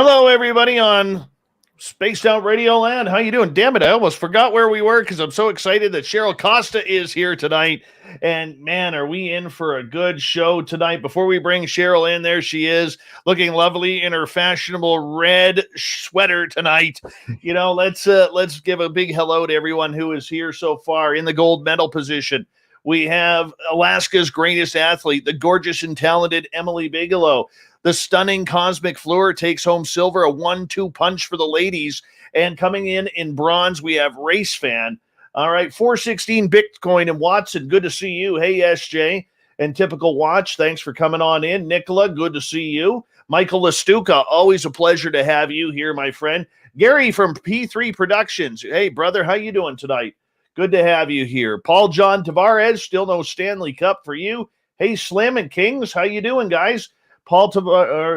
Hello, everybody on Spaced Out Radio Land. How you doing? Damn it, I almost forgot where we were because I'm so excited that Cheryl Costa is here tonight. And man, are we in for a good show tonight. Before we bring Cheryl in, there she is, looking lovely in her fashionable red sweater tonight. You know, let's give a big hello to everyone who is here so far in the gold medal position. We have Alaska's greatest athlete, the gorgeous and talented Emily Bigelow. The stunning Cosmic Fleur takes home silver, a 1-2 punch for the ladies. And coming in bronze, we have Race Fan. All right, 416 Bitcoin and Watson, good to see you. Hey, SJ and Typical Watch, thanks for coming on in. Nicola, good to see you. Michael Lastuca, always a pleasure to have you here, my friend. Gary from P3 Productions. Hey, brother, how you doing tonight? Good to have you here. Paul John Tavares, still no Stanley Cup for you. Hey, Slim and Kings, how you doing, guys? Paul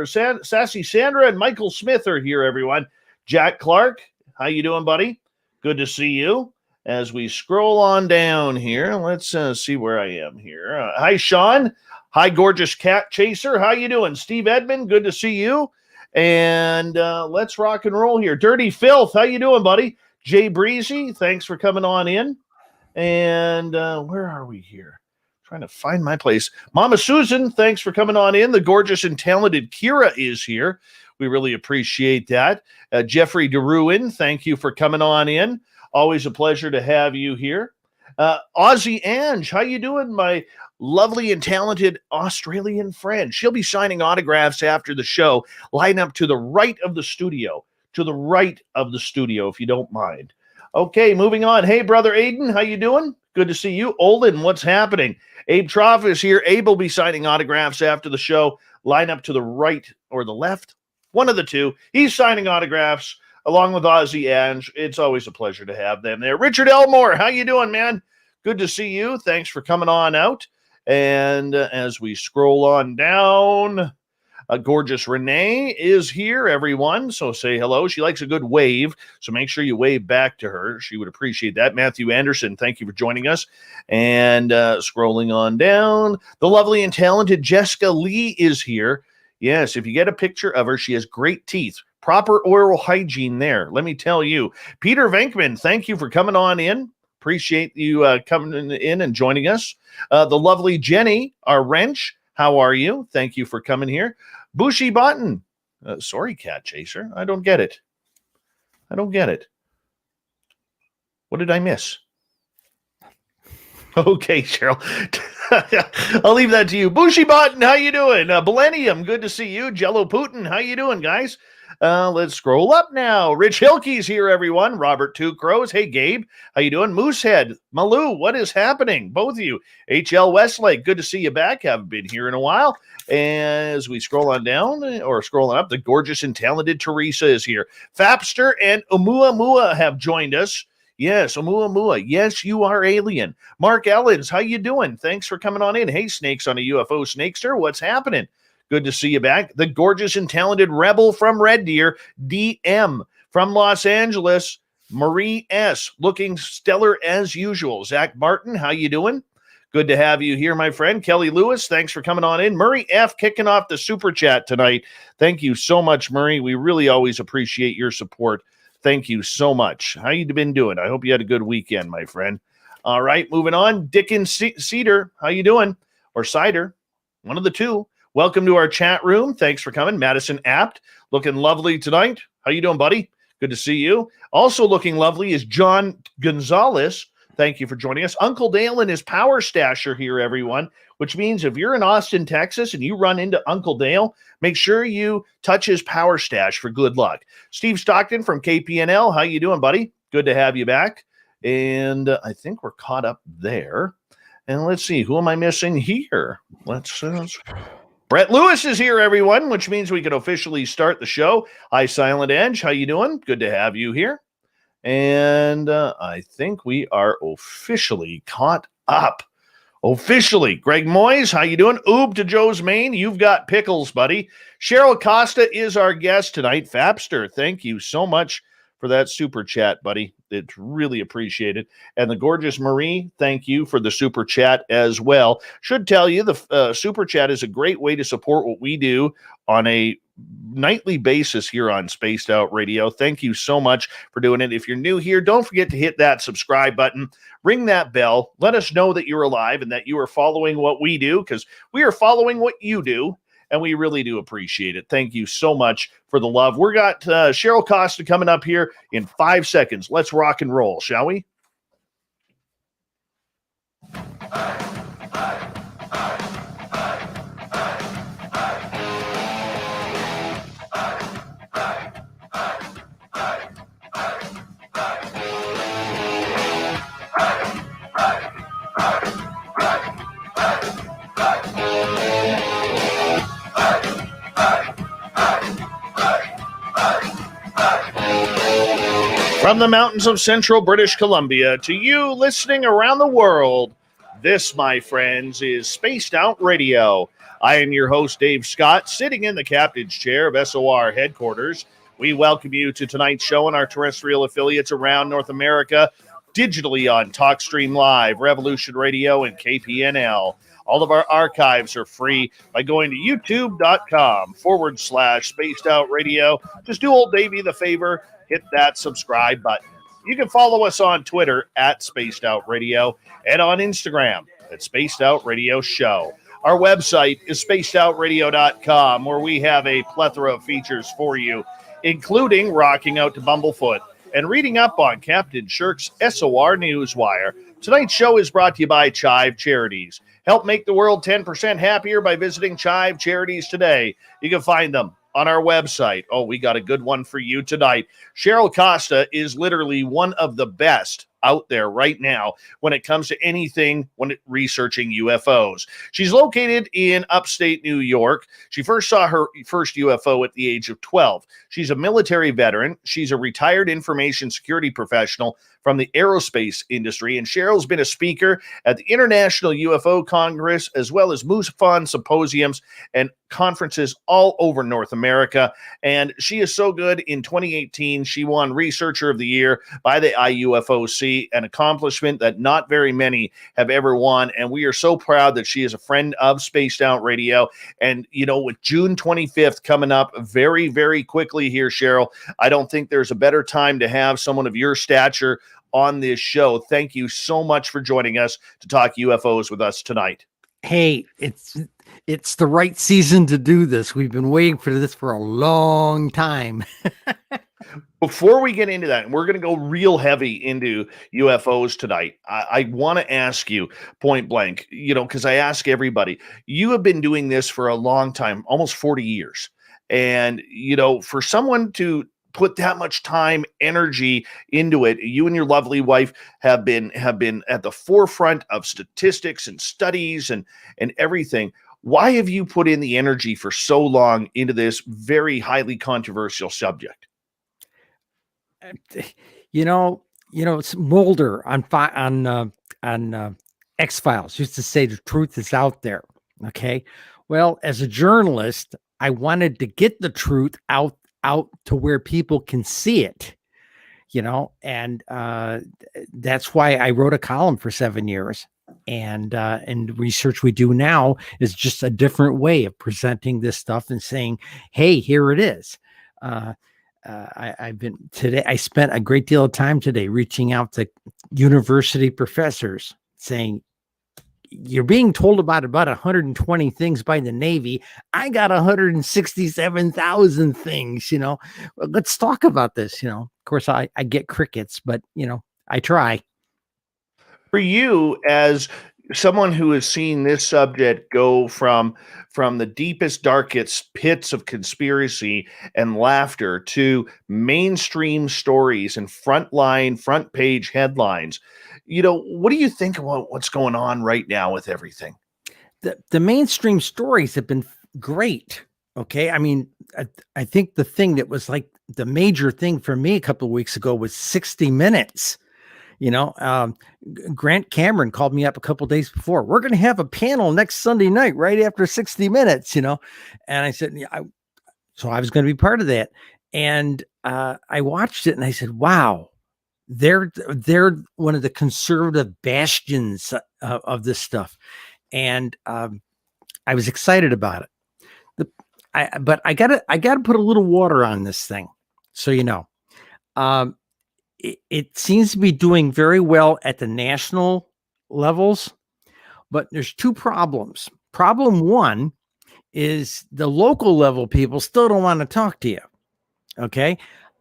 Sassy Sandra and Michael Smith are here, everyone. Jack Clark, how you doing, buddy? Good to see you. As we scroll on down here, let's see where I am here. Hi, Sean. Hi, Gorgeous Cat Chaser. How you doing? Steve Edmond, good to see you. And let's rock and roll here. Dirty Filth, how you doing, buddy? Jay Breezy, thanks for coming on in. And where are we here? Trying to find my place. Mama Susan, thanks for coming on in. The gorgeous and talented Kira is here. We really appreciate that. Jeffrey DeRuin, thank you for coming on in. Always a pleasure to have you here. Aussie Ange, how you doing, my lovely and talented Australian friend? She'll be signing autographs after the show. Line up to the right of the studio. To the right of the studio, if you don't mind. Okay, moving on. Hey, brother Aiden, how you doing? Good to see you. Olin, what's happening? Abe Troff is here. Abe will be signing autographs after the show. Line up to the right or the left. One of the two. He's signing autographs along with Ozzy Ange. It's always a pleasure to have them there. Richard Elmore, how you doing, man? Good to see you. Thanks for coming on out. And as we scroll on down, gorgeous Renee is here, everyone. So say hello. She likes a good wave, so make sure you wave back to her. She would appreciate that. Matthew Anderson, thank you for joining us. And scrolling on down, the lovely and talented Jessica Lee is here. Yes, if you get a picture of her, she has great teeth. Proper oral hygiene there, let me tell you. Peter Venkman, thank you for coming on in. Appreciate you coming in and joining us. The lovely Jenny, our wrench, how are you? Thank you for coming here. Bushy Button. Sorry, Cat Chaser. I don't get it. What did I miss? Okay, Cheryl. I'll leave that to you. Bushy Button, how you doing? Millennium, good to see you. Jello Putin, how you doing, guys? Let's scroll up now. Rich Hilke's here, everyone. Robert Two Crows. Hey, Gabe. How you doing? Moosehead. Malou, what is happening? Both of you. H.L. Westlake, good to see you back. Haven't been here in a while. As we scroll on down, or scrolling up, the gorgeous and talented Teresa is here. Fapster and Oumuamua have joined us. Yes, Oumuamua. Yes, you are alien. Mark Ellens, how you doing? Thanks for coming on in. Hey, Snakes on a UFO Snakester. What's happening? Good to see you back. The gorgeous and talented Rebel from Red Deer, DM. From Los Angeles, Marie S. Looking stellar as usual. Zach Martin, how you doing? Good to have you here, my friend. Kelly Lewis, thanks for coming on in. Murray F. kicking off the super chat tonight. Thank you so much, Murray. We really always appreciate your support. Thank you so much. How you been doing? I hope you had a good weekend, my friend. All right, moving on. Dickens Cedar, how you doing? Or Cider, one of the two. Welcome to our chat room. Thanks for coming. Madison Apt, looking lovely tonight. How you doing, buddy? Good to see you. Also looking lovely is John Gonzalez. Thank you for joining us. Uncle Dale and his Power Stasher here, everyone, which means if you're in Austin, Texas, and you run into Uncle Dale, make sure you touch his Power Stash for good luck. Steve Stockton from KPNL. How you doing, buddy? Good to have you back. And I think we're caught up there. And let's see, who am I missing here? Let's Brett Lewis is here, everyone, which means we can officially start the show. Hi, Silent Edge. How you doing? Good to have you here. And I think we are officially caught up. Officially. Greg Moyes, how you doing? Oob to Joe's Maine. You've got pickles, buddy. Cheryl Costa is our guest tonight. Fapster, thank you so much for that super chat, buddy. It's really appreciated. And the gorgeous Marie, thank you for the super chat as well. Should tell you the super chat is a great way to support what we do on a nightly basis here on Spaced Out Radio. Thank you so much for doing it. If you're new here, don't forget to hit that subscribe button, ring that bell, let us know that you're alive and that you are following what we do, because we are following what you do, and we really do appreciate it. Thank you so much for the love. We got Cheryl Costa coming up here in 5 seconds. Let's rock and roll, shall we? From the mountains of central British Columbia to you listening around the world, this, my friends, is Spaced Out Radio. I am your host, Dave Scott, sitting in the captain's chair of SOR headquarters. We welcome you to tonight's show and our terrestrial affiliates around North America, digitally on TalkStream Live, Revolution Radio, and KPNL. All of our archives are free by going to youtube.com/Spaced Out Radio. Just do old Davey the favor, hit that subscribe button. You can follow us on Twitter at Spaced Out Radio and on Instagram at Spaced Out Radio Show. Our website is spacedoutradio.com, where we have a plethora of features for you, including rocking out to Bumblefoot and reading up on Captain Shirk's SOR Newswire. Tonight's show is brought to you by Chive Charities. Help make the world 10% happier by visiting Chive Charities today. You can find them on our website. Oh, we got a good one for you tonight. Cheryl Costa is literally one of the best out there right now when it comes to anything researching UFOs. She's located in upstate New York. She first saw her first UFO at the age of 12. She's a military veteran. She's a retired information security professional from the aerospace industry, and Cheryl's been a speaker at the International UFO Congress, as well as MUFON Symposiums and conferences all over North America. And she is so good. In 2018, she won Researcher of the Year by the IUFOC, an accomplishment that not very many have ever won. And we are so proud that she is a friend of Spaced Out Radio. And, you know, with June 25th coming up very, very quickly here, Cheryl, I don't think there's a better time to have someone of your stature on this show. Thank you so much for joining us to talk UFOs with us tonight. Hey, it's the right season to do this. We've been waiting for this for a long time. Before we get into that, and we're going to go real heavy into UFOs tonight, I want to ask you point blank, you know, because I ask everybody, you have been doing this for a long time, almost 40 years. And, you know, for someone to put that much time, energy into it, you and your lovely wife have been at the forefront of statistics and studies and everything. Why have you put in the energy for so long into this very highly controversial subject? You know, it's Mulder on X-Files used to say the truth is out there. Okay. Well, as a journalist, I wanted to get the truth out to where people can see it, you know, and that's why I wrote a column for 7 years. And research we do now is just a different way of presenting this stuff and saying, hey, here it is. I spent a great deal of time today reaching out to university professors saying, you're being told about 120 things by the Navy. I got 167,000 things, you know, let's talk about this. You know, of course I get crickets, but you know, I try. For you, as someone who has seen this subject go from the deepest, darkest pits of conspiracy and laughter to mainstream stories and front page headlines, you know, what do you think about what's going on right now with everything? The mainstream stories have been great. Okay. I mean, I think the thing that was like the major thing for me a couple of weeks ago was 60 Minutes. You know, Grant Cameron called me up a couple of days before. We're going to have a panel next Sunday night, right after 60 Minutes, you know? And I said, yeah, so I was going to be part of that. And I watched it and I said, wow, they're one of the conservative bastions of this stuff, and I was excited about it. But I gotta put a little water on this thing, so you know. It seems to be doing very well at the national levels, but there's two problems. Problem one is the local level people still don't want to talk to you. Okay.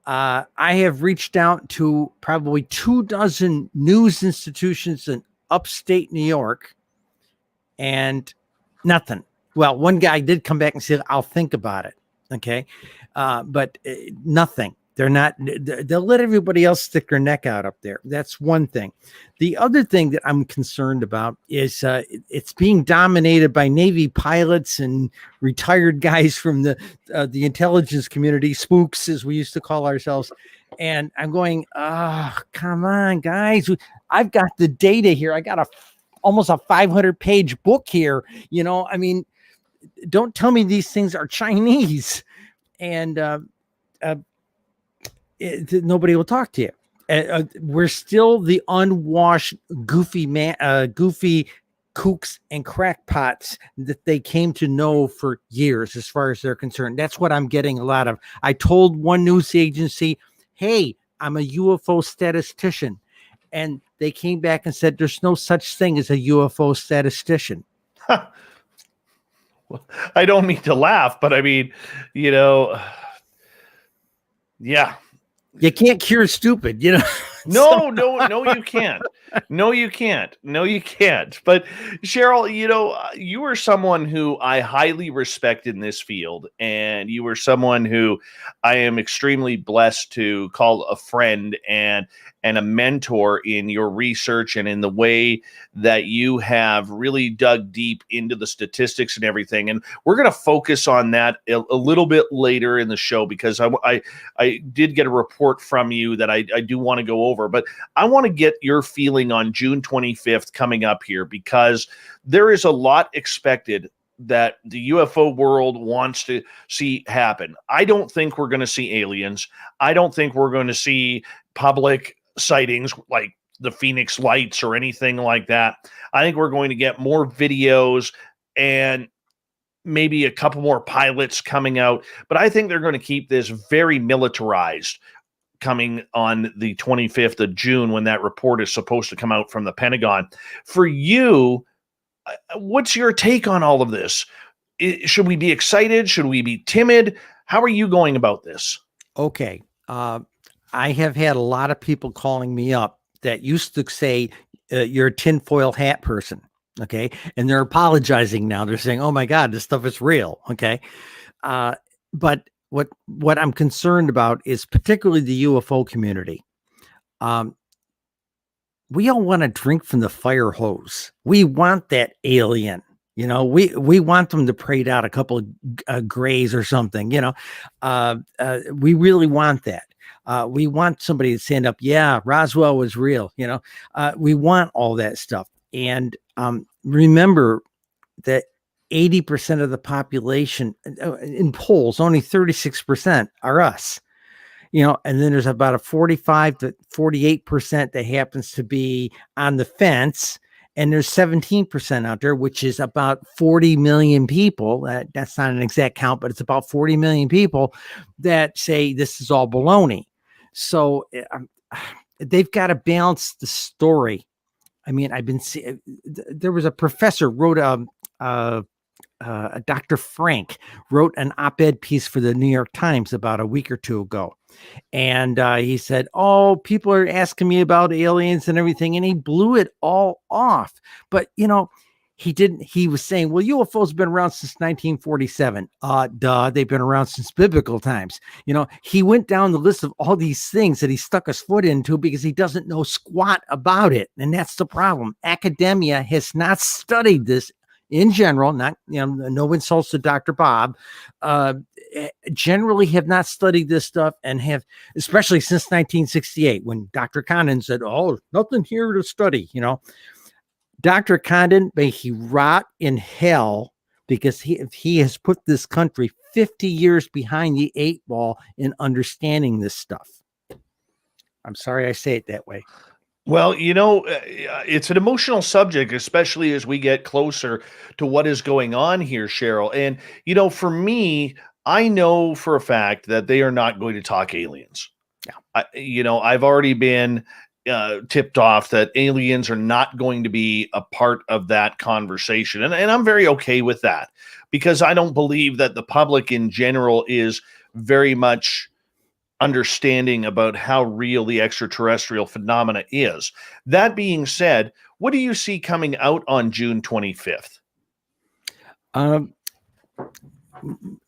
I have reached out to probably 24 news institutions in upstate New York and nothing. Well, one guy did come back and said, I'll think about it. Okay. But nothing. They're not, they'll let everybody else stick their neck out up there. That's one thing. The other thing that I'm concerned about is it's being dominated by Navy pilots and retired guys from the intelligence community, spooks, as we used to call ourselves. And I'm going, come on, guys. I've got the data here. I got almost a 500-page book here. You know, I mean, don't tell me these things are Chinese. And nobody will talk to you. We're still the unwashed, goofy kooks and crackpots that they came to know for years, as far as they're concerned. That's what I'm getting a lot of. I told one news agency, hey, I'm a UFO statistician. And they came back and said, there's no such thing as a UFO statistician. I don't mean to laugh, but I mean, you know, yeah. You can't cure stupid, you know. No, you can't. No, you can't. But Cheryl, you know, you were someone who I highly respect in this field, and you were someone who I am extremely blessed to call a friend and a mentor in your research and in the way that you have really dug deep into the statistics and everything. And we're going to focus on that a little bit later in the show, because I did get a report from you that I do want to go over, but I want to get your feeling on June 25th coming up here, because there is a lot expected that the UFO world wants to see happen. I don't think we're going to see aliens. I don't think we're going to see public sightings like the Phoenix Lights or anything like that. I think we're going to get more videos and maybe a couple more pilots coming out, but I think they're going to keep this very militarized coming on the 25th of June, when that report is supposed to come out from the Pentagon. For you, what's your take on all of this? Should we be excited? Should we be timid? How are you going about this? Okay. I have had a lot of people calling me up that used to say, you're a tinfoil hat person. Okay. And they're apologizing now. They're saying, oh my God, this stuff is real. Okay. But what I'm concerned about is particularly the UFO community. We all want to drink from the fire hose. We want that alien. You know, we want them to parade out a couple of grays or something. You know, we really want that. We want somebody to stand up. Yeah, Roswell was real. You know, we want all that stuff. And remember that 80% of the population in polls, only 36% are us. You know, and then there's about a 45 to 48% that happens to be on the fence. And there's 17% out there, which is about 40 million people. That's not an exact count, but it's about 40 million people that say this is all baloney. So they've got to balance the story. I mean, I've been seeing, there was a professor wrote Dr. Frank wrote an op-ed piece for the New York Times about a week or two ago. And he said, oh, people are asking me about aliens and everything. And he blew it all off. But, you know, he was saying, well, UFOs have been around since 1947. They've been around since biblical times. You know, he went down the list of all these things that he stuck his foot into because he doesn't know squat about it. And that's the problem. Academia has not studied this in general, not, you know, no insults to Dr. Bob, generally have not studied this stuff and have, especially since 1968, when Dr. Condon said, oh, nothing here to study, you know. Dr. Condon, may he rot in hell, because he has put this country 50 years behind the 8 ball in understanding this stuff. I'm sorry I say it that way. Well, it's an emotional subject, especially as we get closer to what is going on here, Cheryl. And, for me, I know for a fact that they are not going to talk aliens. Yeah. I've already been tipped off that aliens are not going to be a part of that conversation. And I'm very okay with that because I don't believe that the public in general is very much understanding about how real the extraterrestrial phenomena is. That being said, what do you see coming out on June 25th? Um,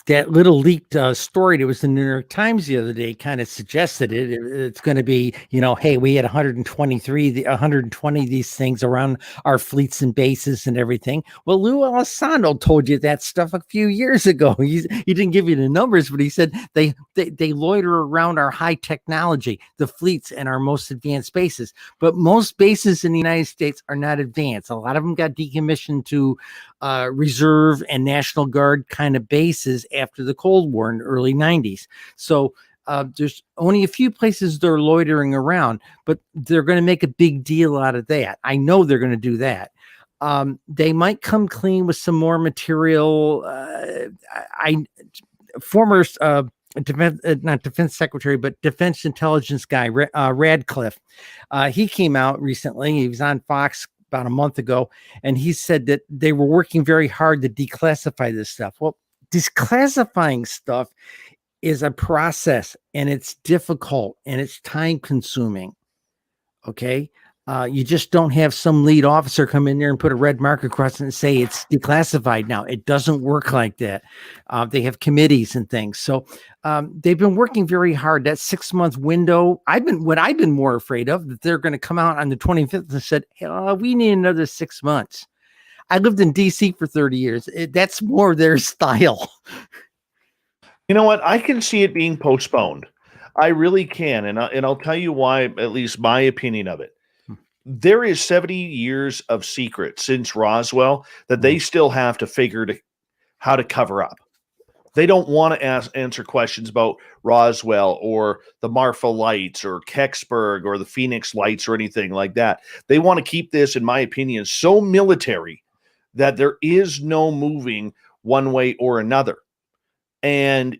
that little leaked story that was in the New York Times the other day kind of suggested it's going to be, hey, we had 120 of these things around our fleets and bases and everything. Well, Lou Alessandro told you that stuff a few years ago. He didn't give you the numbers, but he said they loiter around our high technology, the fleets and our most advanced bases. But most bases in the United States are not advanced. A lot of them got decommissioned to reserve and National Guard kind of bases after the Cold War in the early 90s. So there's only a few places they're loitering around, but they're going to make a big deal out of that. I know they're going to do that. They might come clean with some more material. Former not defense secretary, but defense intelligence guy, Radcliffe, he came out recently. He was on Fox about a month ago, and he said that they were working very hard to declassify this stuff. Well, declassifying stuff is a process, and it's difficult, and it's time consuming. Okay. You just don't have some lead officer come in there and put a red mark across it and say it's declassified now. It doesn't work like that. They have committees and things. So they've been working very hard. That 6-month window, I've been more afraid of, that they're going to come out on the 25th and said, hey, we need another 6 months. I lived in DC for 30 years. That's more their style. You know what? I can see it being postponed. I really can. And I'll tell you why, at least my opinion of it. There is 70 years of secret since Roswell that they still have to figure how to cover up. They don't want to answer questions about Roswell or the Marfa lights or Kecksburg or the Phoenix lights or anything like that. They want to keep this, in my opinion, so military that there is no moving one way or another. And,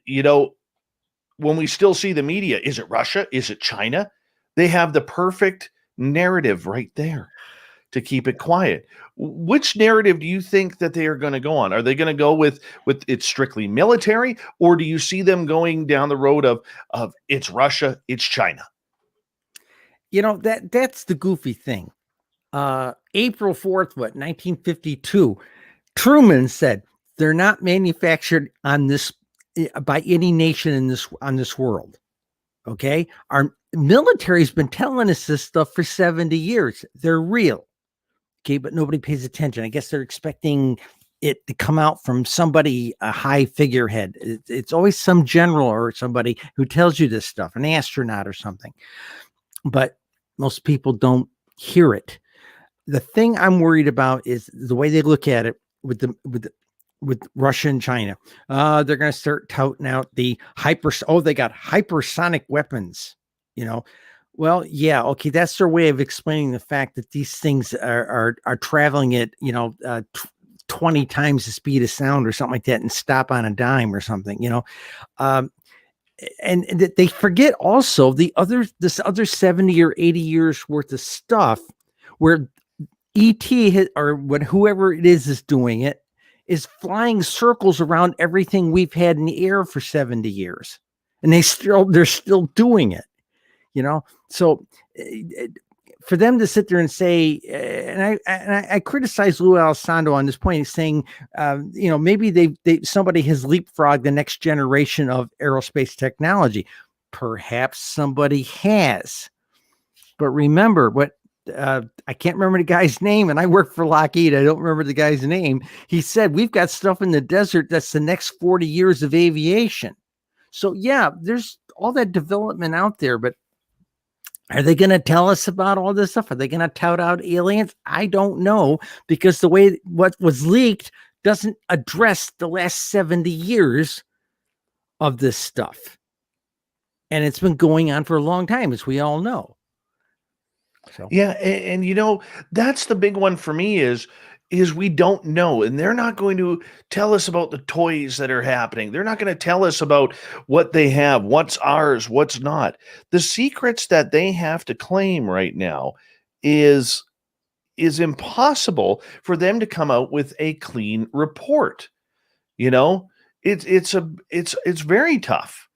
when we still see the media, is it Russia? Is it China? They have the perfect narrative right there to keep it quiet. Which narrative do you think that they are going to go on? Are they going to go with it's strictly military, or do you see them going down the road of it's Russia, it's China? That's the goofy thing. April 4th, 1952, Truman said they're not manufactured on this by any nation on this world. Okay. Our military's been telling us this stuff for 70 years. They're real. Okay. But nobody pays attention. I guess they're expecting it to come out from somebody, a high figurehead. It's always some general or somebody who tells you this stuff, an astronaut or something. But most people don't hear it. The thing I'm worried about is the way they look at it with Russia and China. They're going to start touting out they got hypersonic weapons, Well, yeah, okay, that's their way of explaining the fact that these things are traveling at 20 times the speed of sound or something like that, and stop on a dime or something, and they forget also this other 70 or 80 years worth of stuff where ET or whoever it is doing it is flying circles around everything we've had in the air for 70 years, and they're still doing it. So for them to sit there and say, and I criticize Lou Alessandro on this point, he's saying, maybe somebody has leapfrogged the next generation of aerospace technology. Perhaps somebody has, but remember what, I can't remember the guy's name, and I work for Lockheed. I don't remember the guy's name. He said, we've got stuff in the desert that's the next 40 years of aviation. So yeah, there's all that development out there, but are they going to tell us about all this stuff? Are they going to tout out aliens? I don't know, because the way what was leaked doesn't address the last 70 years of this stuff. And it's been going on for a long time, as we all know. So Yeah, and you know, that's the big one for me is we don't know, and they're not going to tell us about the toys that are happening. They're not going to tell us about what they have, what's ours, what's not. The secrets that they have to claim right now is is impossible for them to come out with a clean report. You know, it's very tough.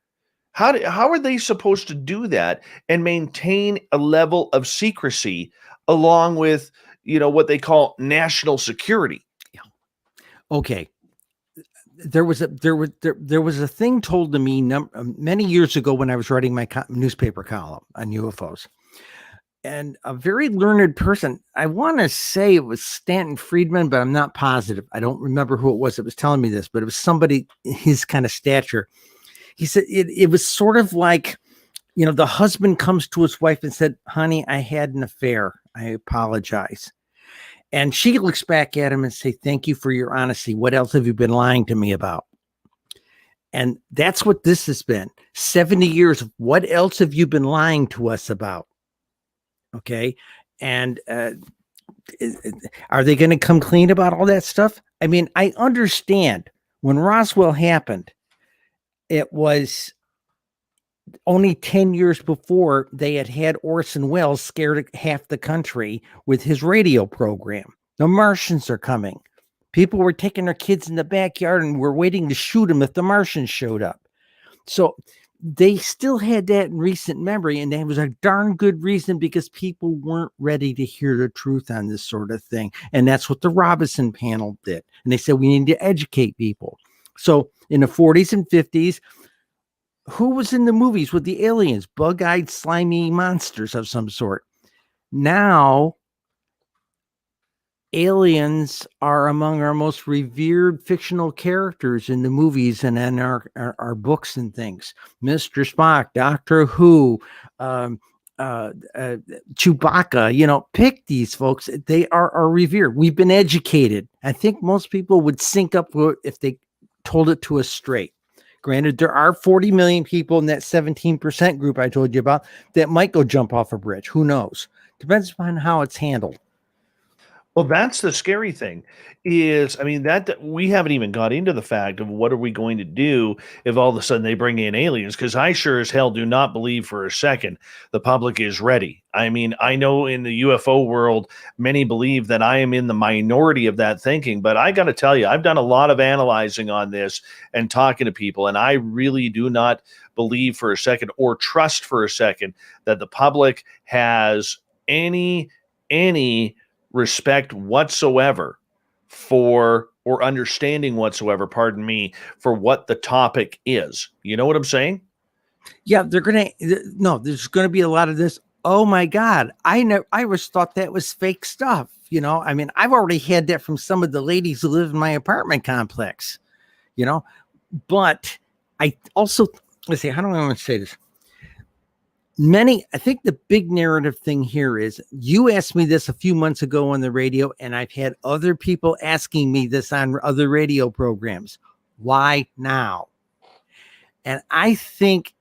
How are they supposed to do that and maintain a level of secrecy along with, you know, what they call national security? okay, there was a thing told to me many years ago when I was writing my newspaper column on UFOs, and a very learned person, I want to say it was Stanton Friedman, but I'm not positive. I don't remember who it was that was telling me this, but it was somebody his kind of stature. He said it was sort of like, you know, the husband comes to his wife and said, "Honey, I had an affair. I apologize." And she looks back at him and say, "Thank you for your honesty. What else have you been lying to me about?" And that's what this has been. 70 years of what else have you been lying to us about? Okay. And are they going to come clean about all that stuff? I mean, I understand when Roswell happened, it was only 10 years before they had Orson Welles scared half the country with his radio program. The Martians are coming. People were taking their kids in the backyard and were waiting to shoot them if the Martians showed up. So they still had that in recent memory, and that was a darn good reason because people weren't ready to hear the truth on this sort of thing. And that's what the Robinson panel did. And they said, we need to educate people. So in the 40s and 50s, who was in the movies with the aliens? Bug-eyed, slimy monsters of some sort. Now, aliens are among our most revered fictional characters in the movies and in our books and things. Mr. Spock, Doctor Who, Chewbacca, you know, pick these folks. They are revered. We've been educated. I think most people would sync up if they told it to us straight. Granted, there are 40 million people in that 17% group I told you about that might go jump off a bridge. Who knows? Depends upon how it's handled. Well, that's the scary thing is, I mean, that we haven't even got into the fact of what are we going to do if all of a sudden they bring in aliens? Because I sure as hell do not believe for a second the public is ready. I mean, I know in the UFO world, many believe that I am in the minority of that thinking, but I got to tell you, I've done a lot of analyzing on this and talking to people, and I really do not believe for a second or trust for a second that the public has any respect whatsoever for or understanding whatsoever, pardon me, for what the topic is. You know what I'm saying? Yeah, there's gonna be a lot of this. Oh my God, I always thought that was fake stuff. You know, I mean, I've already had that from some of the ladies who live in my apartment complex. You know, but I also let's see, how do I want to say this? I think the big narrative thing here is you asked me this a few months ago on the radio, and I've had other people asking me this on other radio programs. Why now? And I think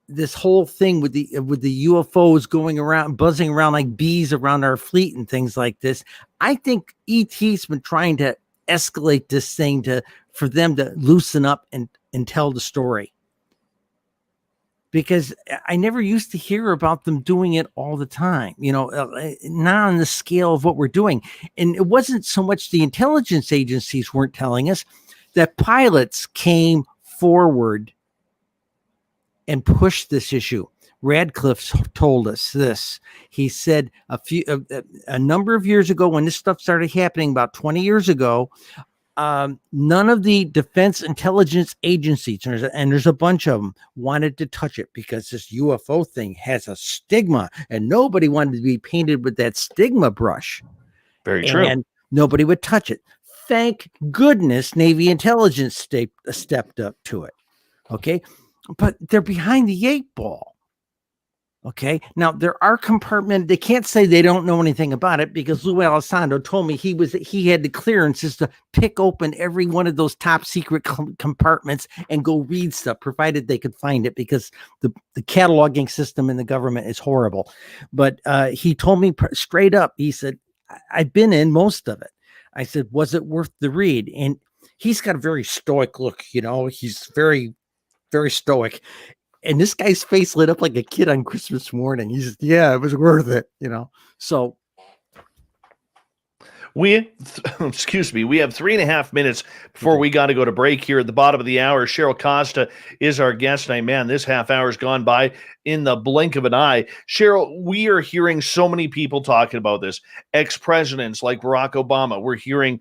this whole thing with the UFOs going around, buzzing around like bees around our fleet and things like this, I think ET's been trying to escalate this thing for them to loosen up and tell the story. Because I never used to hear about them doing it all the time, you know, not on the scale of what we're doing. And it wasn't so much the intelligence agencies weren't telling us, that pilots came forward and pushed this issue. Radcliffe told us this. He said a number of years ago, when this stuff started happening, about 20 years ago, none of the defense intelligence agencies, and there's a bunch of them, wanted to touch it because this UFO thing has a stigma and nobody wanted to be painted with that stigma brush. Very true. And nobody would touch it. Thank goodness Navy intelligence stepped up to it. Okay. But they're behind the 8 ball. Okay. Now there are compartment. They can't say they don't know anything about it because Lou Alessandro told me he had the clearances to pick open every one of those top secret compartments and go read stuff, provided they could find it, because the cataloging system in the government is horrible. But he told me straight up. He said, "I've been in most of it." I said, "Was it worth the read?" And he's got a very stoic look. He's very, very stoic. And this guy's face lit up like a kid on Christmas morning. He's, yeah, it was worth it, So excuse me, we have 3.5 minutes before we got to go to break here at the bottom of the hour. Cheryl Costa is our guest. And man, this half hour's gone by in the blink of an eye. Cheryl, we are hearing so many people talking about this. Ex-presidents like Barack Obama. We're hearing,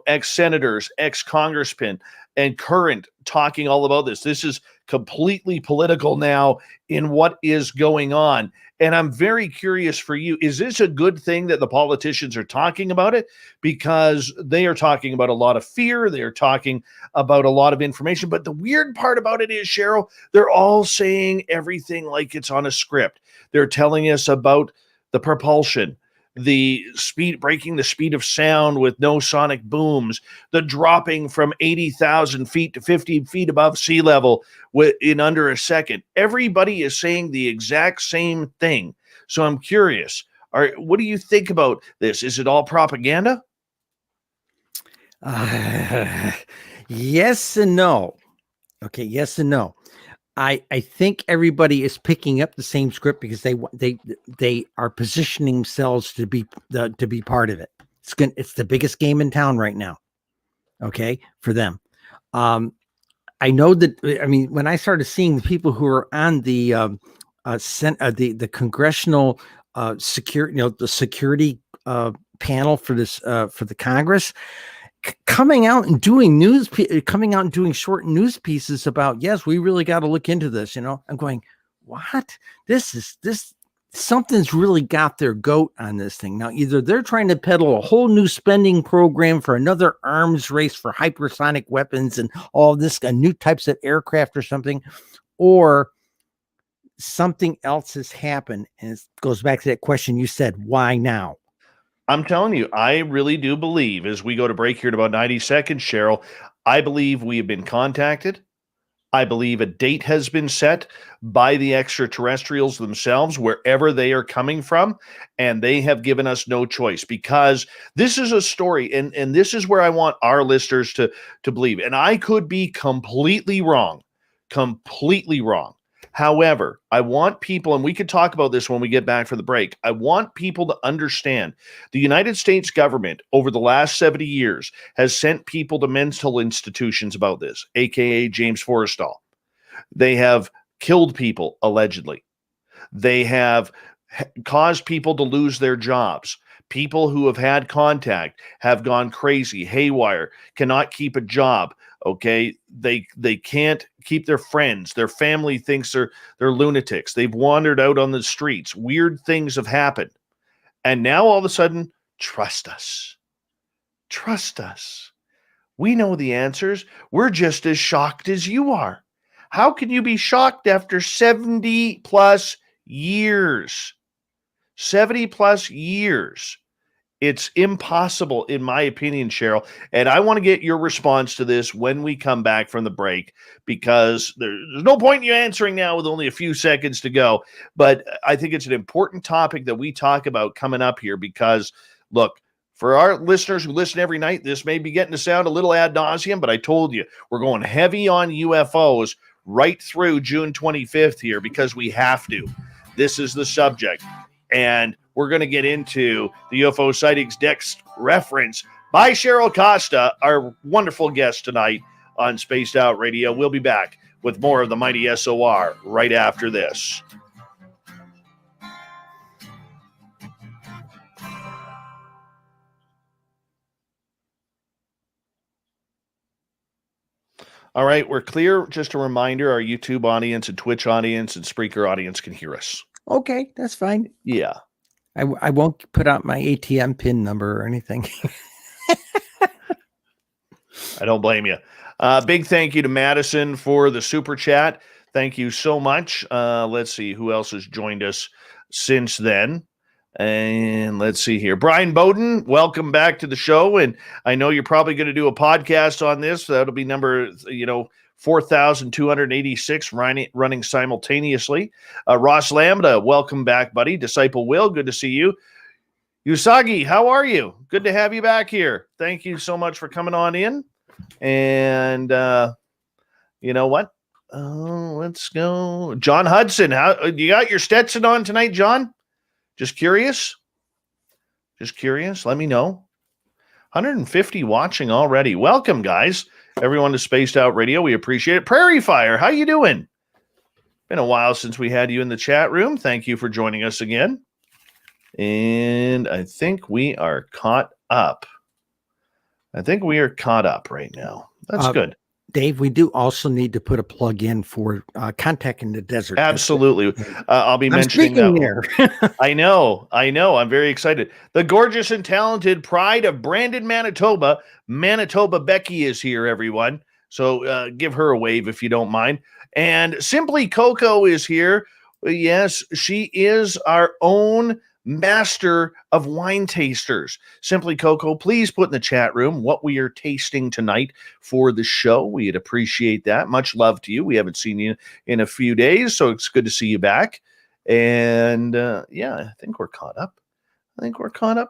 ex-senators, ex-congressmen, and current talking all about this. This is completely political now in what is going on. And I'm very curious for you, is this a good thing that the politicians are talking about it? Because they are talking about a lot of fear. They're talking about a lot of information. But the weird part about it is, Cheryl, they're all saying everything like it's on a script. They're telling us about the propulsion, the speed, breaking the speed of sound with no sonic booms, the dropping from 80,000 feet to 50 feet above sea level in under a second. Everybody is saying the exact same thing. So I'm curious, what do you think about this? Is it all propaganda? Yes and no. Okay, yes and no. I think everybody is picking up the same script because they are positioning themselves to be part of it. It's the biggest game in town right now. Okay, for them. I know that. I mean, when I started seeing the people who are on the congressional security, the security panel for this for the Congress, coming out and doing short news pieces about, yes, we really got to look into this. I'm going, what? This something's really got their goat on this thing. Now, either they're trying to peddle a whole new spending program for another arms race for hypersonic weapons and all this, new types of aircraft or something, or something else has happened. And it goes back to that question you said, why now? I'm telling you, I really do believe, as we go to break here in about 90 seconds, Cheryl, I believe we have been contacted. I believe a date has been set by the extraterrestrials themselves, wherever they are coming from, and they have given us no choice, because this is a story, and this is where I want our listeners to believe. And I could be completely wrong. However, I want people, and we could talk about this when we get back from the break, I want people to understand the United States government over the last 70 years has sent people to mental institutions about this, aka James Forrestal. They have killed people, allegedly. They have caused people to lose their jobs. People who have had contact have gone crazy, haywire, cannot keep a job. Okay, they can't keep their friends. Their family thinks they're lunatics. They've wandered out on the streets. Weird things have happened. And now all of a sudden, trust us. Trust us. We know the answers. We're just as shocked as you are. How can you be shocked after 70 plus years? 70 plus years. It's impossible, in my opinion, Cheryl. And I want to get your response to this when we come back from the break, because there's no point in you answering now with only a few seconds to go. But I think it's an important topic that we talk about coming up here, because, look, for our listeners who listen every night, this may be getting to sound a little ad nauseum, but I told you, we're going heavy on UFOs right through June 25th here, because we have to. This is the subject. And we're going to get into the UFO Sightings Desk Reference by Cheryl Costa, our wonderful guest tonight on Spaced Out Radio. We'll be back with more of the Mighty SOR right after this. All right, we're clear. Just a reminder, our YouTube audience and Twitch audience and Spreaker audience can hear us. Okay, that's fine. Yeah. I won't put out my ATM PIN number or anything. I don't blame you. Big thank you to Madison for the super chat. Thank you so much. Let's see who else has joined us since then. And let's see here. Brian Bowden, welcome back to the show. And I know you're probably going to do a podcast on this. That'll be number, 4,286 running simultaneously. Ross Lambda, welcome back, buddy. Disciple Will, good to see you. Usagi, how are you? Good to have you back here. Thank you so much for coming on in. And you know what? Let's go. John Hudson, how you got your Stetson on tonight, John? Just curious. Let me know. 150 watching already. Welcome, guys. Everyone to Spaced Out Radio. We appreciate it. Prairie Fire, how you doing? Been a while since we had you in the chat room. Thank you for joining us again. And I think we are caught up. Right now. That's good. Dave, we do also need to put a plug in for Contact in the Desert. Absolutely. I'll be mentioning that. There. I know. I'm very excited. The gorgeous and talented pride of Brandon, Manitoba. Manitoba Becky is here, everyone. So give her a wave if you don't mind. And Simply Coco is here. Yes, she is our own master of wine tasters. Simply Coco, please put in the chat room what we are tasting tonight for the show. We'd appreciate that. Much love to you. We haven't seen you in a few days, so it's good to see you back. And I think we're caught up.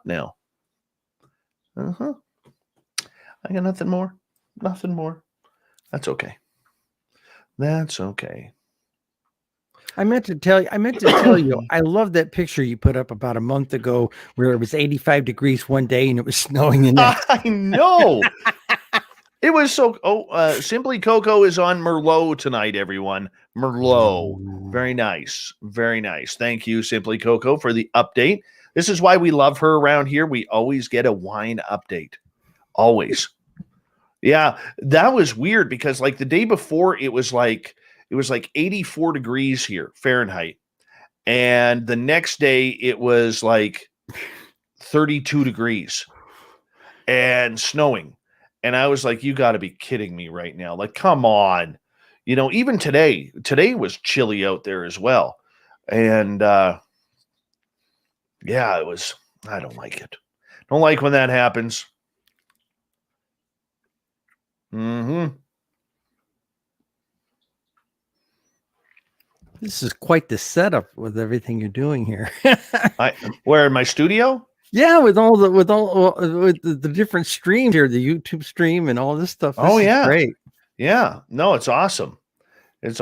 Now. I got nothing more. That's okay. I meant to tell you, I love that picture you put up about a month ago where it was 85 degrees one day and it was snowing the next. I know. It was so. Simply Coco is on Merlot tonight, everyone. Merlot. Very nice. Thank you, Simply Coco, for the update. This is why we love her around here. We always get a wine update. Always. Yeah, that was weird because like the day before it was like 84 degrees here, Fahrenheit. And the next day it was like 32 degrees and snowing. And I was like, you got to be kidding me right now. Like, come on. Even today was chilly out there as well. And it was, I don't like it. Don't like when that happens. This is quite the setup with everything you're doing here. Where in my studio? Yeah, with the different streams here, the YouTube stream and all this stuff. This is great. Yeah, no, it's awesome. And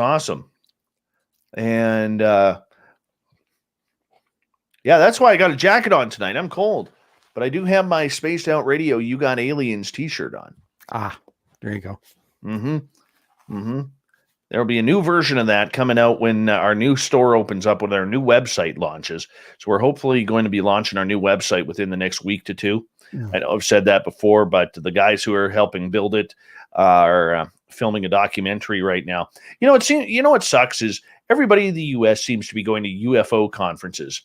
that's why I got a jacket on tonight. I'm cold, but I do have my Spaced Out Radio You Got Aliens t-shirt on. There you go. There'll be a new version of that coming out when our new store opens up, when our new website launches. So we're hopefully going to be launching our new website within the next week to two. Yeah. I know I've said that before, but the guys who are helping build it are filming a documentary right now. What sucks is everybody in the U.S. seems to be going to UFO conferences.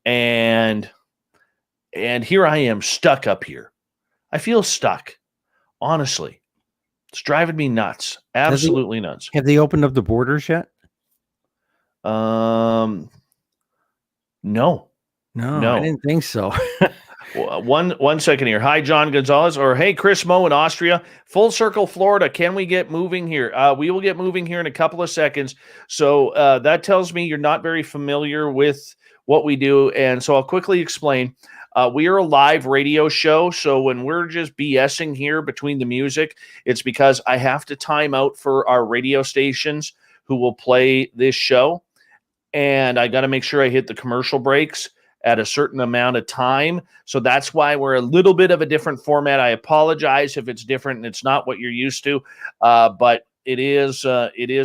And here I am stuck up here. I feel stuck, honestly. It's driving me nuts. Absolutely nuts. Have they opened up the borders yet? No. I didn't think so. One second here. Hi, John Gonzalez, or hey, Chris Moe in Austria. Full Circle, Florida. Can we get moving here? We will get moving here in a couple of seconds. So that tells me you're not very familiar with what we do. And so I'll quickly explain. We are a live radio show, so when we're just BSing here between the music, it's because I have to time out for our radio stations who will play this show, and I got to make sure I hit the commercial breaks at a certain amount of time. So that's why we're a little bit of a different format. I apologize if it's different and it's not what you're used to, but it is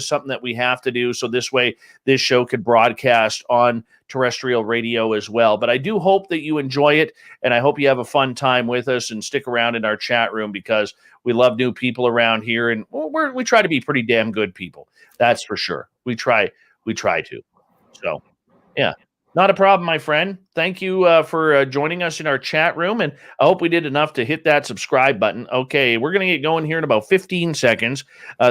something that we have to do. So this way, this show could broadcast on terrestrial radio as well. But I do hope that you enjoy it, and I hope you have a fun time with us and stick around in our chat room because we love new people around here, and we try to be pretty damn good people. That's for sure. We try to. So, yeah. Not a problem, my friend. Thank you for joining us in our chat room, and I hope we did enough to hit that subscribe button. Okay, we're going to get going here in about 15 seconds.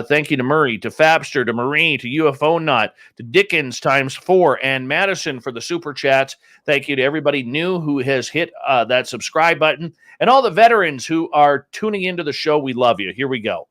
Thank you to Murray, to Fabster, to Marie, to UFO Nut, to Dickens times 4, and Madison for the super chats. Thank you to everybody new who has hit that subscribe button, and all the veterans who are tuning into the show. We love you. Here we go.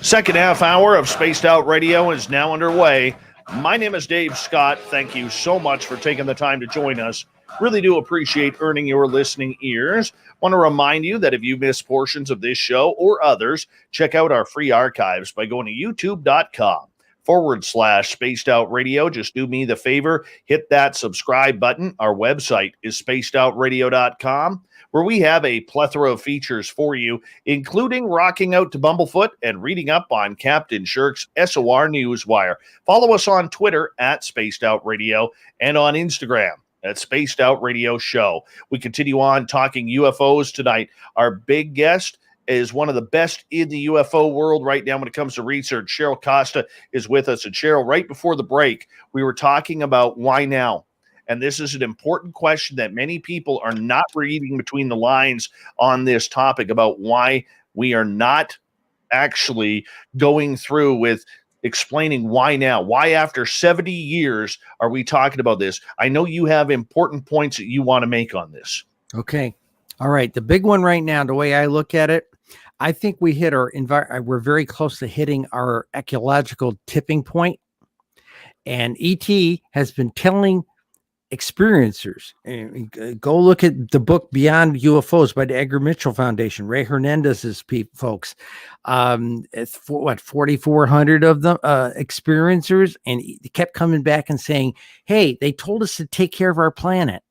Second half hour of Spaced Out Radio is now underway. My name is Dave Scott. Thank you so much for taking the time to join us. Really do appreciate earning your listening ears. Want to remind you that if you miss portions of this show or others, check out our free archives by going to youtube.com/Spaced Out Radio. Just do me the favor, hit that subscribe button. Our website is spacedoutradio.com, where we have a plethora of features for you, including rocking out to Bumblefoot and reading up on Captain Shirk's SOR Newswire. Follow us on Twitter at Spaced Out Radio and on Instagram at Spaced Out Radio Show. We continue on talking UFOs tonight. Our big guest is one of the best in the UFO world right now when it comes to research. Cheryl Costa is with us. And Cheryl, right before the break, we were talking about why now? And this is an important question that many people are not reading between the lines on this topic about why we are not actually going through with explaining why now. Why after 70 years are we talking about this? I know you have important points that you want to make on this. Okay. All right. The big one right now, the way I look at it, I think we hit we're very close to hitting our ecological tipping point. And ET has been telling experiencers, go look at the book Beyond UFOs by the Edgar Mitchell Foundation, Ray Hernandez's folks. It's 4,400 of them experiencers, and he kept coming back and saying, hey, they told us to take care of our planet.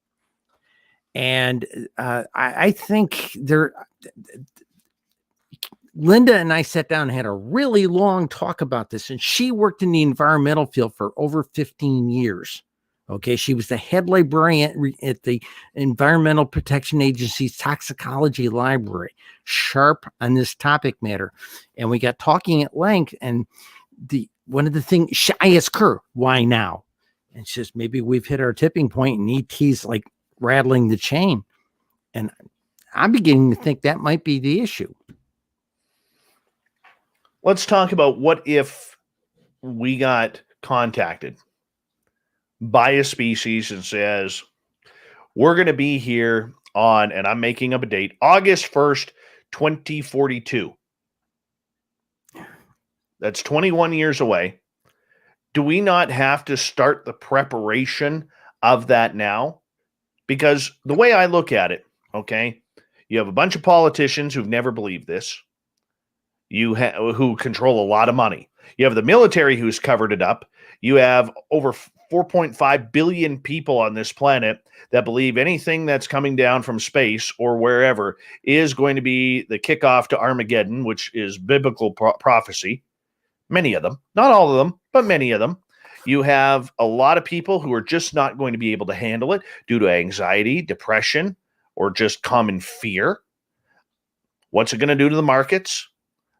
And I think Linda and I sat down and had a really long talk about this, and she worked in the environmental field for over 15 years. Okay, she was the head librarian at the Environmental Protection Agency's Toxicology Library, sharp on this topic matter. And we got talking at length, and one of the things, I asked her, why now? And she says, maybe we've hit our tipping point and ET's like rattling the chain. And I'm beginning to think that might be the issue. Let's talk about what if we got contacted by a species and says, we're going to be here on, and I'm making up a date, August 1st, 2042. That's 21 years away. Do we not have to start the preparation of that now? Because the way I look at it, okay, you have a bunch of politicians who've never believed this. Who control a lot of money. You have the military who's covered it up. You have over 4.5 billion people on this planet that believe anything that's coming down from space or wherever is going to be the kickoff to Armageddon, which is biblical prophecy. Many of them, not all of them, but many of them. You have a lot of people who are just not going to be able to handle it due to anxiety, depression, or just common fear. What's it going to do to the markets?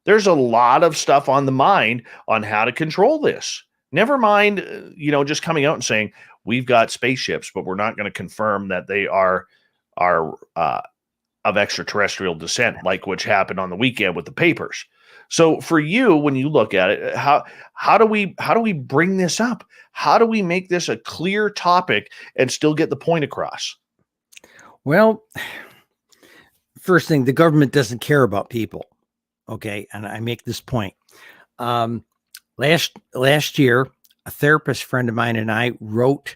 There's a lot of stuff on the mind on how to control this. Never mind, just coming out and saying, we've got spaceships, but we're not going to confirm that they are of extraterrestrial descent, like which happened on the weekend with the papers. So for you, when you look at it, how do we bring this up? How do we make this a clear topic and still get the point across? Well, first thing, the government doesn't care about people. Okay. And I make this point. Last year, a therapist friend of mine and I wrote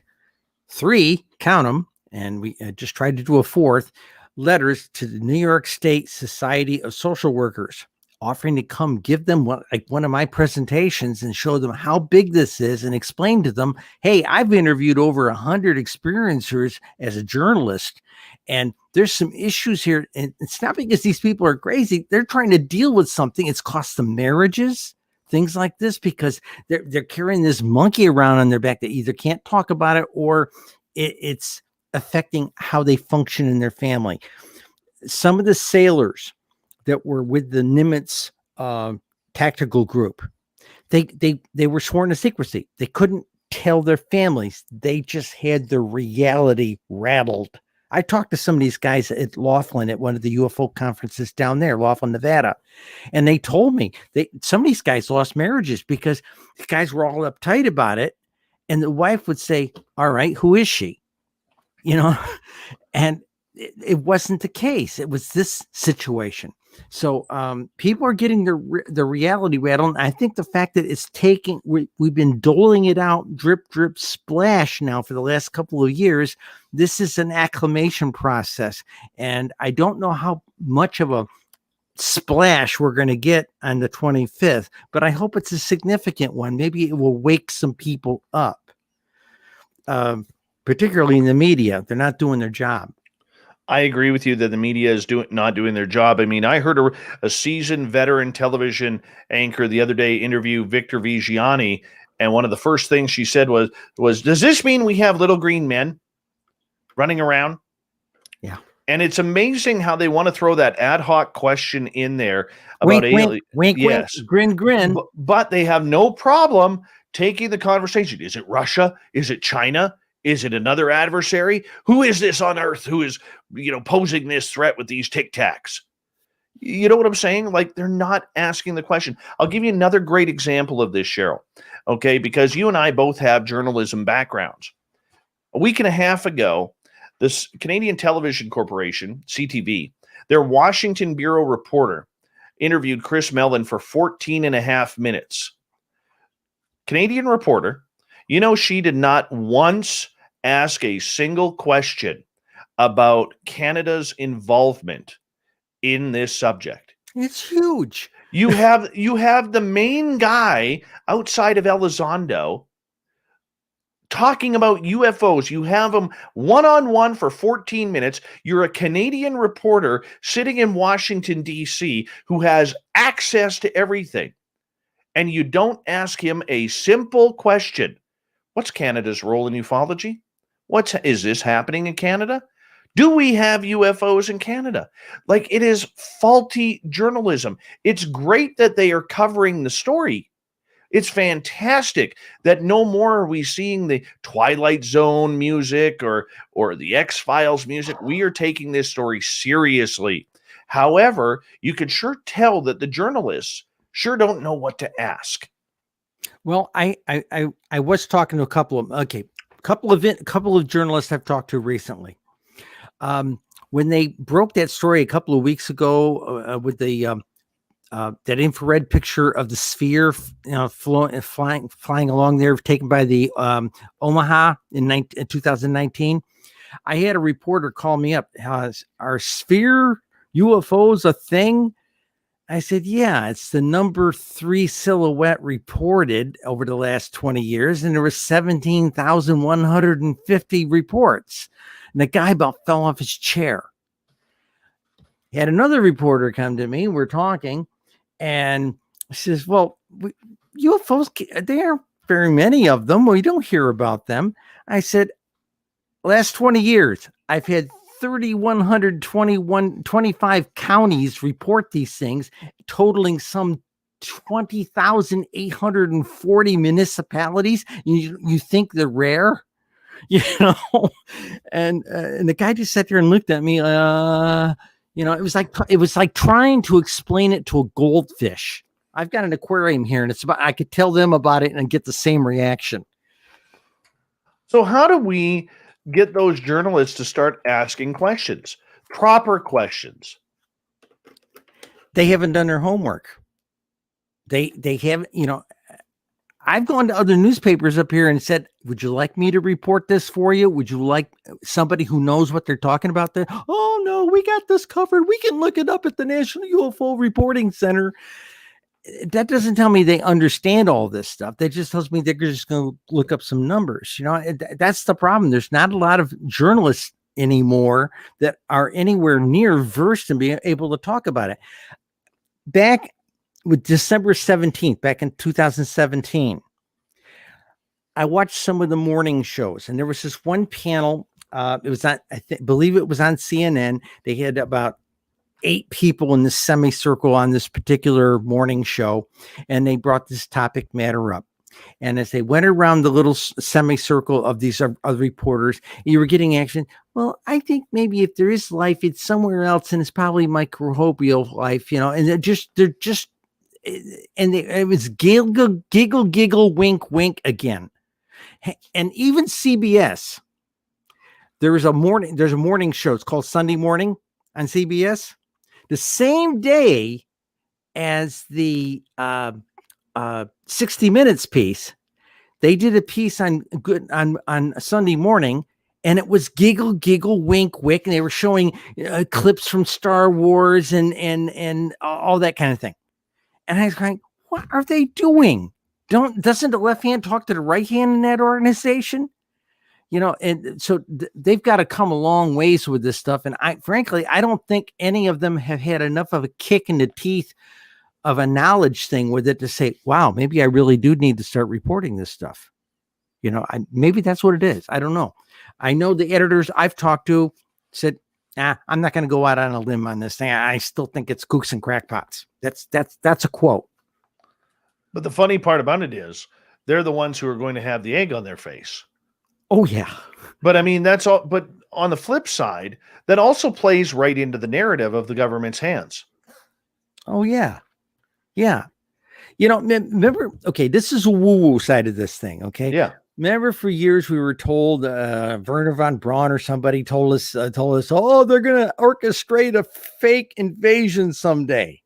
3, count them, and we just tried to do a 4th, letters to the New York State Society of Social Workers, offering to come give them one of my presentations and show them how big this is and explain to them, hey, I've interviewed over 100 experiencers as a journalist, and there's some issues here. And it's not because these people are crazy. They're trying to deal with something. It's cost them marriages, things like this, because they're carrying this monkey around on their back that either can't talk about it or it's affecting how they function in their family. Some of the sailors that were with the Nimitz tactical group, they were sworn to secrecy. They couldn't tell their families. They just had their reality rattled. I talked to some of these guys at Laughlin at one of the UFO conferences down there, Laughlin, Nevada, and they told me some of these guys lost marriages because the guys were all uptight about it, and the wife would say, "All right, who is she?" And it wasn't the case. It was this situation. So people are getting the reality rattled. I think the fact that it's taking, we've been doling it out drip, drip, splash now for the last couple of years. This is an acclimation process. And I don't know how much of a splash we're going to get on the 25th, but I hope it's a significant one. Maybe it will wake some people up, particularly in the media. They're not doing their job. I agree with you that the media is not doing their job. I mean, I heard a seasoned veteran television anchor the other day interview Victor Vigiani, and one of the first things she said was, does this mean we have little green men running around? Yeah. And it's amazing how they want to throw that ad hoc question in there about wink, wink, yes. wink, grin, grin. But they have no problem taking the conversation. Is it Russia? Is it China? Is it another adversary? Who is this on Earth who is, posing this threat with these Tic Tacs? You know what I'm saying? Like, they're not asking the question. I'll give you another great example of this, Cheryl. Okay, because you and I both have journalism backgrounds. A week and a half ago, this Canadian Television Corporation, CTV, their Washington Bureau reporter interviewed Chris Mellon for 14 and a half minutes. Canadian reporter. She did not once ask a single question about Canada's involvement in this subject. It's huge. You have the main guy outside of Elizondo talking about UFOs. You have him one-on-one for 14 minutes. You're a Canadian reporter sitting in Washington, D.C., who has access to everything. And you don't ask him a simple question. What's Canada's role in ufology? Is this happening in Canada? Do we have UFOs in Canada? Like, it is faulty journalism. It's great that they are covering the story. It's fantastic that no more are we seeing the Twilight Zone music or the X-Files music. We are taking this story seriously. However, you could sure tell that the journalists sure don't know what to ask. Well, I was talking to a couple of journalists I've talked to recently. When they broke that story a couple of weeks ago with the that infrared picture of the sphere, flying along there, taken by the Omaha in 2019, I had a reporter call me up. Are sphere UFOs a thing? I said, yeah, it's the number 3 silhouette reported over the last 20 years. And there were 17,150 reports. And the guy about fell off his chair. He had another reporter come to me. We're talking. And he says, well, UFOs, there aren't very many of them. We don't hear about them. I said, last 20 years, I've had 3,125 counties report these things, totaling some 20,840 municipalities. You think they're rare, And the guy just sat there and looked at me. It was like trying to explain it to a goldfish. I've got an aquarium here, and I could tell them about it and get the same reaction. So how do we get those journalists to start asking questions, proper questions? They haven't done their homework. They haven't, I've gone to other newspapers up here and said, would you like me to report this for you? Would you like somebody who knows what they're talking about there? Oh no, we got this covered. We can look it up at the National UFO Reporting Center. That doesn't tell me they understand all this stuff. That just tells me they're just going to look up some numbers. That's the problem. There's not a lot of journalists anymore that are anywhere near versed and being able to talk about it. Back with December 17th, back in 2017, I watched some of the morning shows, and there was this one panel. It was on, believe it was on CNN. They had about 8 people in this semicircle on this particular morning show, and they brought this topic matter up. And as they went around the little semicircle of these other reporters, you were getting action. Well, I think maybe if there is life, it's somewhere else, and it's probably microbial life, and they're just, and it was giggle, wink, wink again. And even CBS, there's a morning show. It's called Sunday Morning on CBS. The same day as the 60 Minutes piece, they did a piece on Sunday Morning, and it was giggle, wink, wink, and they were showing clips from Star Wars and all that kind of thing. And I was going, what are they doing? Doesn't the left hand talk to the right hand in that organization? And so they've got to come a long ways with this stuff. And frankly, I don't think any of them have had enough of a kick in the teeth of a knowledge thing with it to say, wow, maybe I really do need to start reporting this stuff. Maybe that's what it is. I don't know. I know the editors I've talked to said, I'm not going to go out on a limb on this thing. I still think it's kooks and crackpots. That's a quote. But the funny part about it is they're the ones who are going to have the egg on their face. Oh, yeah. But I mean, that's all. But on the flip side, that also plays right into the narrative of the government's hands. Oh, yeah. Yeah. Remember, okay, this is a woo-woo side of this thing, okay? Yeah. Remember for years we were told, Werner von Braun or somebody told us, oh, they're going to orchestrate a fake invasion someday.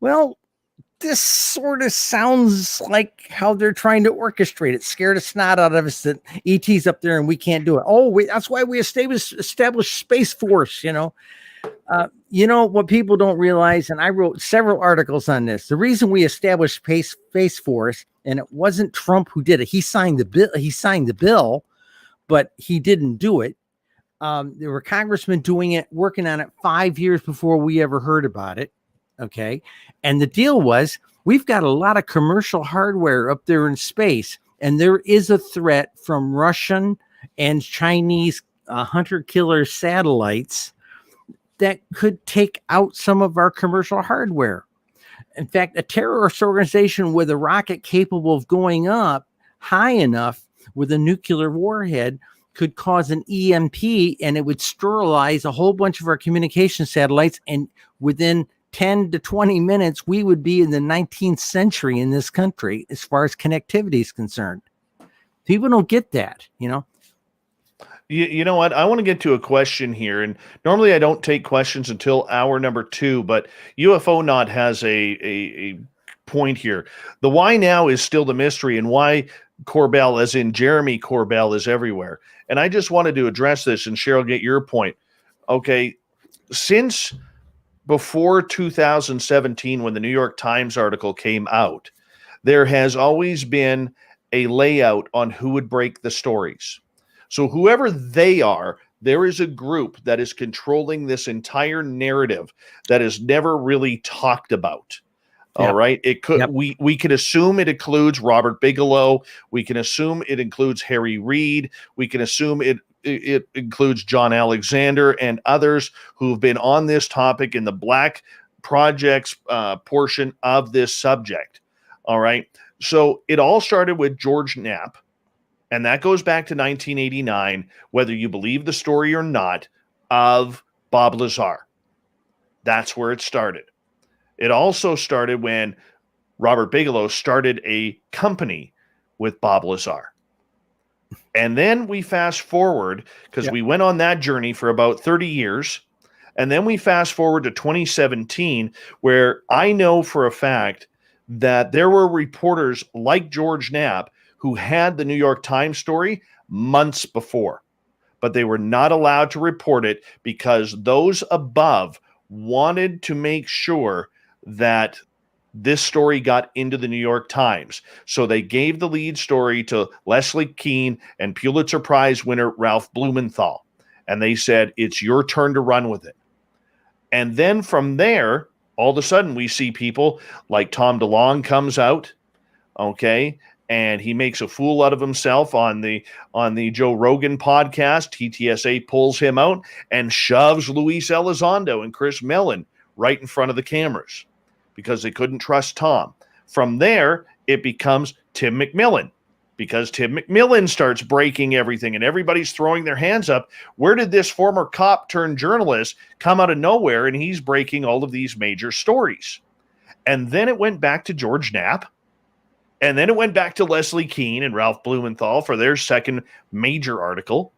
Well, this sort of sounds like how they're trying to orchestrate it. Scare the snot out of us that ET's up there and we can't do it. Oh, that's why we established Space Force, what people don't realize, and I wrote several articles on this. The reason we established Space Force, and it wasn't Trump who did it. He signed the bill, but he didn't do it. There were congressmen doing it, working on it 5 years before we ever heard about it. Okay. And the deal was, we've got a lot of commercial hardware up there in space, and there is a threat from Russian and Chinese hunter-killer satellites that could take out some of our commercial hardware. In fact, a terrorist organization with a rocket capable of going up high enough with a nuclear warhead could cause an EMP, and it would sterilize a whole bunch of our communication satellites. And within 10 to 20 minutes, we would be in the 19th century in this country as far as connectivity is concerned. People don't get that, You know what? I want to get to a question here, and normally I don't take questions until hour number 2, but UFO Not has a point here. The why now is still the mystery, and why Corbell, as in Jeremy Corbell, is everywhere. And I just wanted to address this, and Cheryl, get your point. Okay, since before 2017, when the New York Times article came out, there has always been a layout on who would break the stories. So whoever they are, there is a group that is controlling this entire narrative that is never really talked about. All right. It could, we can assume it includes Robert Bigelow. We can assume it includes Harry Reid. We can assume it includes John Alexander and others who've been on this topic in the Black Projects portion of this subject. All right. So it all started with George Knapp, and that goes back to 1989, whether you believe the story or not, of Bob Lazar. That's where it started. It also started when Robert Bigelow started a company with Bob Lazar. And then we fast forward, because we went on that journey for about 30 years. And then we fast forward to 2017, where I know for a fact that there were reporters like George Knapp who had the New York Times story months before, but they were not allowed to report it because those above wanted to make sure that this story got into the New York Times. So they gave the lead story to Leslie Kean and Pulitzer Prize winner Ralph Blumenthal. And they said, it's your turn to run with it. And then from there, all of a sudden we see people like Tom DeLonge comes out, okay, and he makes a fool out of himself on the Joe Rogan podcast. TTSA pulls him out and shoves Luis Elizondo and Chris Mellon right in front of the cameras because they couldn't trust Tom. From there, it becomes Tim McMillan, because Tim McMillan starts breaking everything and everybody's throwing their hands up. Where did this former cop turned journalist come out of nowhere, and he's breaking all of these major stories? And then it went back to George Knapp, and then it went back to Leslie Kean and Ralph Blumenthal for their second major article.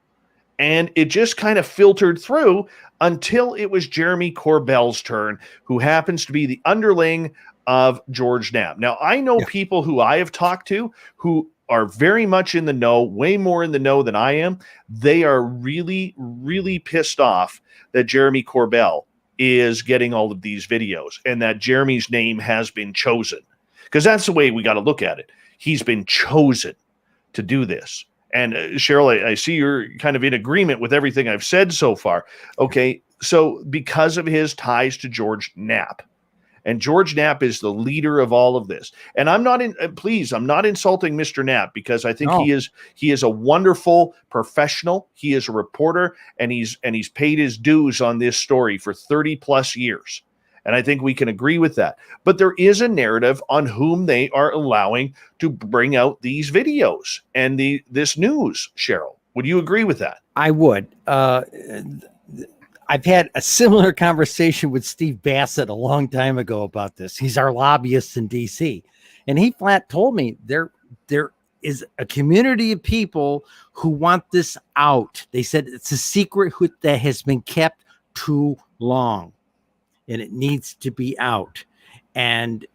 And it just kind of filtered through until it was Jeremy Corbell's turn, who happens to be the underling of George Knapp. Now, I know people who I have talked to who are very much in the know, way more in the know than I am. They are really, really pissed off that Jeremy Corbell is getting all of these videos and that Jeremy's name has been chosen. Because that's the way we got to look at it. He's been chosen to do this. And Cheryl, I see you're kind of in agreement with everything I've said so far. Okay, so because of his ties to George Knapp, and George Knapp is the leader of all of this. And I'm not I'm not insulting Mr. Knapp, because I think he is a wonderful professional. He is a reporter, and he's paid his dues on this story for 30 plus years. And I think we can agree with that. But there is a narrative on whom they are allowing to bring out these videos and this news, Cheryl. Would you agree with that? I would. I've had a similar conversation with Steve Bassett a long time ago about this. He's our lobbyist in DC. And he flat told me there is a community of people who want this out. They said it's a secret that has been kept too long, and it needs to be out. And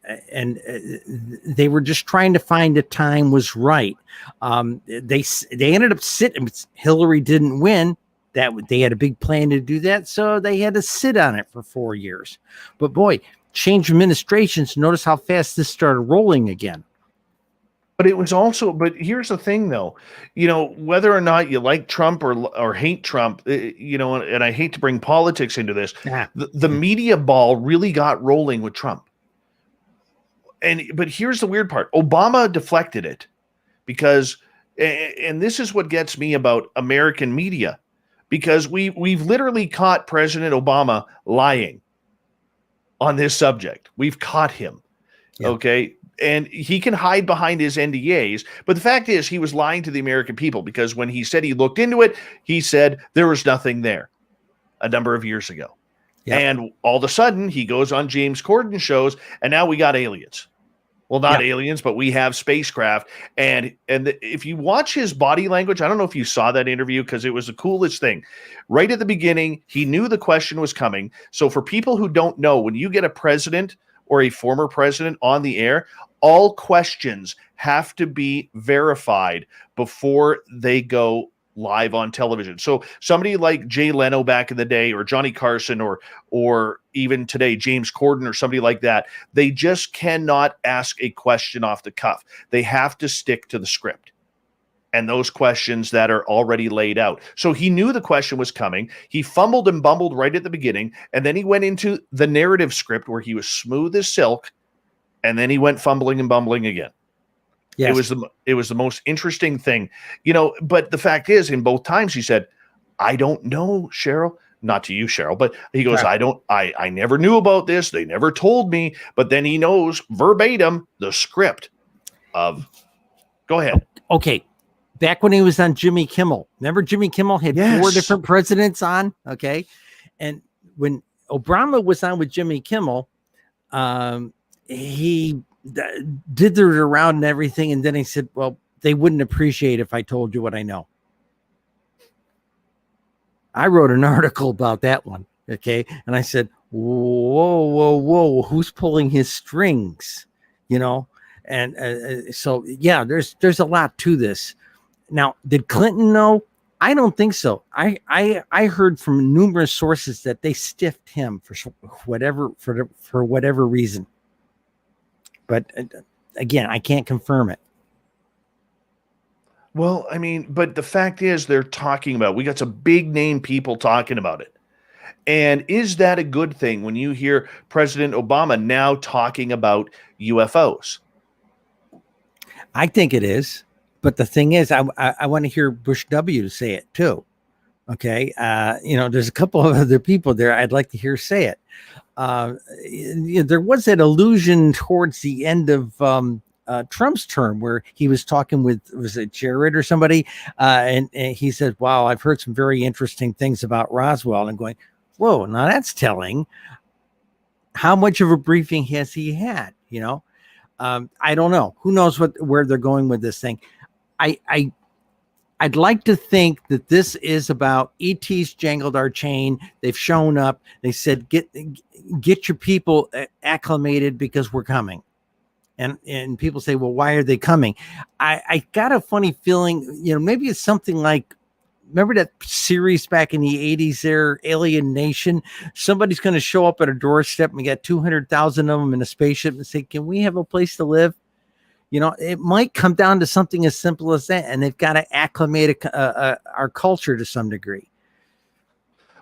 they were just trying to find a time was right. They ended up sitting. Hillary didn't win. That they had a big plan to do that, so they had to sit on it for 4 years. But boy, change administrations. Notice how fast this started rolling again. But it was also, but here's the thing though, whether or not you like Trump or hate Trump, and I hate to bring politics into this, the media ball really got rolling with Trump. But here's the weird part. Obama deflected it because, and this is what gets me about American media, because we've literally caught President Obama lying on this subject. We've caught him. Yeah. Okay. And he can hide behind his NDAs. But the fact is, he was lying to the American people, because when he said he looked into it, he said there was nothing there a number of years ago. Yeah. And all of a sudden, he goes on James Corden shows, and now we got aliens. Well, not aliens, but we have spacecraft. And if you watch his body language, I don't know if you saw that interview, because it was the coolest thing. Right at the beginning, he knew the question was coming. So for people who don't know, when you get a president or a former president on the air, all questions have to be verified before they go live on television. So somebody like Jay Leno back in the day, or Johnny Carson, or even today, James Corden or somebody like that, they just cannot ask a question off the cuff. They have to stick to the script and those questions that are already laid out. So he knew the question was coming. He fumbled and bumbled right at the beginning, and then he went into the narrative script where he was smooth as silk, and then he went fumbling and bumbling again. Yes. It was the most interesting thing, but the fact is, in both times he said, I don't know, Cheryl, not to you, Cheryl, but he goes, right. I never knew about this. They never told me, but then he knows verbatim the script of, go ahead. Okay. Back when he was on Jimmy Kimmel, remember Jimmy Kimmel had 4 different presidents on. Okay. And when Obama was on with Jimmy Kimmel, he dithered around and everything, and then he said, well, they wouldn't appreciate if I told you what I know. I wrote an article about that one, okay, and I said, whoa, who's pulling his strings, and so yeah, there's a lot to this. Now, did Clinton know? I don't think so. I heard from numerous sources that they stiffed him for whatever reason. But again, I can't confirm it. Well, but the fact is, they're talking about, we got some big name people talking about it. And is that a good thing when you hear President Obama now talking about UFOs? I think it is. But the thing is, I want to hear Bush W say it too. Okay. There's a couple of other people there I'd like to hear say it. There was that illusion towards the end of Trump's term where he was talking with, was it Jared or somebody? And he said, wow, I've heard some very interesting things about Roswell. And going, whoa, now that's telling. How much of a briefing has he had? I don't know. Who knows where they're going with this thing? I'd like to think that this is about ET's jangled our chain. They've shown up. They said, get your people acclimated because we're coming. And people say, well, why are they coming? I got a funny feeling, maybe it's something like, remember that series back in the 80s there, Alien Nation? Somebody's going to show up at a doorstep and we got 200,000 of them in a spaceship and say, can we have a place to live? It might come down to something as simple as that, and they've got to acclimate our culture to some degree.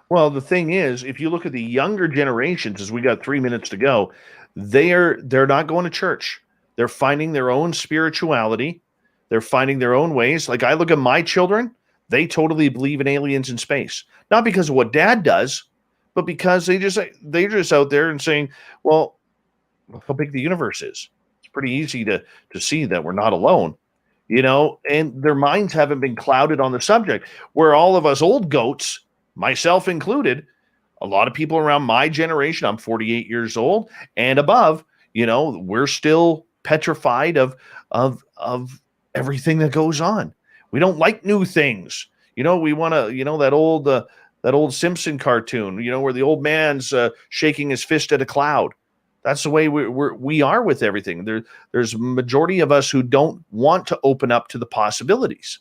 Well, the thing is, if you look at the younger generations, as we got 3 minutes to go, they're not going to church. They're finding their own spirituality. They're finding their own ways. Like I look at my children, they totally believe in aliens in space, not because of what Dad does, but because they're just out there and saying, well, how big the universe is. Pretty easy to see that we're not alone, and their minds haven't been clouded on the subject, where all of us old goats, myself included, a lot of people around my generation, I'm 48 years old and above, we're still petrified of everything that goes on. We don't like new things. We want to, that old Simpson cartoon, where the old man's shaking his fist at a cloud. That's the way we are with everything. There's a majority of us who don't want to open up to the possibilities.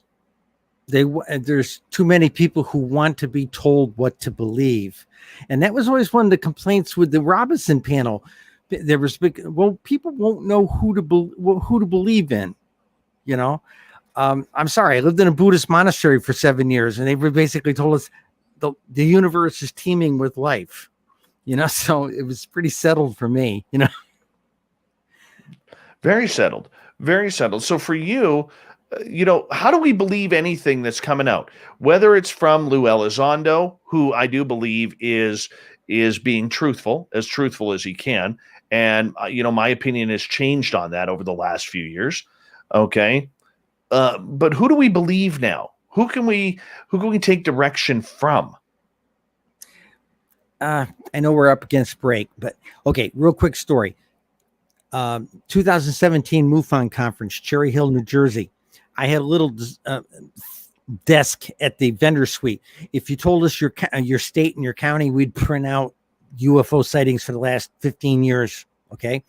There's too many people who want to be told what to believe. And that was always one of the complaints with the Robinson panel. There was people won't know who to believe in, I'm sorry. I lived in a Buddhist monastery for 7 years, and they basically told us the universe is teeming with life. So it was pretty settled for me, Very settled, very settled. So for you, how do we believe anything that's coming out? Whether it's from Lou Elizondo, who I do believe is being truthful as he can. And, my opinion has changed on that over the last few years. Okay. But who do we believe now? Who can we take direction from? I know we're up against break, but okay, real quick story. 2017 MUFON conference, Cherry Hill, New Jersey. I had a little desk at the vendor suite. If you told us your state and your county, we'd print out UFO sightings for the last 15 years. Okay.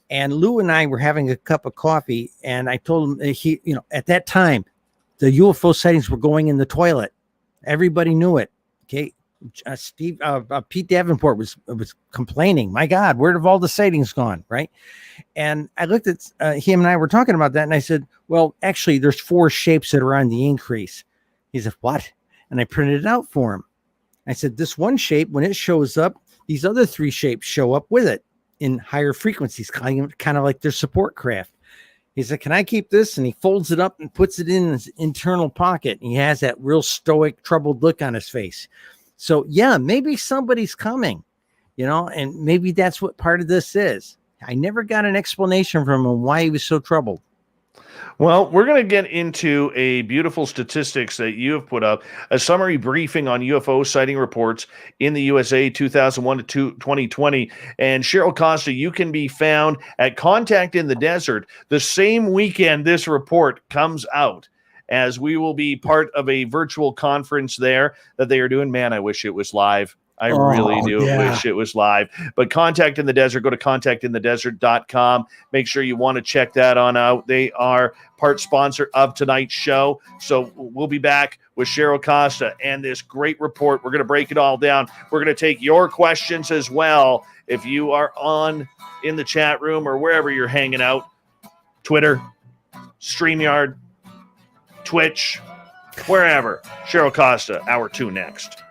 And Lou and I were having a cup of coffee, and I told him at that time, the UFO sightings were going in the toilet. Everybody knew it. Okay. Pete Davenport was complaining, my God, where have all the sightings gone? Right. And I looked at him and I were talking about that. And I said, well, actually there's 4 shapes that are on the increase. He said, what? And I printed it out for him. I said, this one shape, when it shows up, these other 3 shapes show up with it in higher frequencies, kind of like their support craft. He said, can I keep this? And he folds it up and puts it in his internal pocket. And he has that real stoic, troubled look on his face. So yeah, maybe somebody's coming, and maybe that's what part of this is. I never got an explanation from him why he was so troubled. Well, we're going to get into a beautiful statistics that you have put up, a summary briefing on UFO sighting reports in the USA 2001 to 2020. And Cheryl Costa, you can be found at Contact in the Desert the same weekend this report comes out, as we will be part of a virtual conference there that they are doing. Man, I wish it was live. I really do wish it was live. But Contact in the Desert, go to contactinthedesert.com. Make sure you want to check that on out. They are part sponsor of tonight's show. So we'll be back with Cheryl Costa and this great report. We're going to break it all down. We're going to take your questions as well. If you are in the chat room or wherever you're hanging out, Twitter, StreamYard, Twitch, wherever. Cheryl Costa, hour 2 next.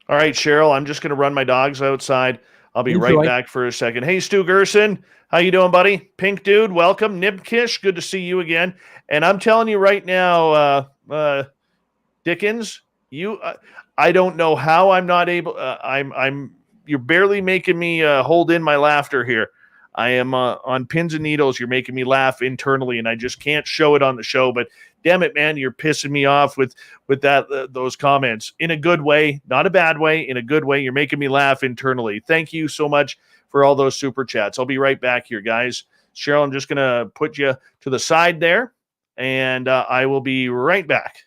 All right, Cheryl, I'm just going to run my dogs outside. I'll be right Enjoy. back for a second. Hey, Stu Gerson, how you doing, buddy? Pink Dude, welcome. Nibkish, good to see you again. And I'm telling you right now, Dickens, I don't know how I'm not able. You're barely making me hold in my laughter here. I am on pins and needles. You're making me laugh internally, and I just can't show it on the show. But damn it, man, you're pissing me off with that those comments in a good way, not a bad way, in a good way. You're making me laugh internally. Thank you so much for all those super chats. I'll be right back here, guys. Cheryl, I'm just gonna put you to the side there, and I will be right back.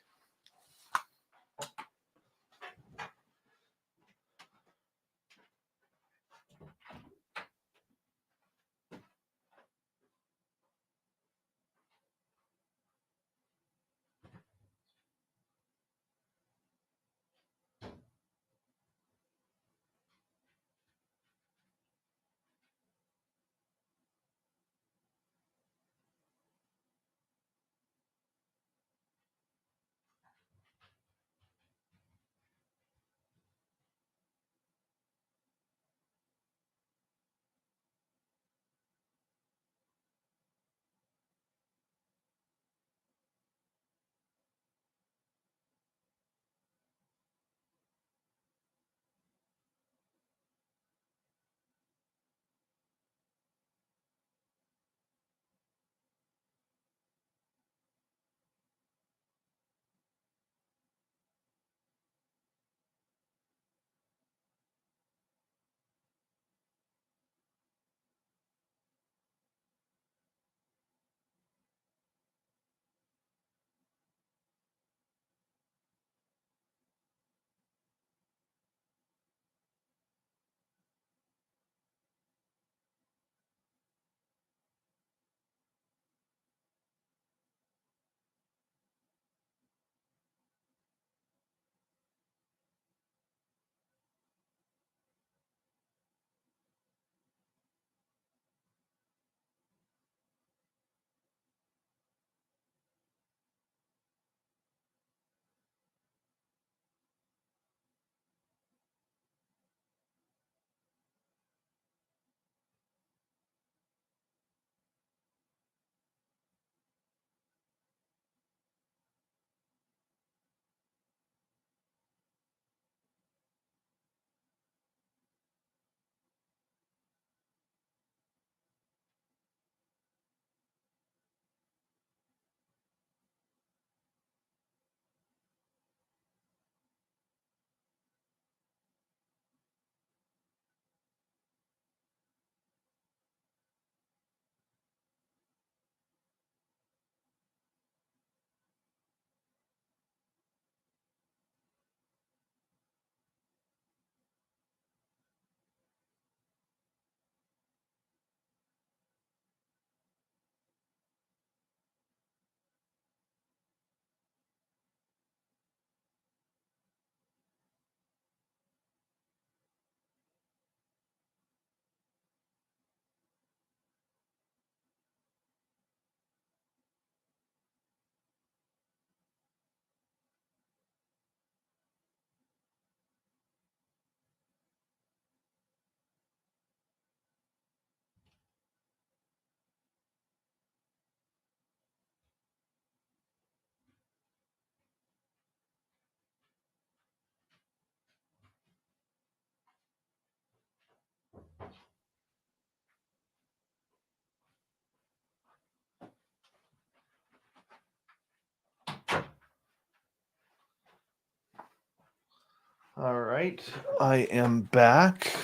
All right, I am back,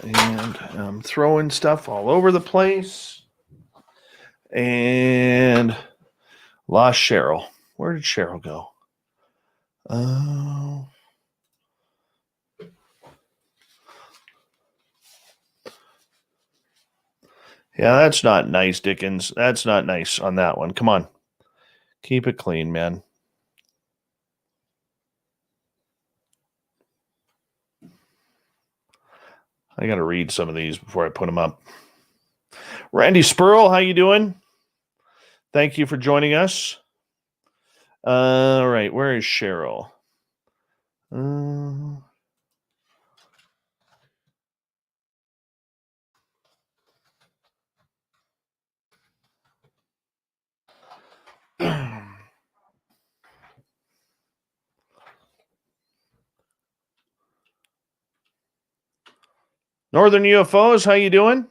and I'm throwing stuff all over the place, and lost Cheryl. Where did Cheryl go? Oh. Yeah, that's not nice, Dickens. That's not nice on that one. Come on. Keep it clean, man. I got to read some of these before I put them up. Randy Spurl, how you doing? Thank you for joining us. All right, where is Cheryl? Northern UFOs, how you doing?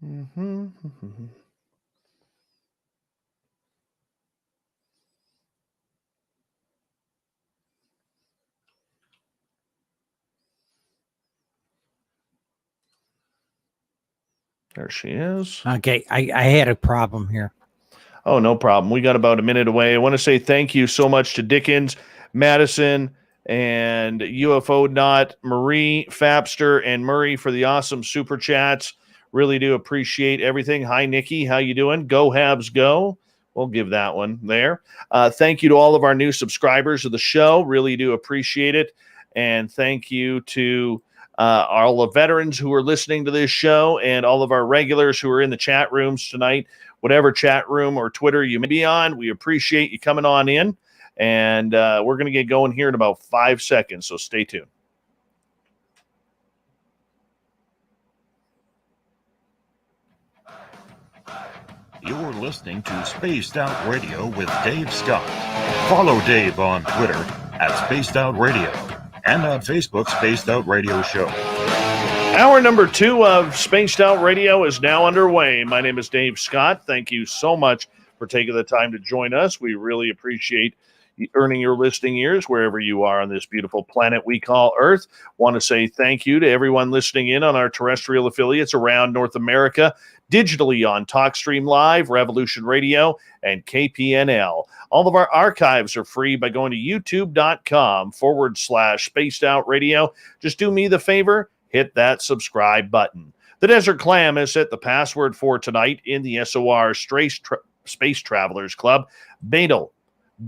Mm-hmm. There she is. Okay, I had a problem here. Oh, no problem. We got about a minute away. I want to say thank you so much to Dickens, Madison, and UFO Not, Marie, Fapster, and Murray for the awesome super chats. Really do appreciate everything. Hi, Nikki. How you doing? Go Habs, go. We'll give that one there. Thank you to all of our new subscribers of the show. Really do appreciate it. And thank you to all the veterans who are listening to this show and all of our regulars who are in the chat rooms tonight. Whatever chat room or Twitter you may be on, we appreciate you coming on in. And we're going to get going here in about 5 seconds, so stay tuned. You're listening to Spaced Out Radio with Dave Scott. Follow Dave on Twitter at Spaced Out Radio and on Facebook, Spaced Out Radio Show. Hour number 2 of Spaced Out Radio is now underway. My name is Dave Scott. Thank you so much for taking the time to join us. We really appreciate earning your listening ears wherever you are on this beautiful planet we call Earth. Want to say thank you to everyone listening in on our terrestrial affiliates around North America, digitally on TalkStream Live, Revolution Radio, and KPNL. All of our archives are free by going to youtube.com/Spaced Out Radio. Just do me the favor, hit that subscribe button. The Desert Clam has set the password for tonight in the SOR Space Travelers Club. Betel.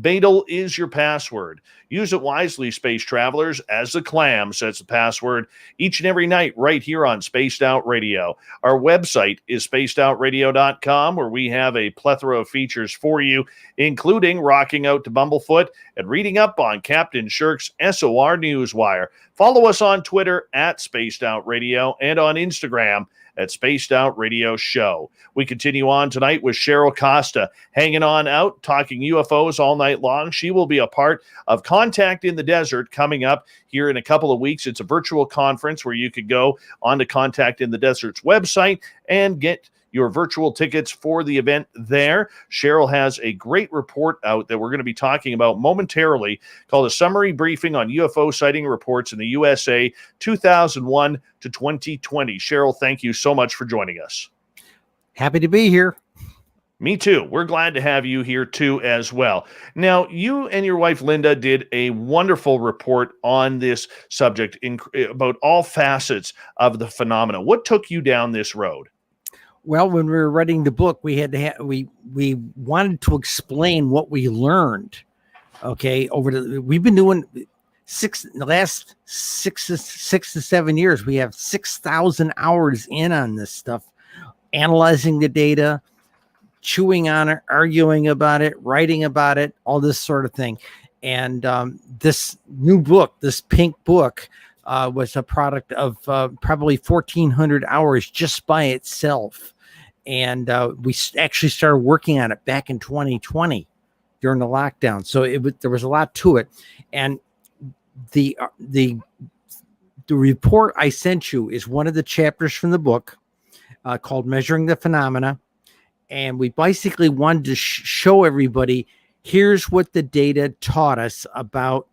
Betel is your password. Use it wisely, space travelers, as the Clam sets the password each and every night right here on Spaced Out Radio. Our website is spacedoutradio.com, where we have a plethora of features for you, including rocking out to Bumblefoot and reading up on Captain Shirk's SOR Newswire. Follow us on Twitter at Spaced Out Radio and on Instagram at Spaced Out Radio Show. We continue on tonight with Cheryl Costa, hanging on out, talking UFOs all night long. She will be a part of Contact in the Desert coming up here in a couple of weeks. It's a virtual conference where you could go on to Contact in the Desert's website and get your virtual tickets for the event there. Cheryl has a great report out that we're going to be talking about momentarily called A Summary Briefing on UFO Sighting Reports in the USA 2001 to 2020. Cheryl, thank you so much for joining us. Happy to be here. Me too. We're glad to have you here too as well. Now, you and your wife, Linda, did a wonderful report on this subject about all facets of the phenomena. What took you down this road? Well, when we were writing the book, we had to we wanted to explain what we learned. Okay, we've been doing the last six to 7 years. We have 6,000 hours in on this stuff, analyzing the data, chewing on it, arguing about it, writing about it, all this sort of thing. And this new book, this pink book, was a product of probably 1,400 hours just by itself. And we actually started working on it back in 2020 during the lockdown. So there was a lot to it. And the report I sent you is one of the chapters from the book called Measuring the Phenomena. And we basically wanted to show everybody, here's what the data taught us about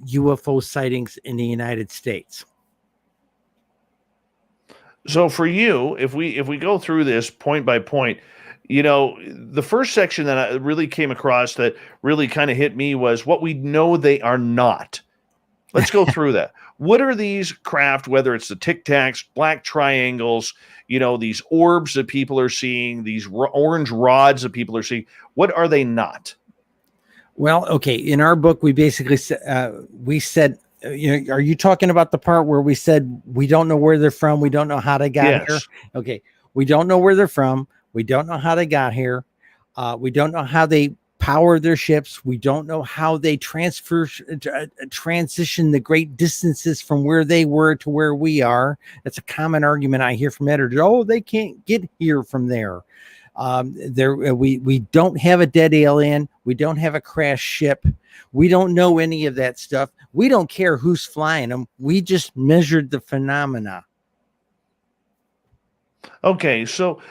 UFO sightings in the United States. So for you, if we go through this point by point, you know, the first section that I really came across that really kind of hit me was what we know they are not. Let's go through that. What are these craft, whether it's the Tic Tacs, black triangles, you know, these orbs that people are seeing, these orange rods that people are seeing, what are they not? Well, okay. In our book, we basically said, you know, are you talking about the part where we said we don't know where they're from, we don't know how they got here? Okay, we don't know where they're from, we don't know how they got here, we don't know how they power their ships, we don't know how they transition the great distances from where they were to where we are. That's a common argument I hear from editors. Oh, they can't get here from there. We don't have a dead alien. We don't have a crashed ship. We don't know any of that stuff. We don't care who's flying them. We just measured the phenomena. Okay, so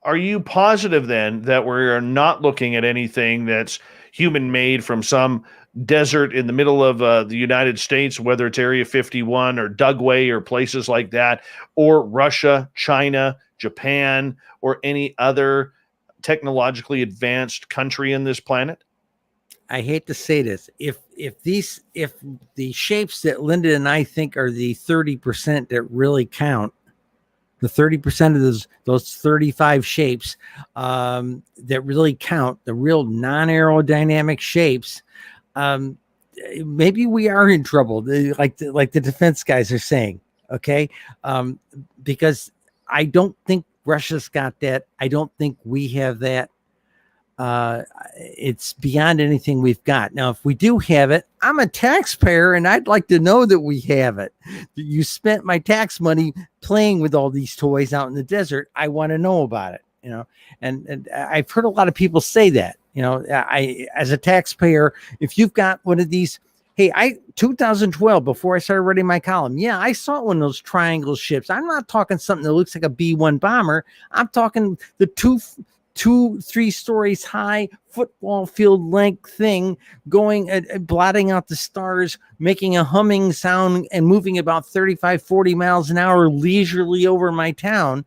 are you positive then that we're not looking at anything that's human made from some desert in the middle of the United States, whether it's Area 51 or Dugway or places like that, or Russia, China, Japan, or any other technologically advanced country in this planet? I hate to say this. If the shapes that Linda and I think are the 30% that really count, the 30% of those 35 shapes that really count, the real non-aerodynamic shapes, maybe we are in trouble, like the defense guys are saying, okay? Because I don't think Russia's got that. I don't think we have that. It's beyond anything we've got. Now, if we do have it, I'm a taxpayer and I'd like to know that we have it. You spent my tax money playing with all these toys out in the desert. I want to know about it, you know? And I've heard a lot of people say that, you know, I, as a taxpayer, if you've got one of these, hey, 2012, before I started writing my column, yeah, I saw one of those triangle ships. I'm not talking something that looks like a B-1 bomber. I'm talking the 2-3 stories high football field length thing going blotting out the stars, making a humming sound and moving about 35-40 miles an hour leisurely over my town.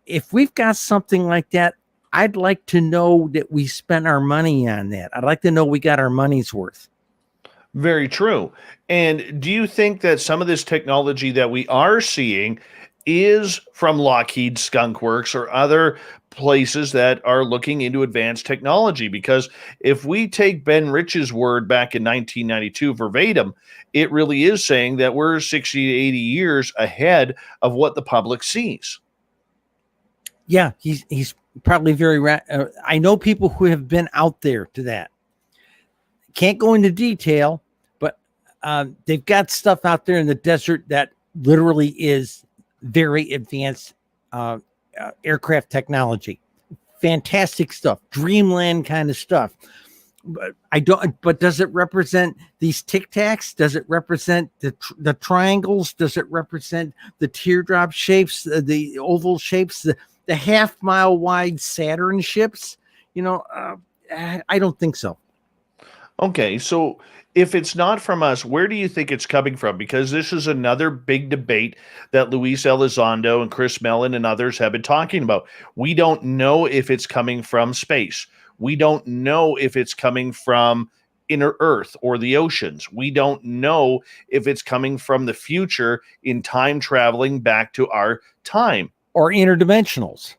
If we've got something like that, I'd like to know that we spent our money on that. I'd like to know we got our money's worth. Very true. And do you think that some of this technology that we are seeing is from Lockheed Skunk Works or other places that are looking into advanced technology? Because if we take Ben Rich's word back in 1992 verbatim, it really is saying that we're 60 to 80 years ahead of what the public sees. Yeah, he's probably very right. I know people who have been out there to that. Can't go into detail, but they've got stuff out there in the desert that literally is very advanced aircraft technology. Fantastic stuff, dreamland kind of stuff. But does it represent these Tic Tacs? Does it represent the triangles? Does it represent the teardrop shapes, the oval shapes, the half-mile wide Saturn ships? You know, I don't think so. Okay, so if it's not from us, where do you think it's coming from? Because this is another big debate that Luis Elizondo and Chris Mellon and others have been talking about. We don't know if it's coming from space. We don't know if it's coming from inner Earth or the oceans. We don't know if it's coming from the future in time traveling back to our time. Or interdimensionals.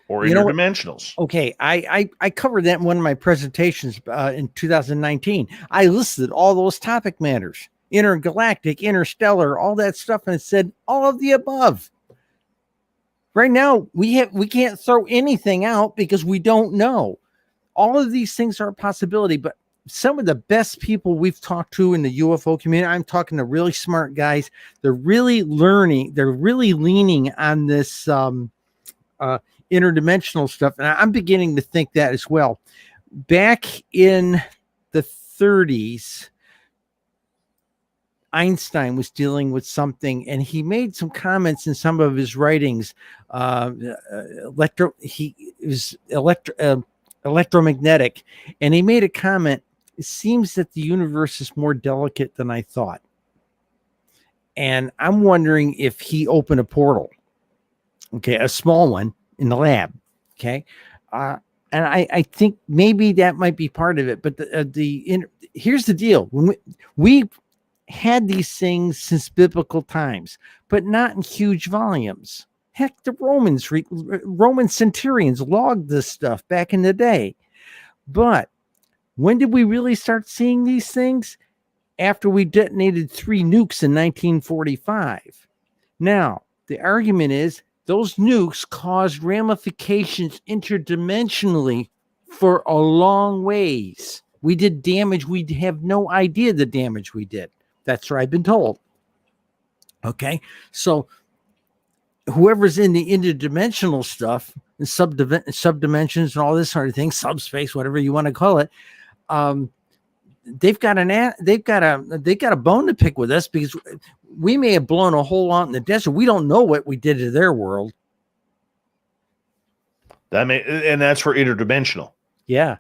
Or interdimensionals. Okay, I covered that in one of my presentations in 2019. I listed all those topic matters: intergalactic, interstellar, all that stuff, and it said all of the above. Right now, we can't throw anything out because we don't know. All of these things are a possibility, but some of the best people we've talked to in the UFO community, I'm talking to really smart guys. They're really learning. They're really leaning on this interdimensional stuff, and I'm beginning to think that as well. Back in the 30s, Einstein was dealing with something, and he made some comments in some of his writings. Electromagnetic, and he made a comment. It seems that the universe is more delicate than I thought, and I'm wondering if he opened a portal. Okay, a small one in the lab. Okay. And I think maybe that might be part of it, but here's the deal. When we had these things since biblical times, but not in huge volumes. Heck, the Roman centurions logged this stuff back in the day. But when did we really start seeing these things? After we detonated 3 nukes in 1945. Now, the argument is, those nukes caused ramifications interdimensionally for a long ways. We did damage. We have no idea the damage we did. That's what I've been told. Okay. So whoever's in the interdimensional stuff, and subdimensions and all this sort of thing, subspace, whatever you want to call it. They've got a bone to pick with us, because we may have blown a hole out in the desert. We don't know what we did to their world. And that's for interdimensional. Yeah.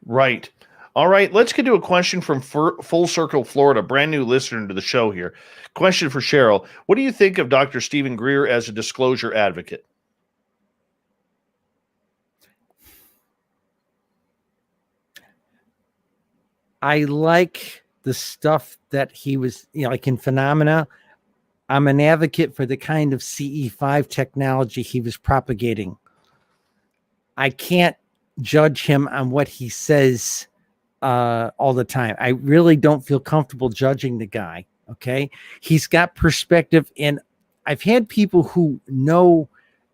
Right. All right. Let's get to a question from Full Circle, Florida. Brand new listener to the show here. Question for Cheryl. What do you think of Dr. Stephen Greer as a disclosure advocate? I like the stuff that he was, like in Phenomena. I'm an advocate for the kind of CE5 technology he was propagating. I can't judge him on what he says all the time. I really don't feel comfortable judging the guy. Okay. He's got perspective, and I've had people who know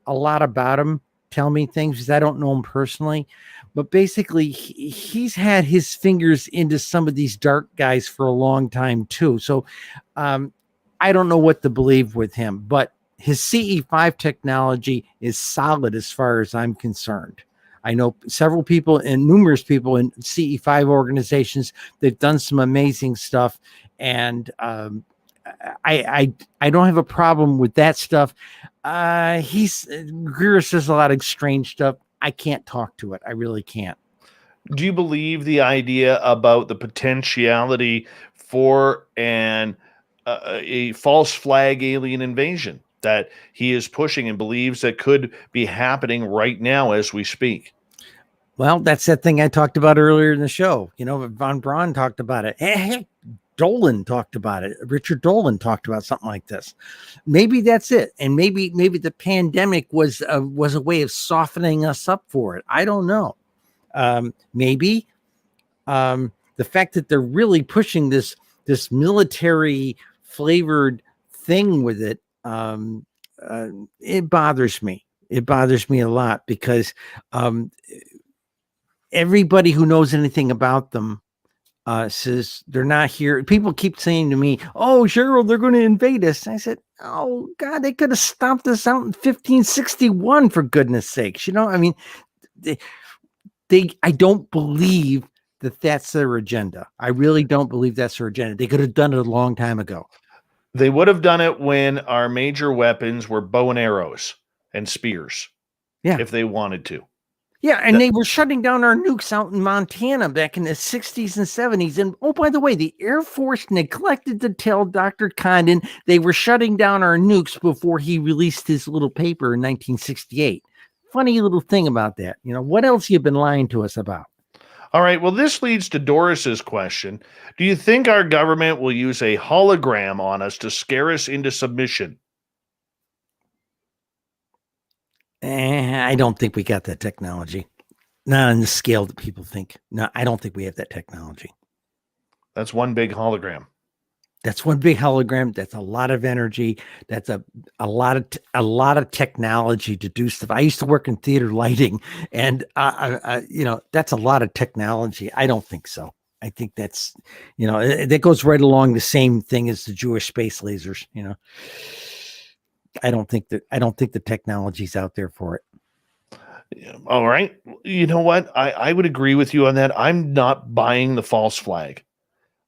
a lot about him tell me things, because I don't know him personally, but basically he's had his fingers into some of these dark guys for a long time too. So I don't know what to believe with him, but his CE5 technology is solid as far as I'm concerned. I know several people and numerous people in CE5 organizations. They've done some amazing stuff, and I don't have a problem with that stuff. Greer says a lot of strange stuff. I can't talk to it. I really can't. Do you believe the idea about the potentiality for a false flag alien invasion that he is pushing and believes that could be happening right now as we speak? Well, that's that thing I talked about earlier in the show. Von Braun talked about it. Heck, Dolan talked about it. Richard Dolan talked about something like this. Maybe that's it. And maybe the pandemic was a way of softening us up for it. I don't know. Maybe the fact that they're really pushing this military flavored thing with it, it bothers me. It bothers me a lot, because everybody who knows anything about them says they're not here. People keep saying to me, "Oh, Cheryl, they're going to invade us." And I said, "Oh God, they could have stomped us out in 1561 for goodness sakes." I mean, I don't believe that that's their agenda. I really don't believe that's their agenda. They could have done it a long time ago. They would have done it when our major weapons were bow and arrows and spears. Yeah, if they wanted to. Yeah, and they were shutting down our nukes out in Montana back in the 60s and 70s. And oh, by the way, the Air Force neglected to tell Dr. Condon they were shutting down our nukes before he released his little paper in 1968. Funny little thing about that. What else you been lying to us about? All right, well, this leads to Doris's question. Do you think our government will use a hologram on us to scare us into submission? I don't think we got that technology. Not on the scale that people think. No, I don't think we have that technology. That's one big hologram. That's one big hologram. That's a lot of energy. That's a lot of technology to do stuff. I used to work in theater lighting, and that's a lot of technology. I don't think so. I think that's that goes right along the same thing as the Jewish space lasers. I don't think the technology's out there for it. All right. You know what? I would agree with you on that. I'm not buying the false flag.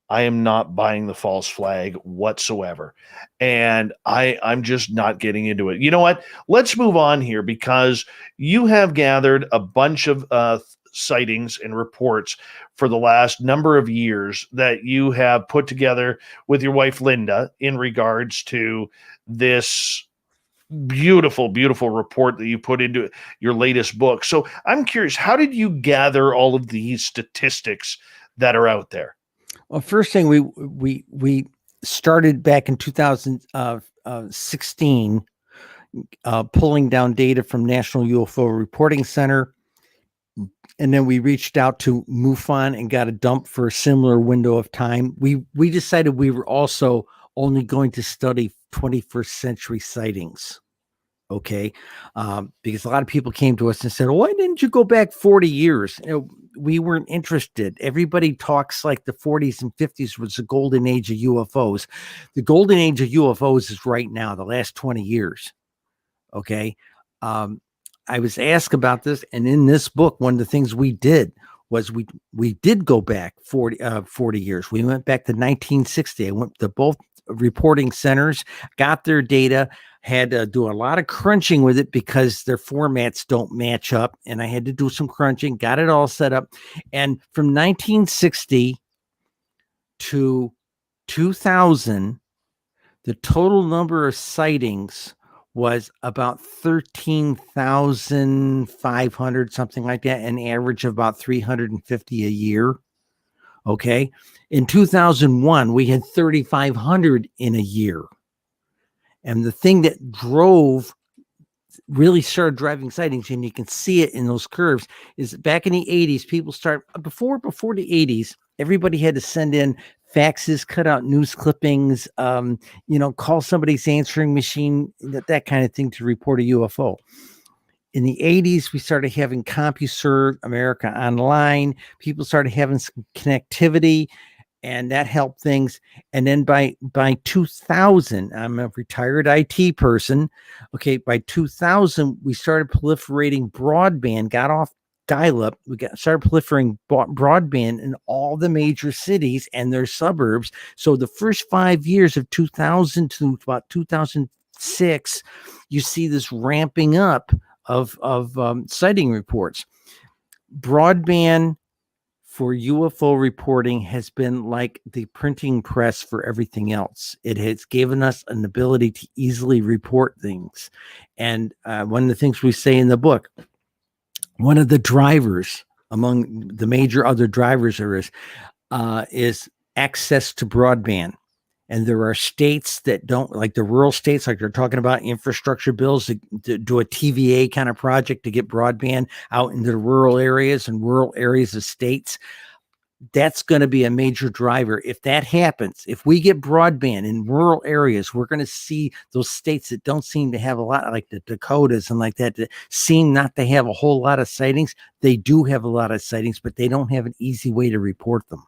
I am not buying the false flag whatsoever. And I'm just not getting into it. You know what? Let's move on here, because you have gathered a bunch of sightings and reports for the last number of years that you have put together with your wife, Linda, in regards to this beautiful, beautiful report that you put into your latest book. So I'm curious, how did you gather all of these statistics that are out there? Well, first thing, we started back in 2016, pulling down data from National UFO Reporting Center. And then we reached out to MUFON and got a dump for a similar window of time. We decided we were also only going to study 21st century sightings. Okay. Because a lot of people came to us and said, why didn't you go back 40 years? We weren't interested. Everybody talks like the 40s and 50s was the golden age of UFOs. The golden age of UFOs is right now, the last 20 years. Okay. was asked about this, and in this book, one of the things we did was we did go back 40 years. We went back to 1960. I went to both reporting centers, got their data, had to do a lot of crunching with it because their formats don't match up, and I had to do some crunching, got it all set up. And from 1960 to 2000, the total number of sightings was about 13,500, something like that, an average of about 350 a year. Okay. In 2001, we had 3,500 in a year. And the thing that really started driving sightings, and you can see it in those curves, is back in the 80s, people before the 80s, everybody had to send in faxes, cut out news clippings, call somebody's answering machine, that kind of thing to report a UFO. In the 80s, we started having CompuServe, America Online. People started having some connectivity, and that helped things. And then by 2000, I'm a retired IT person. Okay, by 2000, we started proliferating broadband, got off dial-up. Started proliferating broadband in all the major cities and their suburbs. So the first 5 years of 2000 to about 2006, you see this ramping up of sighting reports. Broadband for UFO reporting has been like the printing press for everything else. It has given us an ability to easily report things. And one of the things we say in the book, one of the drivers among the major other drivers is access to broadband. And there are states that don't, like the rural states, like they're talking about infrastructure bills to do a TVA kind of project to get broadband out into the rural areas and rural areas of states. That's going to be a major driver. If that happens, if we get broadband in rural areas, we're going to see those states that don't seem to have a lot, like the Dakotas and like that seem not to have a whole lot of sightings. They do have a lot of sightings, but they don't have an easy way to report them.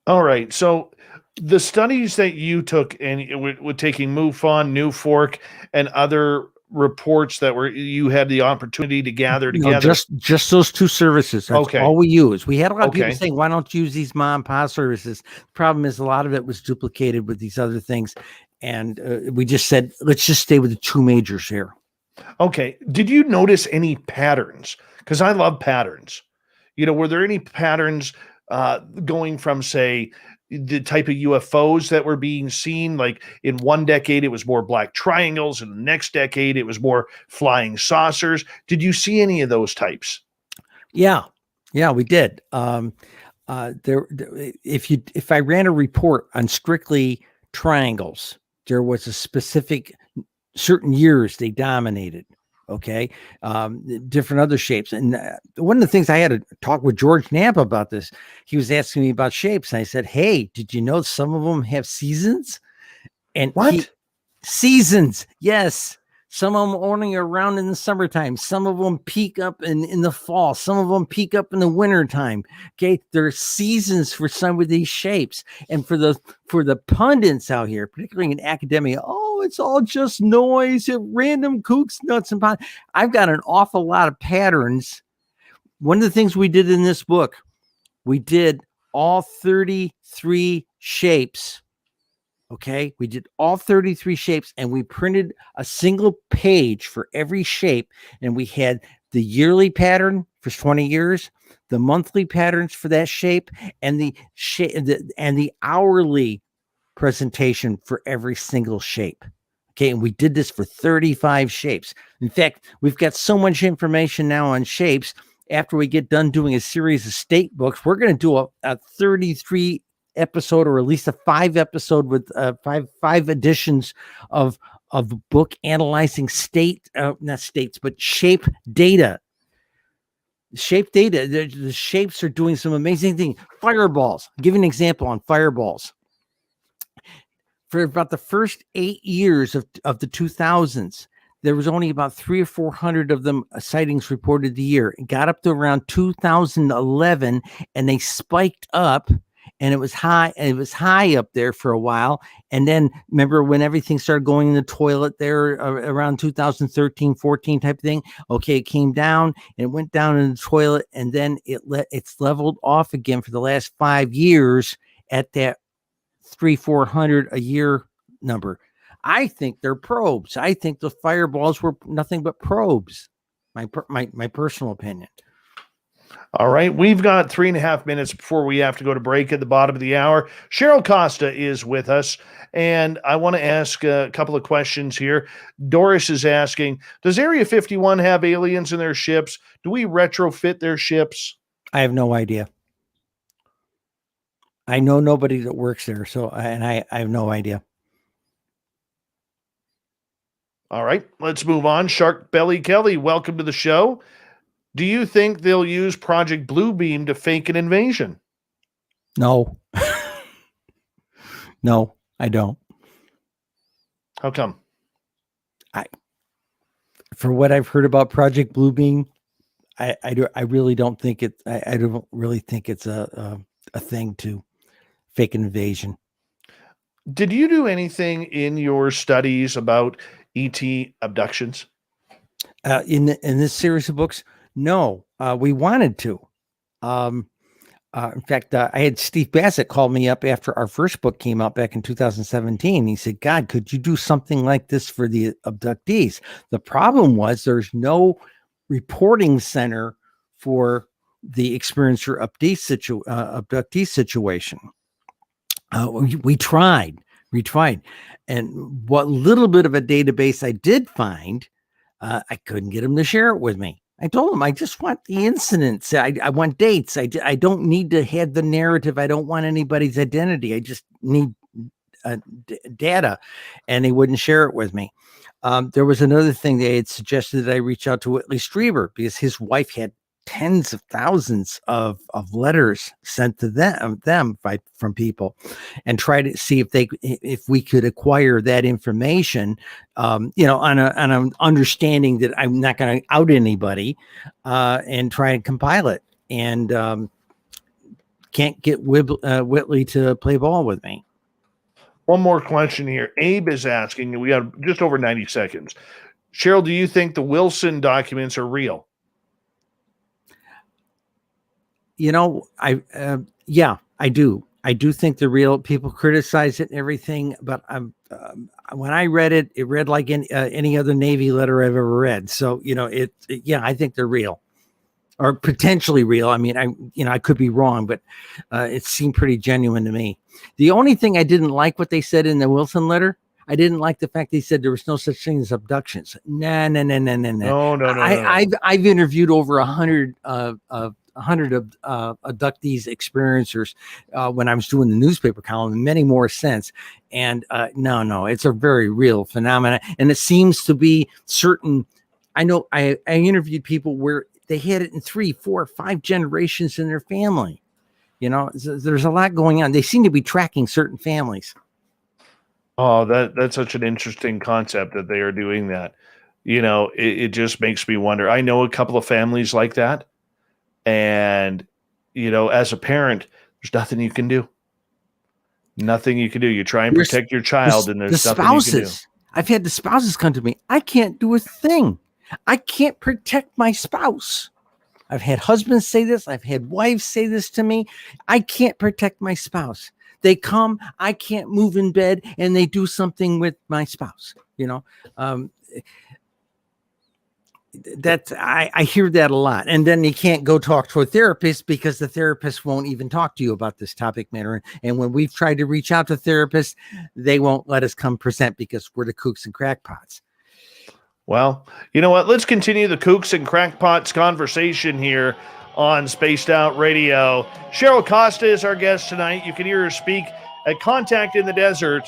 All right. So the studies that you took and with taking MUFON, NUFORC, and other reports that you had the opportunity to gather together. No, just those two services. That's okay. all we use. We had a lot of people saying, why don't you use these mom and pop services? The problem is a lot of it was duplicated with these other things. And we just said, let's just stay with the two majors here. Okay. Did you notice any patterns? Because I love patterns. Were there any patterns going from, say, the type of UFOs that were being seen? Like in one decade, it was more black triangles. In the next decade, it was more flying saucers. Did you see any of those types? Yeah, we did. If I ran a report on strictly triangles, there was a specific certain years they dominated. Okay. Different other shapes. And one of the things I had to talk with George Knapp about this, he was asking me about shapes. And I said, hey, did you know some of them have seasons? And what? Seasons. Yes. Some of them only around in the summertime. Some of them peak up in the fall. Some of them peak up in the wintertime. Okay. There are seasons for some of these shapes. And for the pundits out here, particularly in academia, it's all just noise, random kooks, nuts, and pots. I've got an awful lot of patterns. One of the things we did in this book, we did all 33 shapes. Okay, we did all 33 shapes, and we printed a single page for every shape, and we had the yearly pattern for 20 years, the monthly patterns for that shape, and the hourly presentation for every single shape. Okay, and we did this for 35 shapes. In fact, we've got so much information now on shapes. After we get done doing a series of state books, we're going to do a 33 episode, or at least a 5 episode with five editions of book analyzing not states, but shape data. Shape data. The shapes are doing some amazing things. Fireballs. I'll give you an example on fireballs. For about the first 8 years of the 2000s, there was only about 300 or 400 of them sightings reported a year. It got up to around 2011, and they spiked up, and it was high. And it was high up there for a while. And then remember when everything started going in the toilet there around 2013, 14 type of thing. Okay, it came down and it went down in the toilet, and then it's leveled off again for the last 5 years at that 300-400 a year number. I think they're probes. I think the fireballs were nothing but probes. My personal opinion. All right. We've got 3.5 minutes before we have to go to break at the bottom of the hour. Cheryl Costa is with us, and I want to ask a couple of questions here. Doris is asking, does Area 51 have aliens in their ships? Do we retrofit their ships? I have no idea. I know nobody that works there, so I have no idea. All right, let's move on. Shark Belly Kelly, welcome to the show. Do you think they'll use Project Bluebeam to fake an invasion? No. No, I don't. How come? For what I've heard about Project Bluebeam, I really don't think it. I don't really think it's a thing to fake an invasion. Did you do anything in your studies about ET abductions? In this series of books, no. We wanted to. In fact, I had Steve Bassett call me up after our first book came out back in 2017. He said, "God, could you do something like this for the abductees?" The problem was there's no reporting center for the experiencer abductee situation. We tried, and what little bit of a database I did find, I couldn't get him to share it with me. I told him I just want the incidents. I want dates. I don't need to have the narrative. I don't want anybody's identity. I just need data, and they wouldn't share it with me. There was another thing they had suggested that I reach out to Whitley Strieber because his wife had tens of thousands of letters sent to them from people, and try to see if we could acquire that information, on an understanding that I'm not going to out anybody, and try and compile it. And can't get Whitley to play ball with me. One more question here. Abe is asking, we have just over 90 seconds. Cheryl, do you think the Wilson documents are real? Yeah, I do. I do think they're real. People criticize it and everything, but when I read it, it read like any other Navy letter I've ever read. So, I think they're real, or potentially real. I mean, I could be wrong, but it seemed pretty genuine to me. The only thing I didn't like what they said in the Wilson letter, I didn't like the fact they said there was no such thing as abductions. No. I've interviewed over 100 abductees, experiencers when I was doing the newspaper column, and many more since. And no, it's a very real phenomenon. And it seems to be certain. I know I interviewed people where they had it in 3, 4, 5 generations in their family. There's a lot going on. They seem to be tracking certain families. Oh, that's such an interesting concept that they are doing that. It just makes me wonder. I know a couple of families like that. And, as a parent, there's nothing you can do. Nothing you can do. You try and protect your child, and there's nothing you can do. I've had the spouses come to me. I can't do a thing. I can't protect my spouse. I've had husbands say this. I've had wives say this to me. I can't protect my spouse. They come, I can't move in bed, and they do something with my spouse. I hear that a lot. And then you can't go talk to a therapist because the therapist won't even talk to you about this topic matter. And when we've tried to reach out to therapists, they won't let us come present because we're the kooks and crackpots. Well, you know what? Let's continue the kooks and crackpots conversation here on Spaced Out Radio. Cheryl Costa is our guest tonight. You can hear her speak at Contact in the Desert.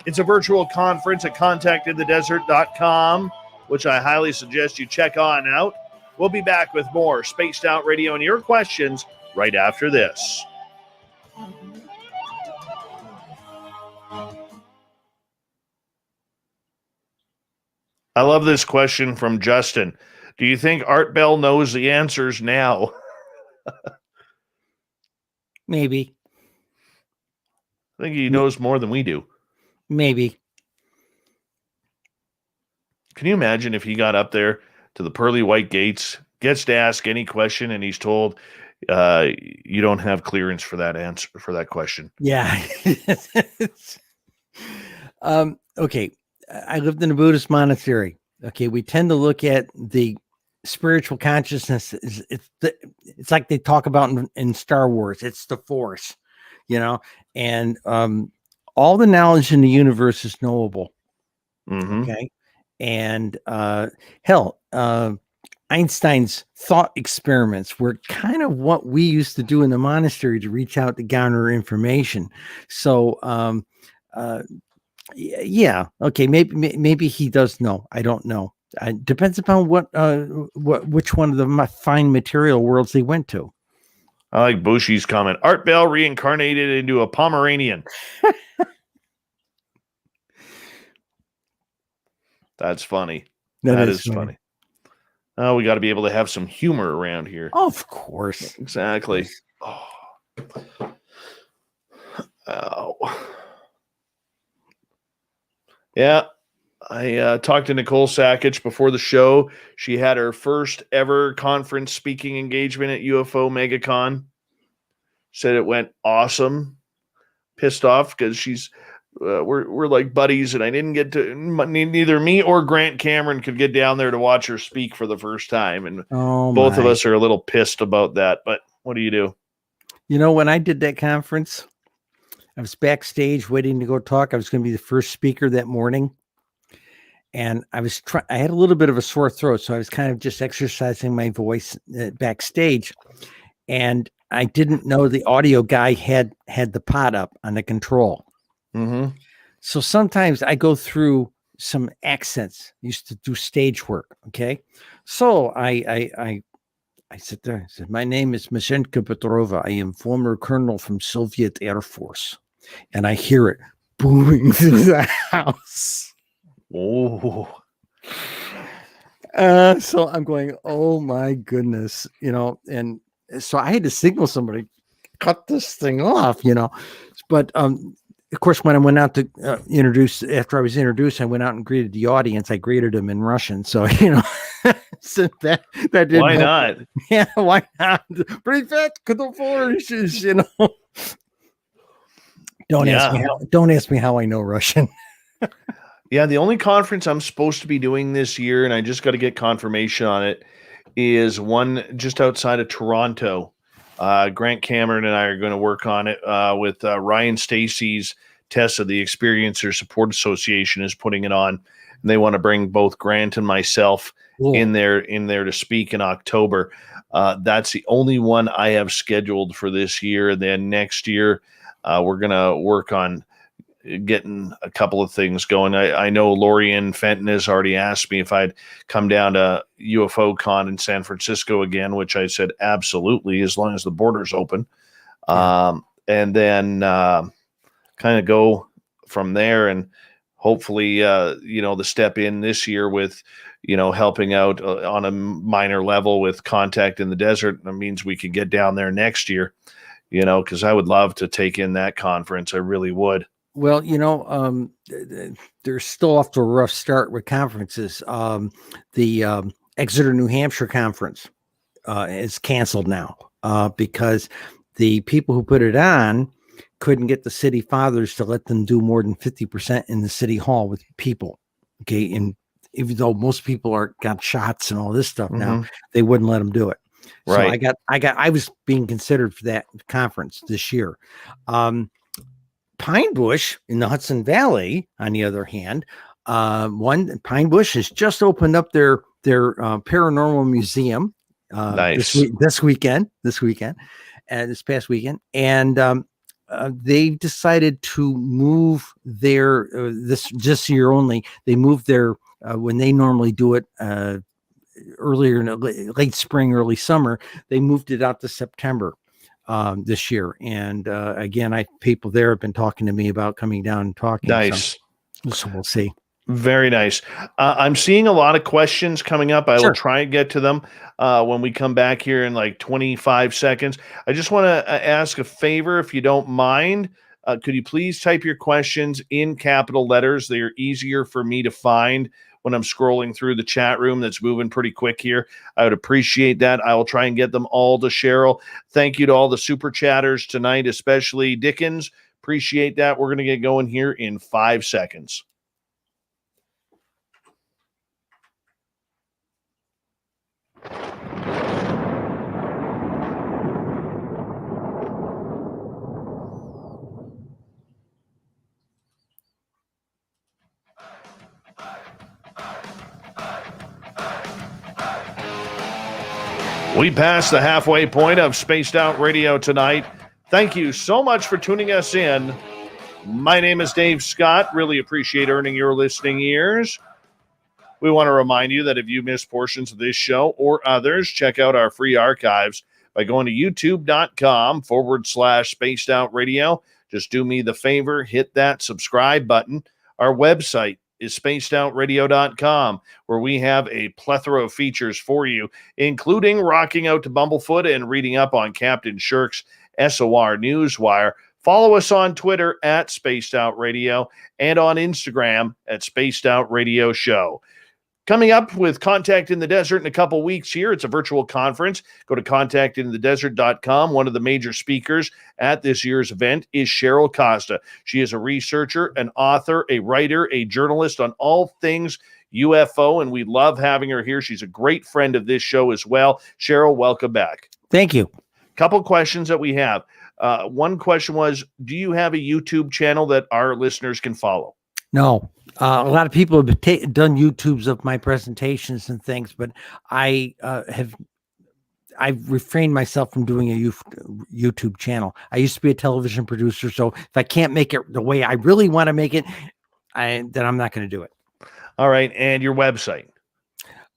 It's a virtual conference at contactinthedesert.com, which I highly suggest you check on out. We'll be back with more Spaced Out Radio and your questions right after this. I love this question from Justin. Do you think Art Bell knows the answers now? Maybe. I think he knows more than we do. Maybe. Can you imagine if he got up there to the pearly white gates, gets to ask any question, and he's told, you don't have clearance for that answer, for that question. Yeah. Okay. I lived in a Buddhist monastery. Okay. We tend to look at the spiritual consciousness. It's like they talk about in Star Wars. It's the Force, and all the knowledge in the universe is knowable. Mm-hmm. Okay. And Einstein's thought experiments were kind of what we used to do in the monastery to reach out to garner information. So, yeah, okay, maybe he does know. I don't know. It depends upon which one of the fine material worlds they went to. I like Bushy's comment. Art Bell reincarnated into a Pomeranian. That's funny. That is funny. Oh, we got to be able to have some humor around here. Oh, of course. Exactly. Oh. Yeah. I talked to Nicole Sakic before the show. She had her first ever conference speaking engagement at UFO MegaCon. Said it went awesome. Pissed off because she's we're like buddies, and I didn't get to. Neither me or Grant Cameron could get down there to watch her speak for the first time, and both of us are a little pissed about that. But what do you do? When I did that conference, I was backstage waiting to go talk. I was going to be the first speaker that morning. And I had a little bit of a sore throat, so I was kind of just exercising my voice backstage. And I didn't know the audio guy had the pot up on the control. Mm-hmm. So sometimes I go through some accents. I used to do stage work. Okay. So I sit there. I said, my name is Mashenka Petrova. I am former colonel from Soviet Air Force. And I hear it booming through the house. Oh, so I'm going, oh my goodness, and so I had to signal somebody, cut this thing off, but of course, when I went out to after I was introduced, I went out and greeted the audience. I greeted them in Russian, so so that didn't. Why not? Yeah, why not? Привет, кто форишь, Don't ask me how I know Russian. Yeah, the only conference I'm supposed to be doing this year, and I just got to get confirmation on it, is one just outside of Toronto. Grant Cameron and I are going to work on it with Ryan Stacey's Tessa, the Experiencer Support Association, is putting it on. And they want to bring both Grant and myself in there to speak in October. That's the only one I have scheduled for this year. And then next year, we're going to work on getting a couple of things going. I know Lorian Fenton has already asked me if I'd come down to UFO Con in San Francisco again, which I said absolutely, as long as the border's open. Yeah. And then kind of go from there, and hopefully the step in this year with helping out on a minor level with Contact in the Desert. That means we could get down there next year, because I would love to take in that conference. I really would. Well, they're still off to a rough start with conferences. The Exeter, New Hampshire conference is canceled now because the people who put it on couldn't get the city fathers to let them do more than 50% in the city hall with people. Okay. And even though most people got shots and all this stuff now, they wouldn't let them do it. Right. So I was being considered for that conference this year. Pine Bush in the Hudson Valley, on the other hand, Pine Bush has just opened up their paranormal museum nice. this past weekend, and they decided to move their this year only. They moved their when they normally do it earlier in late spring, early summer. They moved it out to September. This year. And again, people there have been talking to me about coming down and talking. Nice. So we'll see. Very nice. I'm seeing a lot of questions coming up. I will try and get to them when we come back here in like 25 seconds. I just want to ask a favor, if you don't mind. Could you please type your questions in capital letters? They are easier for me to find when I'm scrolling through the chat room that's moving pretty quick here. I would appreciate that. I will try and get them all to Cheryl. Thank you to all the super chatters tonight, especially Dickens. Appreciate that. We're going to get going here in 5 seconds. We passed the halfway point of Spaced Out Radio tonight. Thank you so much for tuning us in. My name is Dave Scott. Really appreciate earning your listening ears. We want to remind you that if you missed portions of this show or others, check out our free archives by going to youtube.com/Spaced Out Radio. Just do me the favor, hit that subscribe button. Our website is spacedoutradio.com, where we have a plethora of features for you, including rocking out to Bumblefoot and reading up on Captain Shirk's SOR Newswire. Follow us on Twitter at Spaced Out Radio and on Instagram at Spaced Out Radio Show. Coming up with Contact in the Desert in a couple weeks here. It's a virtual conference. Go to contactinthedesert.com. One of the major speakers at this year's event is Cheryl Costa. She is a researcher, an author, a writer, a journalist on all things UFO, and we love having her here. She's a great friend of this show as well. Cheryl, welcome back. Thank you. Couple questions that we have. One question was, do you have a YouTube channel that our listeners can follow? No. A lot of people have done YouTubes of my presentations and things, but I've refrained myself from doing a YouTube channel. I used to be a television producer, so if I can't make it the way I really want to make it, then I'm not going to do it. All right, and your website?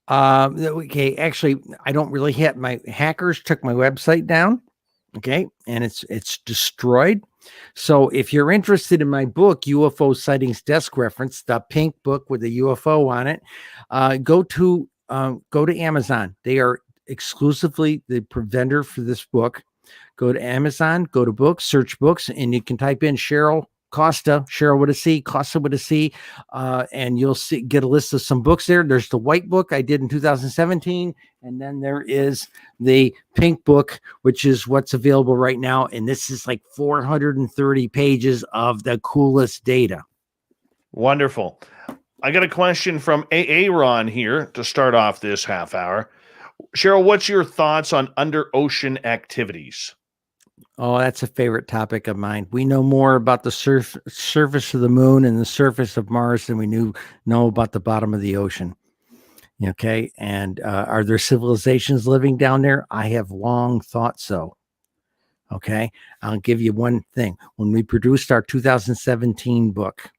Okay, actually, I don't really have my hackers took my website down. Okay, and it's destroyed. So if you're interested in my book, UFO Sightings Desk Reference, the pink book with a UFO on it, go to Amazon. They are exclusively the vendor for this book. Go to Amazon, go to books, search books, and you can type in Cheryl Costa, Cheryl with a C, Costa with a C, and you'll get a list of some books there. There's the white book I did in 2017, and then there is the pink book, which is what's available right now. And this is like 430 pages of the coolest data. Wonderful. I got a question from Aaron here to start off this half hour. Cheryl, what's your thoughts on under ocean activities? Oh, that's a favorite topic of mine. We know more about the surface of the moon and the surface of Mars than we know about the bottom of the ocean. Okay. And are there civilizations living down there? I have long thought so. Okay. I'll give you one thing. When we produced our 2017 book,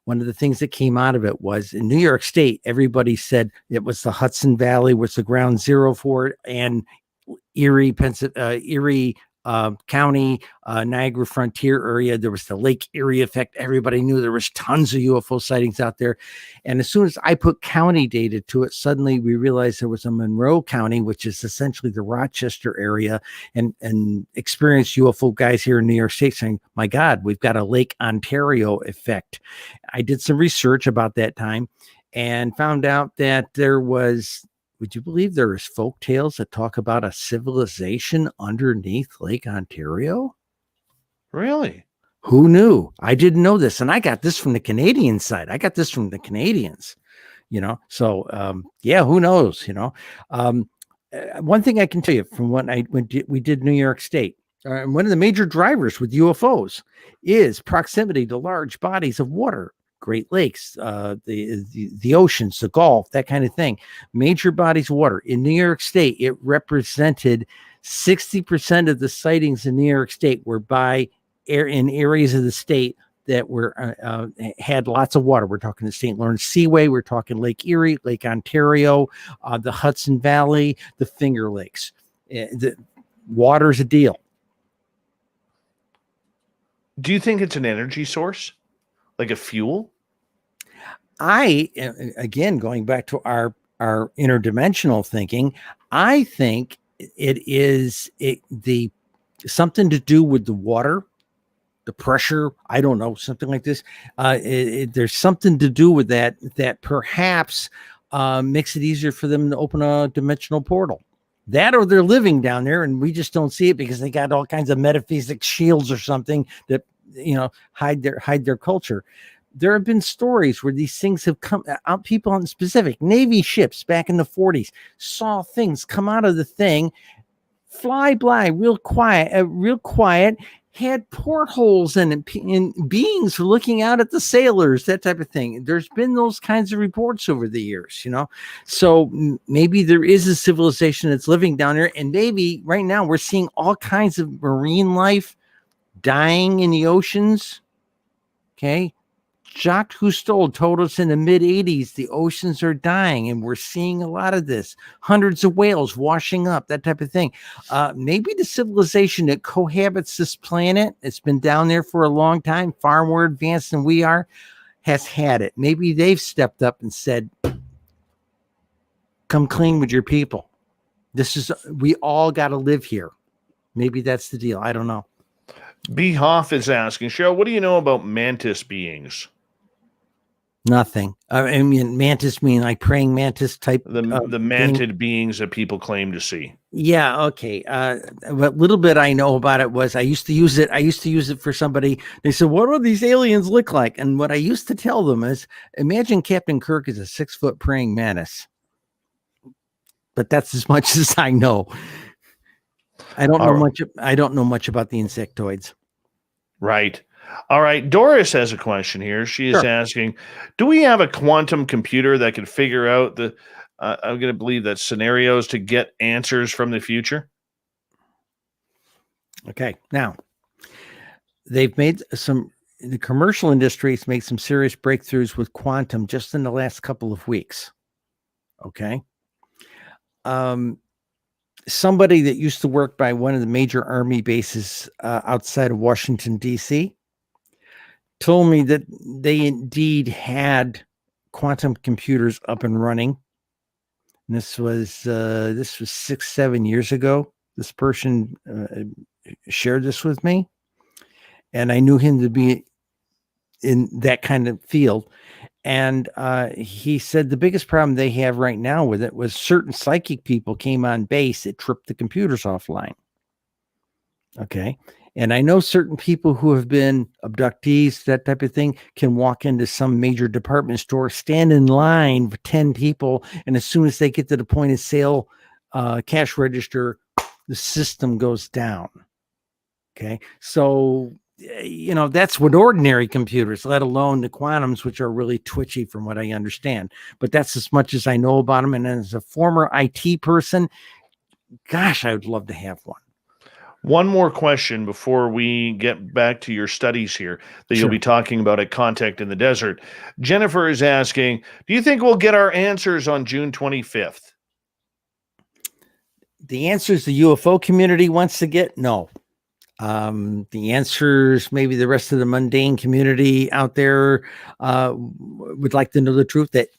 one of the things that came out of it was in New York State, everybody said it was the Hudson Valley was the ground zero for it, and Erie County, Niagara Frontier area. There was the Lake Erie effect. Everybody knew there was tons of UFO sightings out there. And as soon as I put county data to it, suddenly we realized there was a Monroe County, which is essentially the Rochester area, and experienced UFO guys here in New York State saying, my God, we've got a Lake Ontario effect. I did some research about that time and found out that there was, would you believe there is folk tales that talk about a civilization underneath Lake Ontario? Really? Who knew? I didn't know this. And I got this from the Canadian side. I got this from the Canadians, So, yeah, who knows, one thing I can tell you from when we did New York State, one of the major drivers with UFOs is proximity to large bodies of water. Great Lakes, the oceans, the Gulf, that kind of thing. Major bodies of water. In New York State, it represented 60% of the sightings in New York State were in areas of the state that had lots of water. We're talking the St. Lawrence Seaway. We're talking Lake Erie, Lake Ontario, the Hudson Valley, the Finger Lakes. The water's a deal. Do you think it's an energy source? Like a fuel? Again, going back to our interdimensional thinking, I think it is something to do with the water the pressure. I don't know, something like this. There's something to do with that perhaps makes it easier for them to open a dimensional portal. That, or they're living down there and we just don't see it because they got all kinds of metaphysics shields or something that, hide their culture. There have been stories where these things have come out. People on specific Navy ships back in the 40s saw things come out of the thing, fly by real quiet, had portholes in it, and beings were looking out at the sailors, that type of thing. There's been those kinds of reports over the years, So maybe there is a civilization that's living down there, and maybe right now we're seeing all kinds of marine life dying in the oceans. Okay. Jacques Cousteau told us in the mid-'80s the oceans are dying, and we're seeing a lot of this. Hundreds of whales washing up, that type of thing. Maybe the civilization that cohabits this planet, it's been down there for a long time, far more advanced than we are, has had it. Maybe they've stepped up and said, come clean with your people. We all got to live here. Maybe that's the deal. I don't know. B. Hoff is asking, Cheryl, what do you know about mantis beings? Nothing. I mean, mantis mean like praying mantis type. The mantid beings that people claim to see. Yeah. Okay. What little bit I know about it was I used to use it for somebody. They said, what do these aliens look like? And what I used to tell them is, imagine Captain Kirk is a 6-foot praying mantis. But that's as much as I know. I don't know much about the insectoids. Right. All right. Doris has a question here. She is asking, do we have a quantum computer that can figure out I'm going to believe that scenarios to get answers from the future? Okay. Now, they've made the commercial industry's made some serious breakthroughs with quantum just in the last couple of weeks. Okay. Somebody that used to work by one of the major army bases outside of Washington, D.C., told me that they indeed had quantum computers up and running. And this was 6-7 years ago. This person shared this with me, and I knew him to be in that kind of field. And he said the biggest problem they have right now with it was certain psychic people came on base. It tripped the computers offline. Okay. And I know certain people who have been abductees, that type of thing, can walk into some major department store, stand in line for 10 people. And as soon as they get to the point of sale cash register, the system goes down. Okay. So, that's with ordinary computers, let alone the quantums, which are really twitchy from what I understand. But that's as much as I know about them. And as a former IT person, gosh, I would love to have one. One more question before we get back to your studies here that you'll be talking about at Contact in the Desert. Jennifer is asking, do you think we'll get our answers on June 25th? The answers the UFO community wants to get? No. The answers maybe the rest of the mundane community out there would like to know the truth. That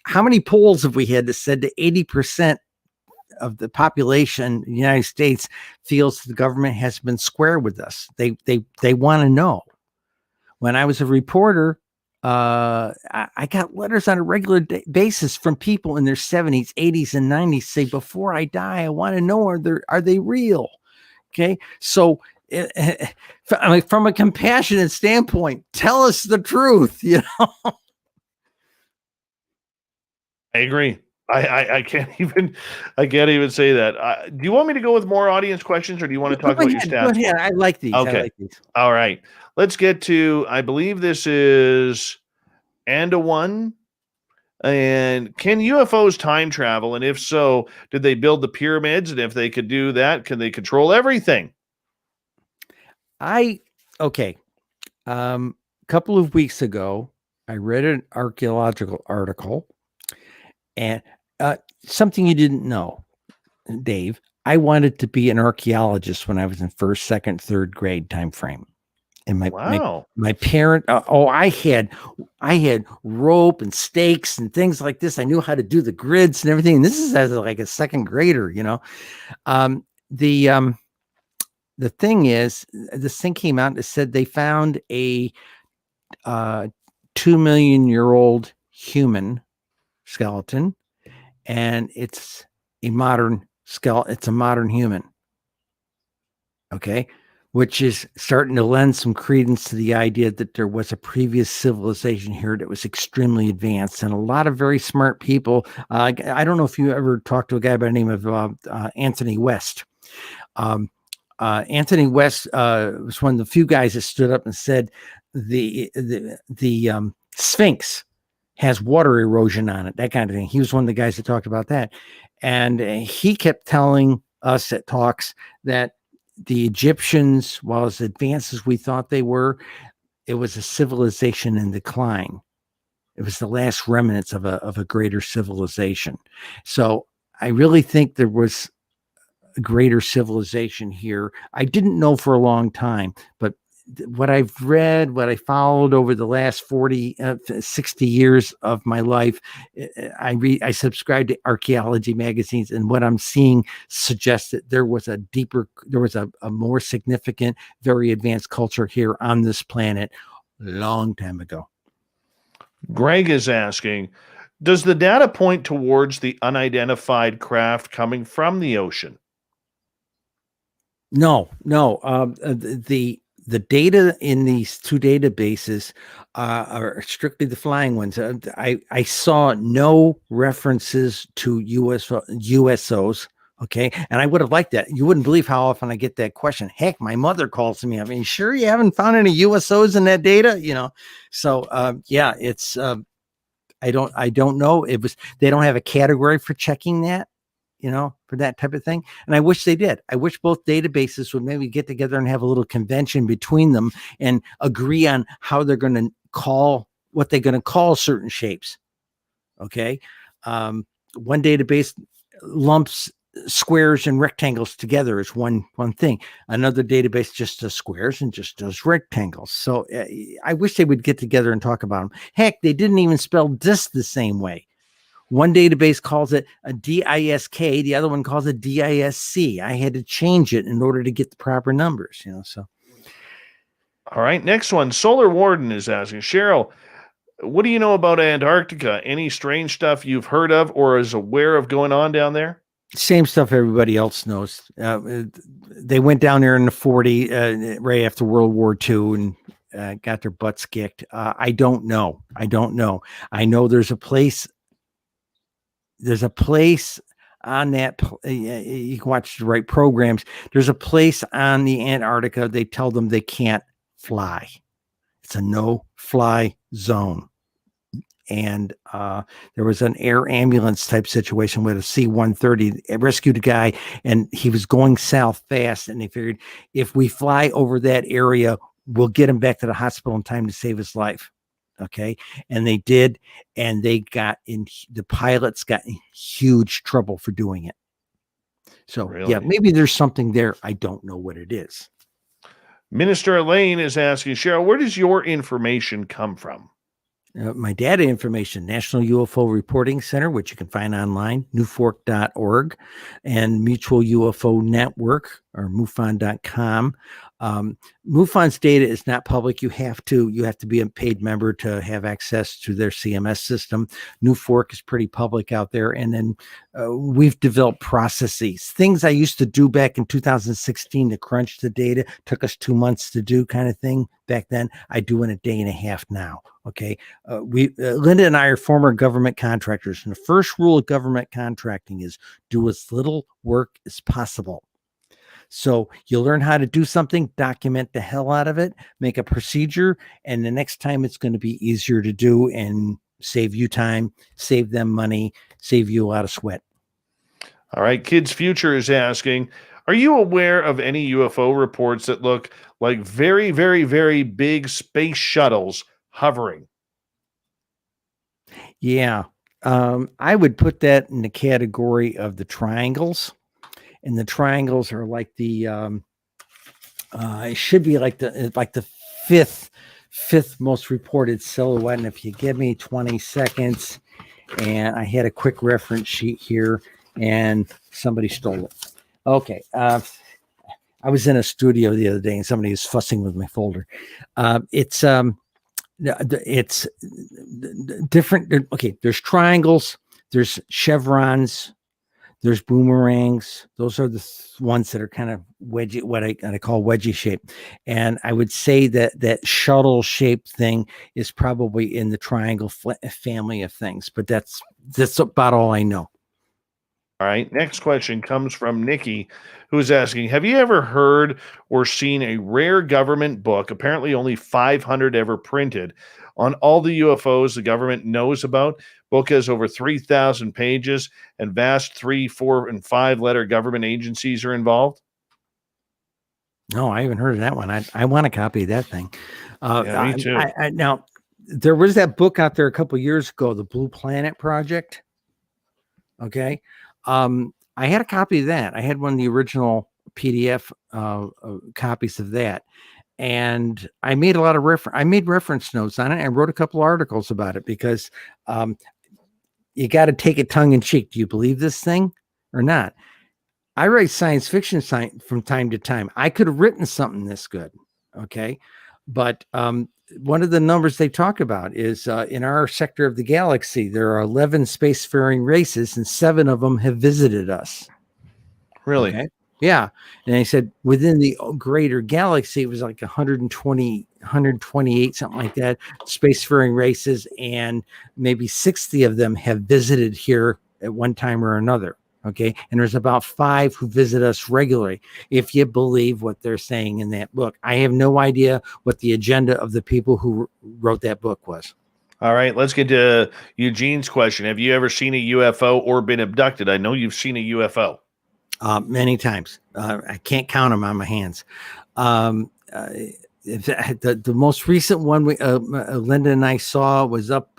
how many polls have we had that said that 80% of the population in the United States feels the government has been square with us? They want to know. When I was a reporter, I got letters on a regular basis from people in their 70s, 80s, and 90s say, before I die, I want to know, are they real? Okay. So from a compassionate standpoint, tell us the truth, I agree. I can't even say that. Do you want me to go with more audience questions, or do you want to talk about your stats? Go ahead. I like these. Okay. I like these. All right. Let's get to, I believe this is Anda1. And can UFOs time travel? And if so, did they build the pyramids? And if they could do that, can they control everything? Okay. Couple of weeks ago, I read an archaeological article, and something you didn't know, Dave. I wanted to be an archaeologist when I was in 1st, 2nd, 3rd grade time frame. And my parent, I had rope and stakes and things like this. I knew how to do the grids and everything. And this is as like a 2nd grader, the thing is, this thing came out and said they found a 2 million year old human skeleton, and it's a modern skeleton. It's a modern human. Okay. Which is starting to lend some credence to the idea that there was a previous civilization here that was extremely advanced, and a lot of very smart people. I don't know if you ever talked to a guy by the name of Anthony West. Anthony West was one of the few guys that stood up and said the Sphinx has water erosion on it, that kind of thing. He was one of the guys that talked about that, and he kept telling us at talks that the Egyptians, while as advanced as we thought they were, it was a civilization in decline. It was the last remnants of a greater civilization. So I really think there was a greater civilization here. I didn't know for a long time, but what I've read, what I followed over the last 60 years of my life, I subscribe to archaeology magazines, and what I'm seeing suggests that there was a more significant, very advanced culture here on this planet a long time ago. Greg is asking, does the data point towards the unidentified craft coming from the ocean? No. The data in these two databases are strictly the flying ones. I saw no references to USOs. Okay. And I would have liked that. You wouldn't believe how often I get that question. Heck, my mother calls me. I mean, sure you haven't found any USOs in that data, So yeah, it's I don't know. They don't have a category for checking that, for that type of thing. And I wish they did. I wish both databases would maybe get together and have a little convention between them and agree on how they're going to what they're going to call certain shapes. Okay. One database lumps squares and rectangles together as one thing. Another database just does squares and just does rectangles. So I wish they would get together and talk about them. Heck, they didn't even spell disc the same way. One database calls it a DISK, the other one calls it DISC. I had to change it in order to get the proper numbers, so. All right, next one. Solar Warden is asking, Cheryl, what do you know about Antarctica? Any strange stuff you've heard of or is aware of going on down there? Same stuff everybody else knows. They went down there in the 40s, right after World War II, and got their butts kicked. I don't know. I know there's a place on that. You can watch the right programs. There's a place on the Antarctica. They tell them they can't fly. It's a no-fly zone. And there was an air ambulance type situation with a C-130. It rescued a guy, and he was going south fast. And they figured if we fly over that area, we'll get him back to the hospital in time to save his life. Okay. And they did. And the pilots got in huge trouble for doing it. So, really? Yeah, maybe there's something there. I don't know what it is. Minister Elaine is asking, Cheryl, where does your information come from? My data information, National UFO Reporting Center, which you can find online, newfork.org, and Mutual UFO Network, or MUFON.com. MUFON's data is not public. You have to be a paid member to have access to their CMS system. NewFork is pretty public out there. And then we've developed processes, things I used to do back in 2016 to crunch the data, took us 2 months to do kind of thing back then. I do in a day and a half now. Okay. Linda and I are former government contractors. And the first rule of government contracting is do as little work as possible. So you'll learn how to do something, document the hell out of it, make a procedure, and the next time it's going to be easier to do and save you time, save them money, save you a lot of sweat. All right. Kids Future is asking, are you aware of any UFO reports that look like very, very, very big space shuttles hovering? Yeah. I would put that in the category of the triangles. And the triangles are like the it should be like the fifth most reported silhouette. And if you give me 20 seconds, and I had a quick reference sheet here, and somebody stole it. Okay, I was in a studio the other day and somebody was fussing with my folder. It's different. Okay, there's triangles, there's chevrons, there's boomerangs. Those are the ones that are kind of wedgy, what I call wedgie shape. And I would say that shuttle shaped thing is probably in the triangle family of things, but that's about all I know. All right. Next question comes from Nikki, who's asking, have you ever heard or seen a rare government book, apparently only 500 ever printed, on all the UFOs the government knows about? Book has over 3,000 pages and vast 3, 4, and 5 letter government agencies are involved. No, I haven't heard of that one. I want a copy of that thing. Yeah, me too. Now, there was that book out there a couple of years ago, the Blue Planet Project. Okay. I had a copy of that. I had one of the original PDF copies of that. And I made a lot of reference notes on it. I wrote a couple articles about it because you got to take it tongue in cheek. Do you believe this thing or not? I write science fiction from time to time. I could have written something this good. Okay. But one of the numbers they talk about is in our sector of the galaxy, there are 11 spacefaring races and 7 of them have visited us. Really? Okay? Yeah. And they said within the greater galaxy, it was like 120, 128, something like that, spacefaring races, and maybe 60 of them have visited here at one time or another. Okay. And there's about 5 who visit us regularly, if you believe what they're saying in that book. I have no idea what the agenda of the people who wrote that book was. All right. Let's get to Eugene's question. Have you ever seen a UFO or been abducted? I know you've seen a UFO. Many times. I can't count them on my hands. The most recent one Linda and I saw was up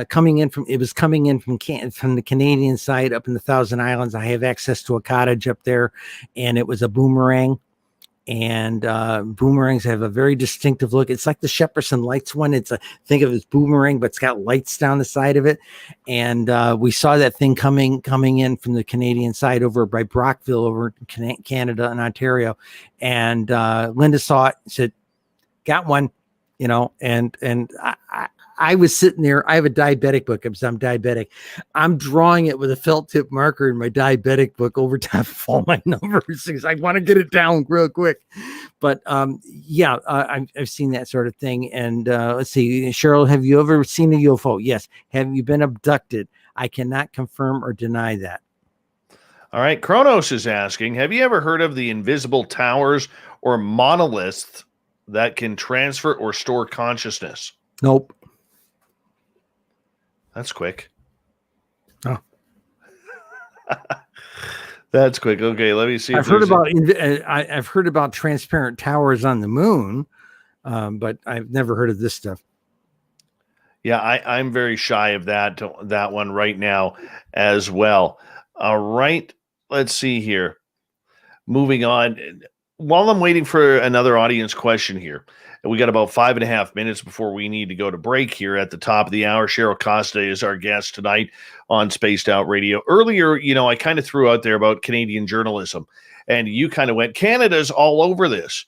coming in from the Canadian side up in the Thousand Islands. I have access to a cottage up there, and it was a boomerang. And boomerangs have a very distinctive look. It's like the Shepperson Lights one. Think of it as boomerang, but it's got lights down the side of it. And we saw that thing coming in from the Canadian side over by Brockville, over in Canada and Ontario. And Linda saw it, said, "Got one," and I was sitting there. I have a diabetic book because I'm diabetic. I'm drawing it with a felt tip marker in my diabetic book over top of all my numbers because I want to get it down real quick. But I've seen that sort of thing. And let's see, Cheryl, have you ever seen a UFO? Yes. Have you been abducted? I cannot confirm or deny that. All right. Kronos is asking, have you ever heard of the invisible towers or monoliths that can transfer or store consciousness? Nope. That's quick. Oh, that's quick. Okay, let me see. I've heard about transparent towers on the moon, but I've never heard of this stuff. Yeah, I'm very shy of that one right now as well. All right, let's see here. Moving on. While I'm waiting for another audience question here, and we got about 5.5 minutes before we need to go to break here at the top of the hour. Cheryl Costa is our guest tonight on Spaced Out Radio. Earlier, I kind of threw out there about Canadian journalism, and you kind of went, Canada's all over this.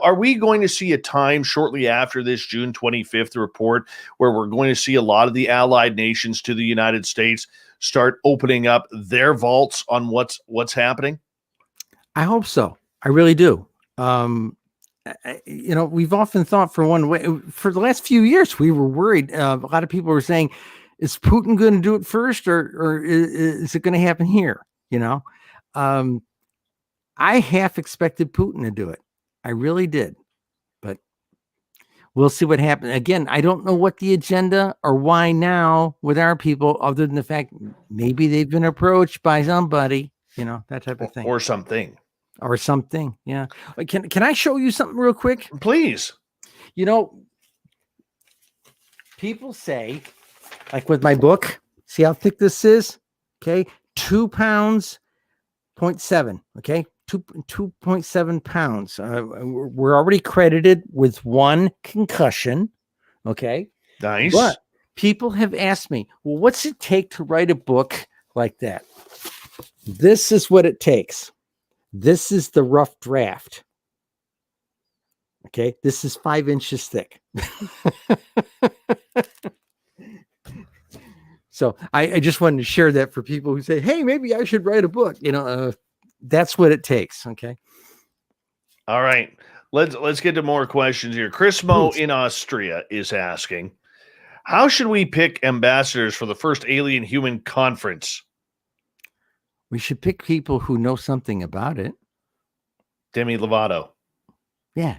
Are we going to see a time shortly after this June 25th report where we're going to see a lot of the allied nations to the United States start opening up their vaults on what's happening? I hope so. I really do. We've often thought for the last few years, we were worried. A lot of people were saying, is Putin going to do it first or is it going to happen here? I half expected Putin to do it. I really did, but we'll see what happens. Again, I don't know what the agenda or why now with our people, other than the fact maybe they've been approached by somebody, that type of thing. Or something. Yeah. Can I show you something real quick? Please. People say, like with my book, see how thick this is? Okay. 2 pounds, 0.7. Okay. 2.7 pounds. We're already credited with 1 concussion. Okay. Nice. But people have asked me, well, what's it take to write a book like that? This is what it takes. This is the rough draft. Okay, this is 5 inches thick. So I just wanted to share that for people who say, hey, maybe I should write a book. That's what it takes. Okay. All right. Let's get to more questions here. Chris Mo Please. in Austria is asking, how should we pick ambassadors for the first alien human conference? We should pick people who know something about it. Demi Lovato. Yeah.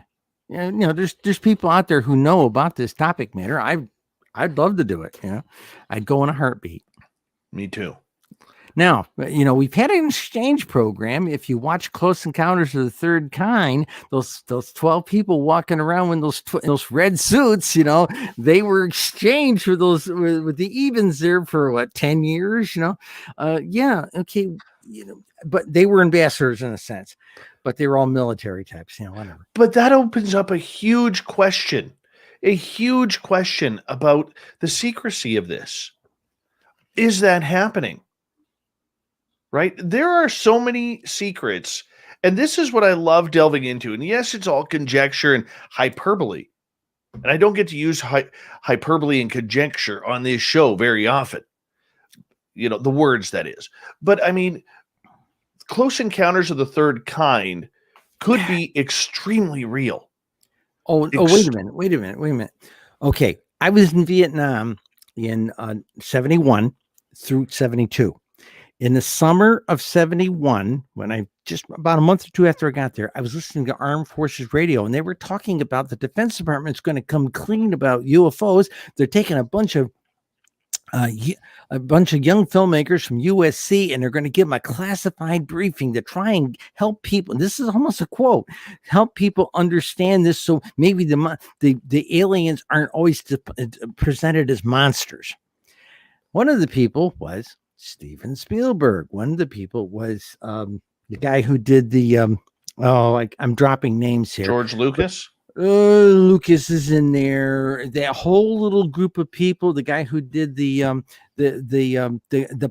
There's people out there who know about this topic matter. I'd love to do it. I'd go in a heartbeat. Me too. Now, we've had an exchange program. If you watch Close Encounters of the Third Kind, those 12 people walking around in those red suits, they were exchanged for those with the Evens there for 10 years, yeah, okay, but they were ambassadors in a sense, but they were all military types, whatever. But that opens up a huge question about the secrecy of this. Is that happening? Right? There are so many secrets, and this is what I love delving into. And yes, it's all conjecture and hyperbole. And I don't get to use hyperbole and conjecture on this show very often. The words, that is. But I mean, Close Encounters of the Third Kind could be extremely real. Wait a minute. Okay, I was in Vietnam in 71 through 72. In the summer of 71, when I just about a month or two after I got there, I was listening to Armed Forces Radio, and they were talking about the Defense Department's going to come clean about UFOs. They're taking a bunch of young filmmakers from USC, and they're going to give them a classified briefing to try and help people. This is almost a quote: help people understand this, so maybe the aliens aren't always presented as monsters. One of the people was Steven Spielberg. One of the people was the guy who did the I'm dropping names here. George Lucas. Lucas is in there. That whole little group of people. The guy who did the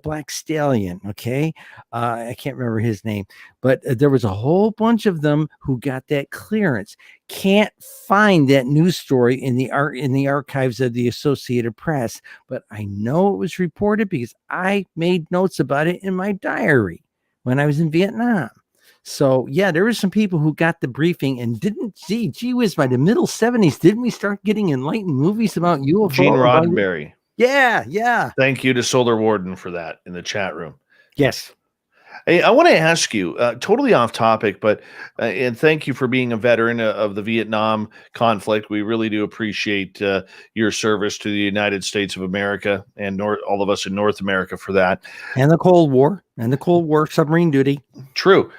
Black Stallion. Okay, I can't remember his name, but there was a whole bunch of them who got that clearance. Can't find that news story in the archives of the Associated Press, but I know it was reported because I made notes about it in my diary when I was in Vietnam. So yeah, there were some people who got the briefing and didn't see. Gee whiz, by the middle 70s, didn't we start getting enlightened movies about UFO? Gene Roddenberry. Yeah. Thank you to Solar Warden for that in the chat room. Yes. Hey, I want to ask you, totally off topic, but and thank you for being a veteran of the Vietnam conflict. We really do appreciate your service to the United States of America and all of us in North America for that. And the Cold War submarine duty. True.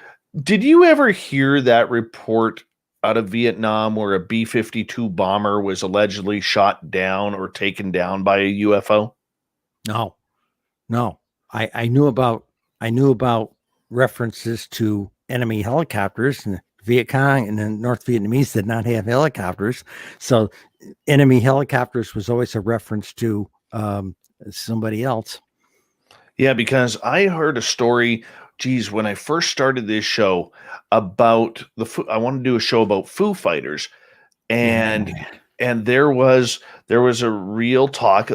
Did you ever hear that report out of Vietnam where a B-52 bomber was allegedly shot down or taken down by a UFO? No. I knew about references to enemy helicopters, and Viet Cong and the North Vietnamese did not have helicopters. So enemy helicopters was always a reference to somebody else. Yeah, because I heard a story, when I first started this show about I wanted to do a show about Foo Fighters, and there was a real talk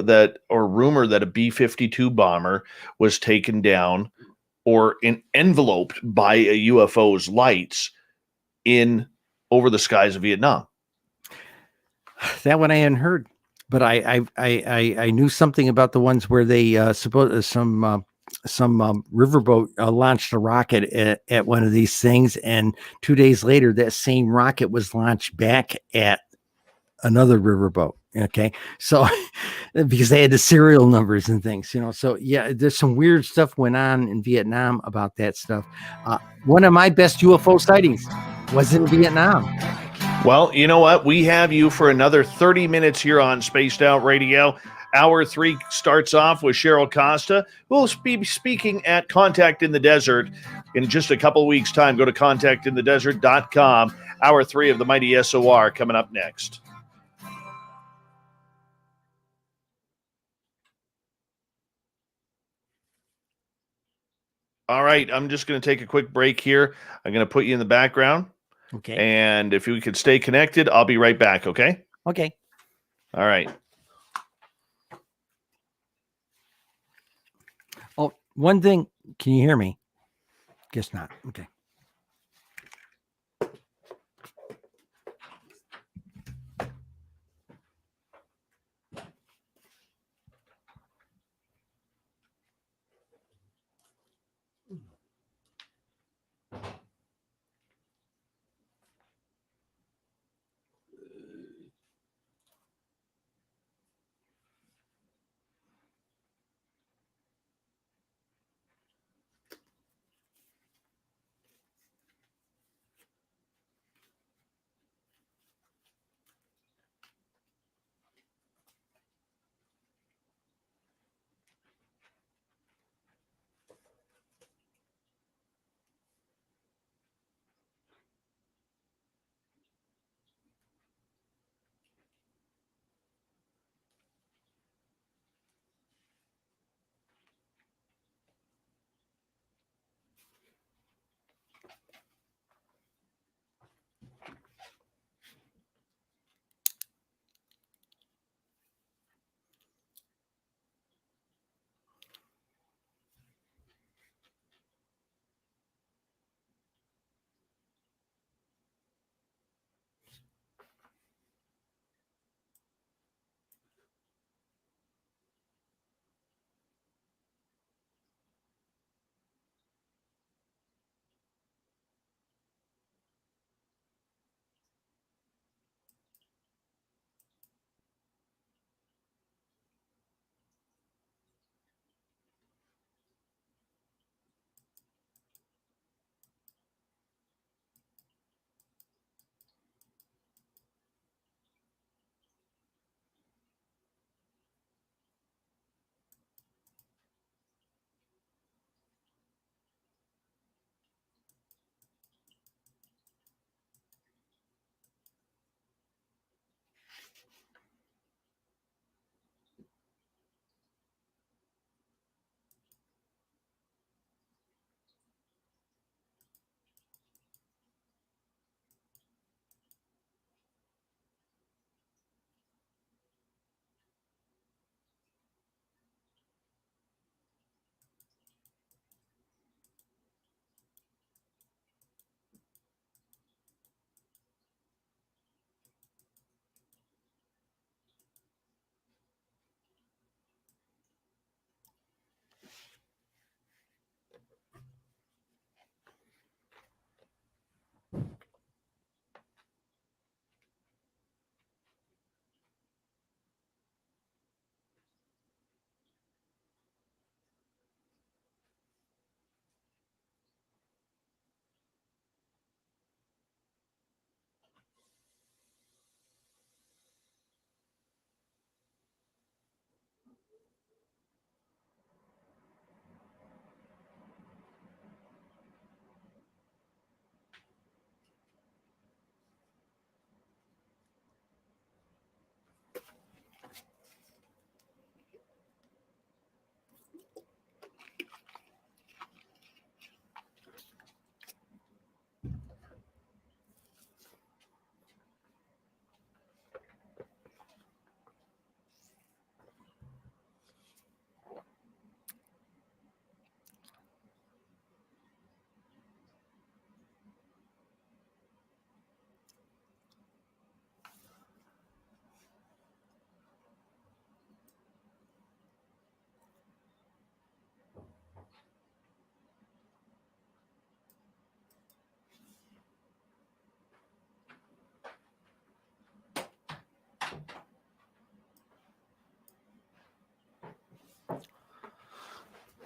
or rumor that a B-52 bomber was taken down or enveloped by a UFO's lights over the skies of Vietnam. That one I hadn't heard, but I knew something about the ones where they some riverboat launched a rocket at one of these things, and 2 days later that same rocket was launched back at another riverboat. Okay, so because they had the serial numbers and things, so yeah, there's some weird stuff went on in Vietnam about that stuff. One of my best UFO sightings was in Vietnam. Well, you know what? We have you for another 30 minutes here on Spaced Out Radio. Hour 3 starts off with Cheryl Costa, who will be speaking at Contact in the Desert in just a couple of weeks' time. Go to contactinthedesert.com. Hour 3 of the Mighty SOR coming up next. All right, I'm just going to take a quick break here. I'm going to put you in the background. Okay. And if you could stay connected, I'll be right back, okay? Okay. All right. Oh, one thing. Can you hear me? Guess not. Okay.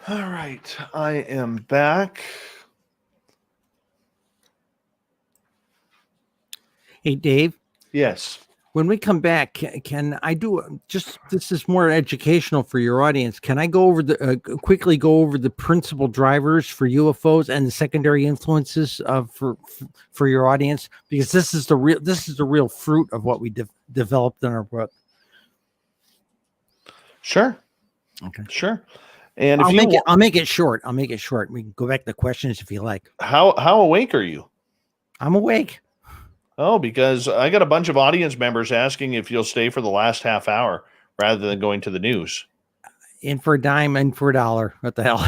All right. I am back. Hey, Dave. Yes. When we come back, can I do just this is more educational for your audience? Can I go over the quickly go over the principal drivers for UFOs and the secondary influences for your audience, because this is the real fruit of what we developed in our book. Sure. Okay. Sure. And if I'll make it short. I'll make it short. We can go back to the questions if you like. how awake are you? I'm awake. Oh, because I got a bunch of audience members asking if you'll stay for the last half hour rather than going to the news. In for a dime, in for a dollar. What the hell?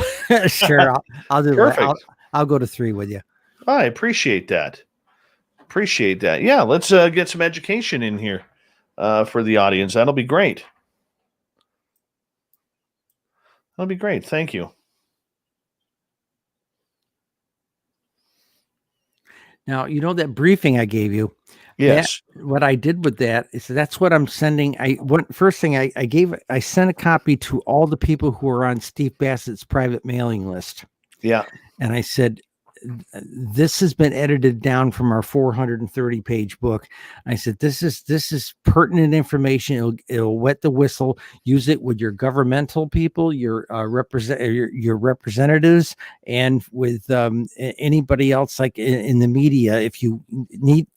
Sure, I'll do that. Perfect. I'll go to 3 with you. I appreciate that. Appreciate that. Yeah, let's get some education in here for the audience. That'll be great. That'll be great. Thank you. Now, you know that briefing I gave you. Yes. What I did with that is that's what I'm sending. First thing I sent a copy to all the people who are on Steve Bassett's private mailing list. Yeah. And I said, this has been edited down from our 430 page book. I said, this is pertinent information. It'll wet the whistle. Use it with your governmental people, your representatives, and with anybody else like in the media. If you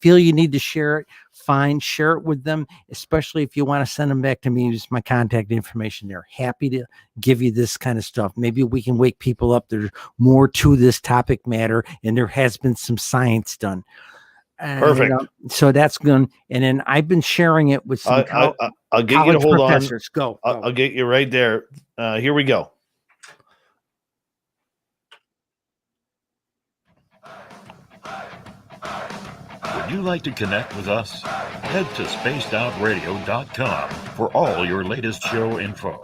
feel you need to share it, fine, share it with them, especially if you want to send them back to me. Use my contact information there. Happy to give you this kind of stuff. Maybe we can wake people up. There's more to this topic matter, and there has been some science done. Perfect. So that's good. And then I've been sharing it with some I'll get you to hold professors. On. I'll get you right there. Here we go. Would you like to connect with us? Head to spacedoutradio.com for all your latest show info.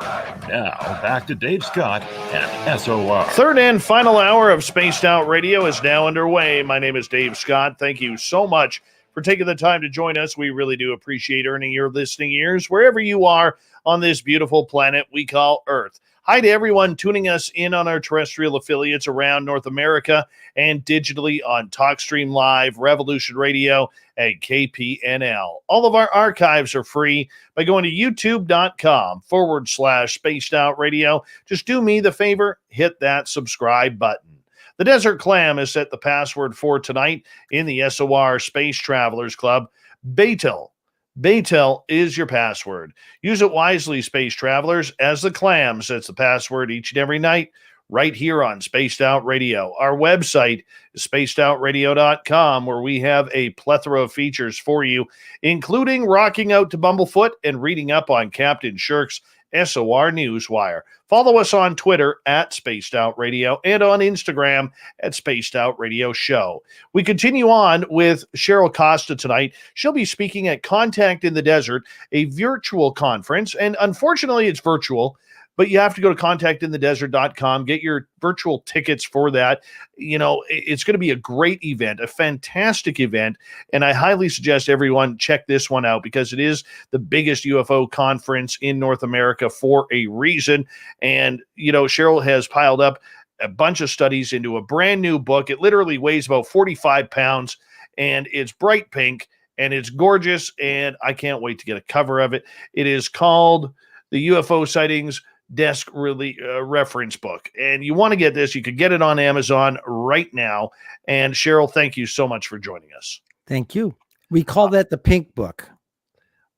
Now, back to Dave Scott and SOR. Third and final hour of Spaced Out Radio is now underway. My name is Dave Scott. Thank you so much for taking the time to join us. We really do appreciate earning your listening ears wherever you are on this beautiful planet we call Earth. Hi to everyone tuning us in on our terrestrial affiliates around North America and digitally on TalkStream Live, Revolution Radio, and KPNL. All of our archives are free by going to youtube.com/Spaced Out Radio. Just do me the favor, hit that subscribe button. The Desert Clam is set the password for tonight in the SOR Space Travelers Club. Betel. Betel is your password. Use it wisely, space travelers, as the clam sets the password each and every night right here on Spaced Out Radio. Our website is spacedoutradio.com, where we have a plethora of features for you, including rocking out to Bumblefoot and reading up on Captain Shirk's SOR Newswire. Follow us on Twitter at Spaced Out Radio and on Instagram at Spaced Out Radio Show. We continue on with Cheryl Costa tonight. She'll be speaking at Contact in the Desert, a virtual conference, and unfortunately it's virtual, but you have to go to contactinthedesert.com, get your virtual tickets for that. You know, it's going to be a great event, a fantastic event, and I highly suggest everyone check this one out because it is the biggest UFO conference in North America for a reason. And, you know, Cheryl has piled up a bunch of studies into a brand new book. It literally weighs about 45 pounds, and it's bright pink, and it's gorgeous, and I can't wait to get a cover of it. It is called the UFO Sightings Desk Reference book. And you want to get this, you could get it on Amazon right now. And Cheryl, thank you so much for joining us. Thank you. We call that the pink book.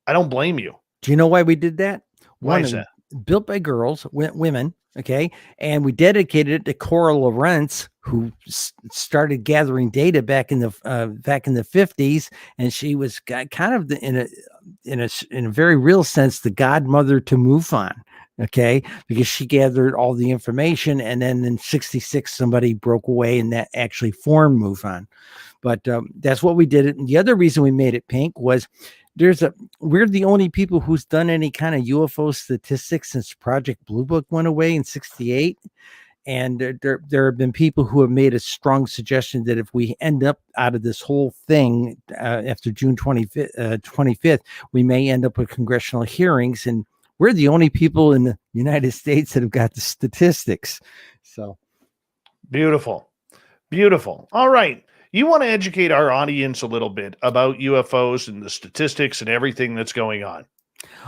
I don't blame you. Do you know why we did that? Why is that? Built by girls, women, okay? And we dedicated it to Cora Lawrence, who started gathering data back in the 50s, and she was kind of in a very real sense the godmother to MUFON. Okay, because she gathered all the information, and then in '66 somebody broke away and that actually formed MUFON. But that's what we did it. And the other reason we made it pink was we're the only people who's done any kind of UFO statistics since Project Blue Book went away in '68. And there have been people who have made a strong suggestion that if we end up out of this whole thing after June 25th, we may end up with congressional hearings, and we're the only people in the United States that have got the statistics. So beautiful. Beautiful. All right. You want to educate our audience a little bit about UFOs and the statistics and everything that's going on.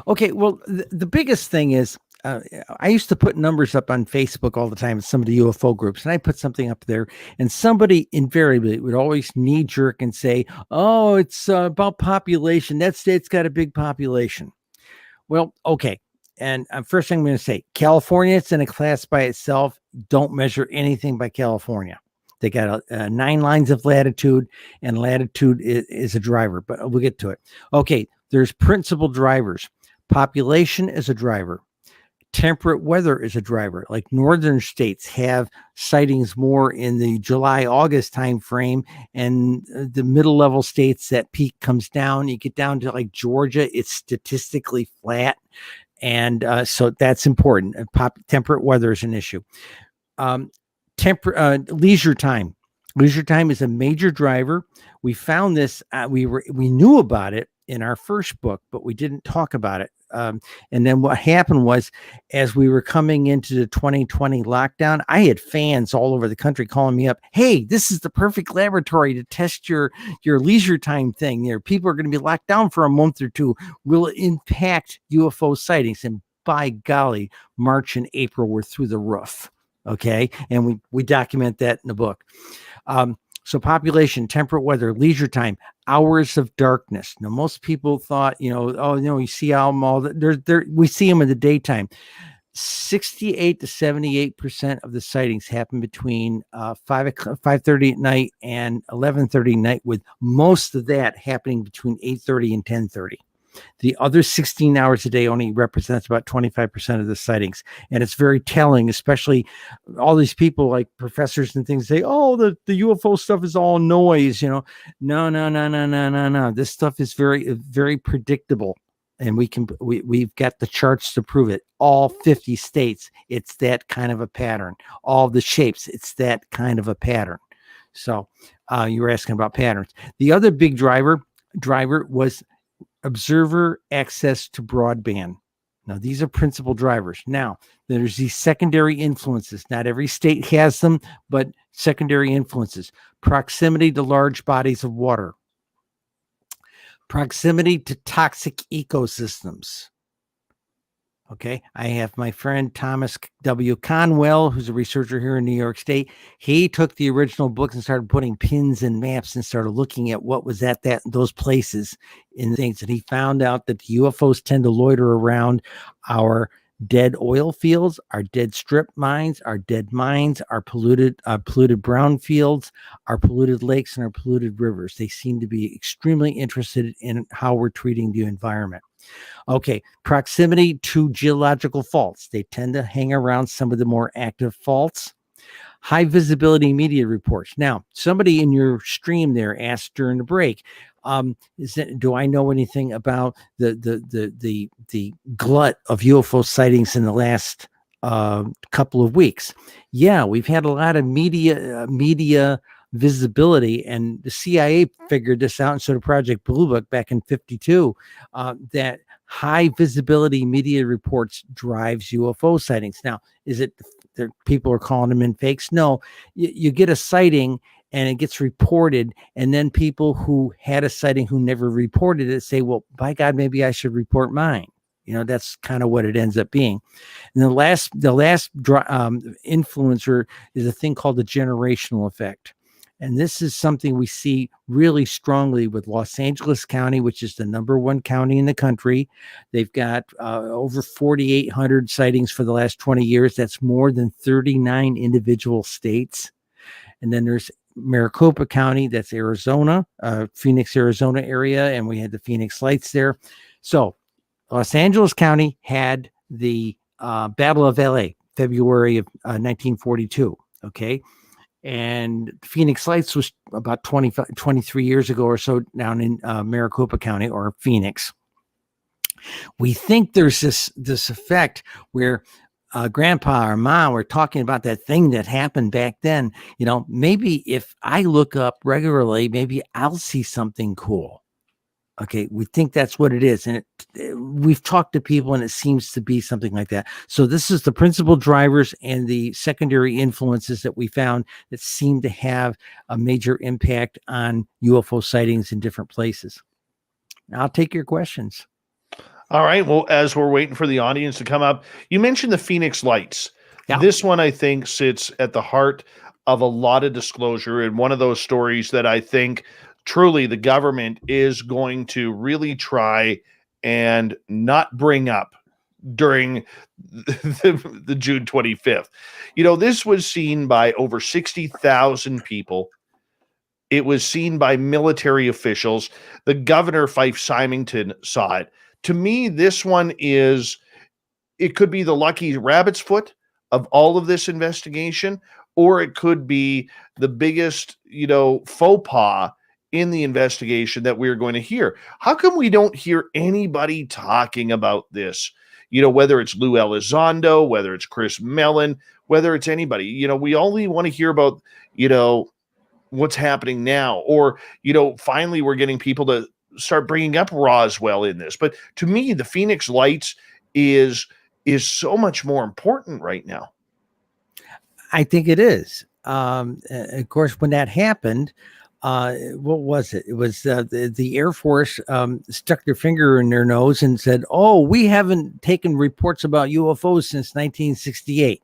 Okay. Well, the biggest thing is I used to put numbers up on Facebook all the time in some of the UFO groups, and I put something up there, and somebody invariably would always knee jerk and say, oh, it's about population. That state's got a big population. Well, okay. And first thing I'm going to say, California, it's in a class by itself. Don't measure anything by California. They got 9 lines of latitude, and latitude is a driver, but we'll get to it. Okay, there's principal drivers. Population is a driver. Temperate weather is a driver. Like northern states have sightings more in the July-August time frame, and the middle level states, that peak comes down. You get down to like Georgia, it's statistically flat, and so that's important. Temperate weather is an issue. Leisure time. Leisure time is a major driver. We found this. We knew about it in our first book, but we didn't talk about it. And then what happened was, as we were coming into the 2020 lockdown, I had fans all over the country calling me up. Hey, this is the perfect laboratory to test your leisure time thing. People are going to be locked down for a month or two. Will it impact UFO sightings? And by golly, March and April were through the roof. Okay. And we document that in the book. So population, temperate weather, leisure time, hours of darkness. Now, most people thought, you see them all. We see them in the daytime. 68 to 78% of the sightings happen between 5:30 at night and 11:30 at night, with most of that happening between 8:30 and 10:30. The other 16 hours a day only represents about 25% of the sightings. And it's very telling, especially all these people like professors and things say, oh, the UFO stuff is all noise, No. This stuff is very, very predictable. And we've got the charts to prove it. All 50 states, it's that kind of a pattern. All the shapes, it's that kind of a pattern. So you were asking about patterns. The other big driver was observer access to broadband. Now, these are principal drivers. Now, there's these secondary influences. Not every state has them, but secondary influences. Proximity to large bodies of water. Proximity to toxic ecosystems. Okay, I have my friend Thomas W. Conwell, who's a researcher here in New York State. He took the original book and started putting pins and maps and started looking at what was at those places in things. And he found out that the UFOs tend to loiter around our dead oil fields, our dead strip mines, our dead mines, our polluted brown fields, our polluted lakes, and our polluted rivers. They seem to be extremely interested in how we're treating the environment. Okay, proximity to geological faults. They tend to hang around some of the more active faults. High visibility media reports. Now, somebody in your stream there asked during the break, do I know anything about the glut of UFO sightings in the last couple of weeks? Yeah, we've had a lot of media visibility, and the CIA figured this out, and so did Project Blue Book back in 52, that high visibility media reports drives UFO sightings. Now, is it that people are calling them in fakes? No, you get a sighting and it gets reported, and then people who had a sighting who never reported it say, well, by God, maybe I should report mine. That's kind of what it ends up being. And the last influencer is a thing called the generational effect. And this is something we see really strongly with Los Angeles County, which is the #1 county in the country. They've got over 4,800 sightings for the last 20 years. That's more than 39 individual states. And then there's Maricopa County, that's Arizona, Phoenix, Arizona area, and we had the Phoenix Lights there. So Los Angeles County had the Battle of LA, February of 1942, okay? And Phoenix Lights was about 23 years ago or so down in Maricopa County, or Phoenix. We think there's this effect where grandpa or mom were talking about that thing that happened back then. Maybe if I look up regularly, maybe I'll see something cool. Okay, we think that's what it is. And we've talked to people, and it seems to be something like that. So this is the principal drivers and the secondary influences that we found that seem to have a major impact on UFO sightings in different places. I'll take your questions. All right. Well, as we're waiting for the audience to come up, you mentioned the Phoenix Lights. Yeah. This one, I think, sits at the heart of a lot of disclosure, and one of those stories that I think truly the government is going to really try and not bring up during the June 25th. You know, this was seen by over 60,000 people. It was seen by military officials. The governor, Fife Symington, saw it. To me, this one is, it could be the lucky rabbit's foot of all of this investigation, or it could be the biggest, faux pas in the investigation that we're going to hear. How come we don't hear anybody talking about this? Whether it's Lou Elizondo, whether it's Chris Mellon, whether it's anybody, we only want to hear about, what's happening now, or, finally we're getting people to start bringing up Roswell in this. But to me, the Phoenix Lights is so much more important right now. I think it is. Of course, when that happened, what was it? It was the Air Force stuck their finger in their nose and said, "Oh, we haven't taken reports about UFOs since 1968."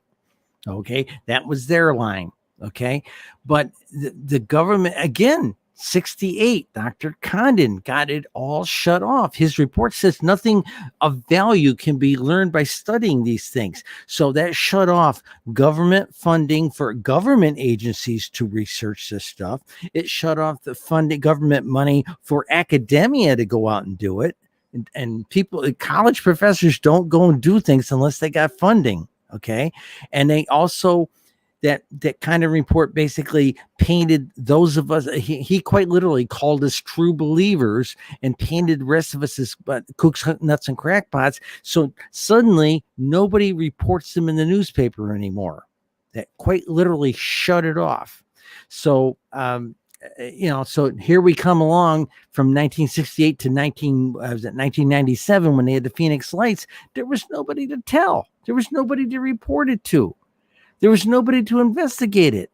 Okay, that was their line. Okay, but the government, again, 68, Dr. Condon got it all shut off. His report says nothing of value can be learned by studying these things. So that shut off government funding for government agencies to research this stuff. It shut off the funding, government money for academia to go out and do it. And people, college professors don't go and do things unless they got funding. Okay. And they also, that kind of report basically painted those of us, he quite literally called us true believers and painted the rest of us as kooks, nuts, and crackpots. So suddenly nobody reports them in the newspaper anymore. That quite literally shut it off. So, so here we come along from 1968 to 1997 when they had the Phoenix Lights. There was nobody to tell. There was nobody to report it to. There was nobody to investigate it.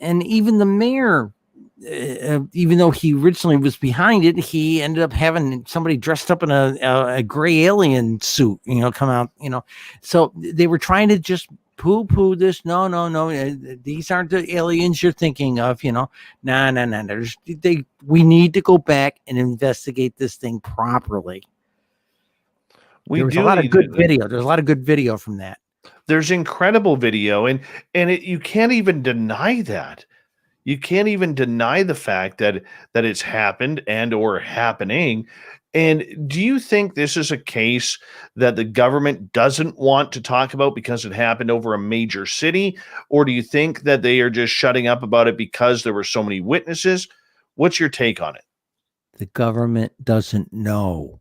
And even the mayor, even though he originally was behind it, he ended up having somebody dressed up in a gray alien suit, come out, So they were trying to just poo-poo this. No. These aren't the aliens you're thinking of, No. We need to go back and investigate this thing properly. There's a lot of good video. There's a lot of good video from that. There's incredible video, and you can't even deny that. You can't even deny the fact that it's happened and or happening. And do you think this is a case that the government doesn't want to talk about because it happened over a major city? Or do you think that they are just shutting up about it because there were so many witnesses? What's your take on it? The government doesn't know.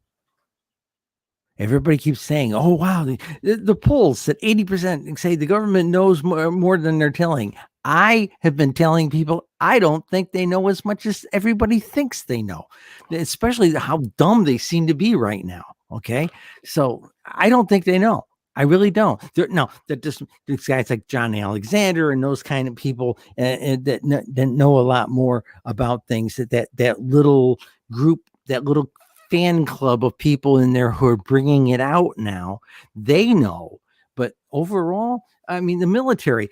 Everybody keeps saying, "Oh, wow, the polls at 80% say the government knows more than they're telling." I have been telling people I don't think they know as much as everybody thinks they know, especially how dumb they seem to be right now. Okay, so I don't think they know. I really don't. These guys like John Alexander and those kind of people that know a lot more about things. That little group, that little fan club of people in there who are bringing it out now, they know. But overall, I mean, the military,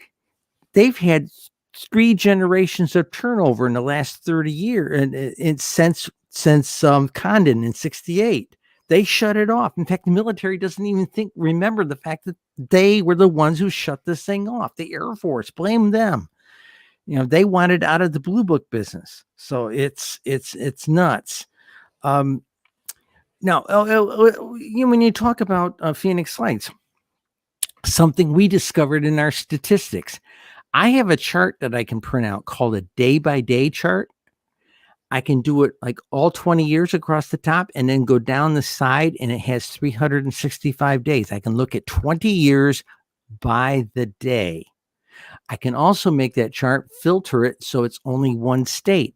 they've had 3 generations of turnover in the last 30 years, and since Condon in 68, they shut it off. In fact, the military doesn't even remember the fact that they were the ones who shut this thing off. The Air Force, blame them. They wanted out of the Blue Book business. So it's nuts. Now, when you talk about Phoenix Lights, something we discovered in our statistics, I have a chart that I can print out called a day-by-day chart. I can do it like all 20 years across the top and then go down the side, and it has 365 days. I can look at 20 years by the day. I can also make that chart, filter it so it's only one state.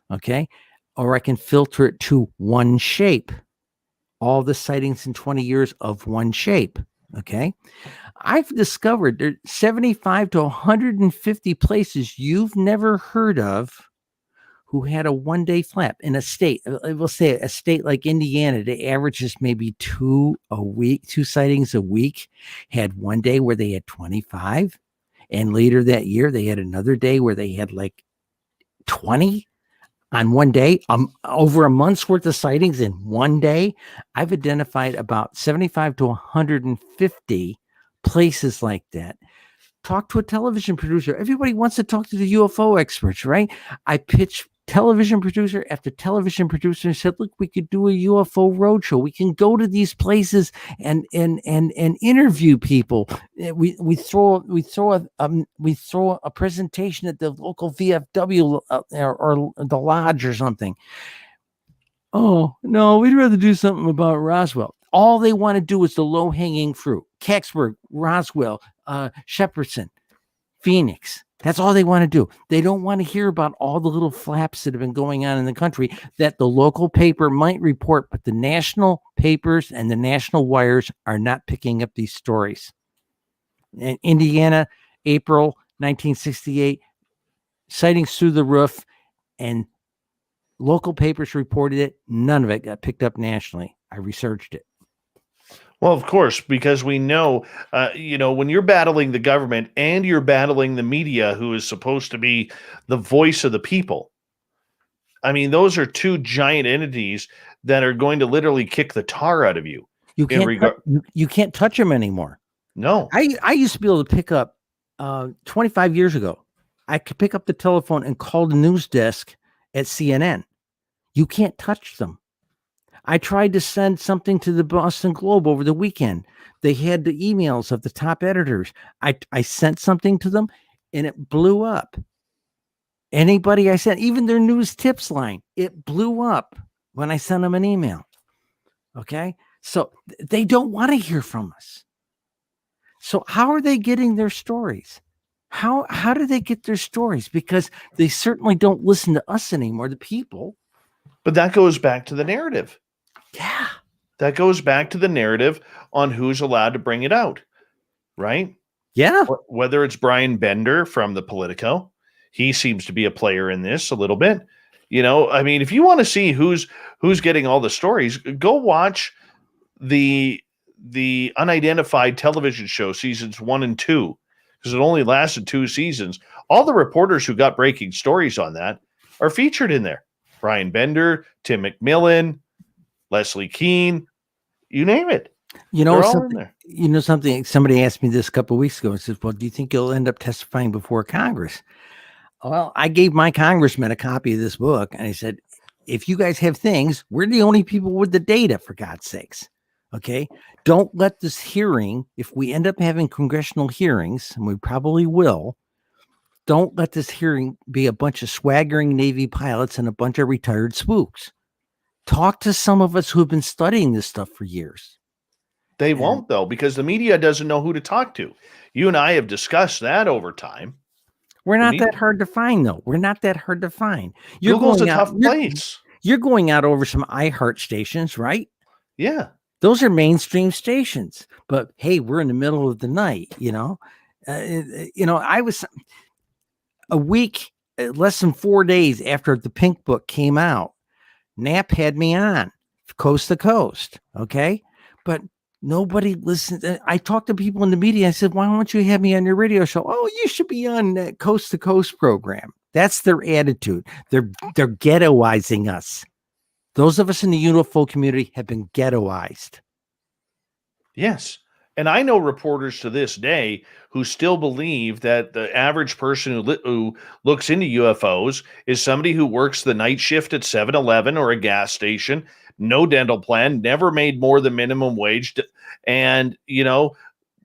Okay. Or I can filter it to one shape. All the sightings in 20 years of one shape. Okay. I've discovered there's 75 to 150 places you've never heard of who had a one-day flap in a state. I will say a state like Indiana, the average is maybe 2 sightings a week, had one day where they had 25. And later that year, they had another day where they had like 20. On one day, over a month's worth of sightings in one day, I've identified about 75 to 150 places like that. Talk to a television producer. Everybody wants to talk to the UFO experts, right? I pitched television producer after television producer and said, look, we could do a UFO roadshow. We can go to these places and interview people. We throw a presentation at the local VFW or the lodge or something. Oh no, we'd rather do something about Roswell. All they want to do is the low hanging fruit. Kecksburg, Roswell, Shepardson, Phoenix. That's all they want to do. They don't want to hear about all the little flaps that have been going on in the country that the local paper might report, but the national papers and the national wires are not picking up these stories. In Indiana, April 1968, sightings through the roof, and local papers reported it. None of it got picked up nationally. I researched it. Well, of course, because we know, when you're battling the government and you're battling the media, who is supposed to be the voice of the people. I mean, those are two giant entities that are going to literally kick the tar out of you. You can't touch them anymore. No. I used to be able to pick up 25 years ago. I could pick up the telephone and call the news desk at CNN. You can't touch them. I tried to send something to the Boston Globe over the weekend. They had the emails of the top editors. I sent something to them and it blew up. Anybody I sent, even their news tips line, it blew up when I sent them an email. Okay. So they don't want to hear from us. So how are they getting their stories? How do they get their stories? Because they certainly don't listen to us anymore, the people. But that goes back to the narrative. Yeah. That goes back to the narrative on who's allowed to bring it out, right? Yeah. Whether it's Brian Bender from the Politico, he seems to be a player in this a little bit. I mean, if you want to see who's getting all the stories, go watch the unidentified television show seasons 1 and 2, because it only lasted 2 seasons. All the reporters who got breaking stories on that are featured in there. Brian Bender, Tim McMillan, Leslie Keene, you name it. Something. Somebody asked me this a couple of weeks ago and says, well, do you think you'll end up testifying before Congress? Well, I gave my congressman a copy of this book and I said, if you guys have things, we're the only people with the data, for God's sakes. Okay. Don't let this hearing, if we end up having congressional hearings, and we probably will, don't let this hearing be a bunch of swaggering Navy pilots and a bunch of retired spooks. Talk to some of us who have been studying this stuff for years. They won't, though, because the media doesn't know who to talk to. You and I have discussed that over time. We're not that hard to find, though. We're not that hard to find. Google's a tough place. You're going out over some iHeart stations, right? Yeah. Those are mainstream stations. But, hey, we're in the middle of the night, I was a week, less than 4 days after the Pink Book came out. Knapp had me on coast to coast. Okay. But nobody listened. I talked to people in the media. I said, why don't you have me on your radio show? Oh, you should be on that coast to coast program. That's their attitude. They're ghettoizing us. Those of us in the UFO community have been ghettoized. Yes. And I know reporters to this day who still believe that the average person who looks into UFOs is somebody who works the night shift at 7-Eleven or a gas station, no dental plan, never made more than minimum wage, and,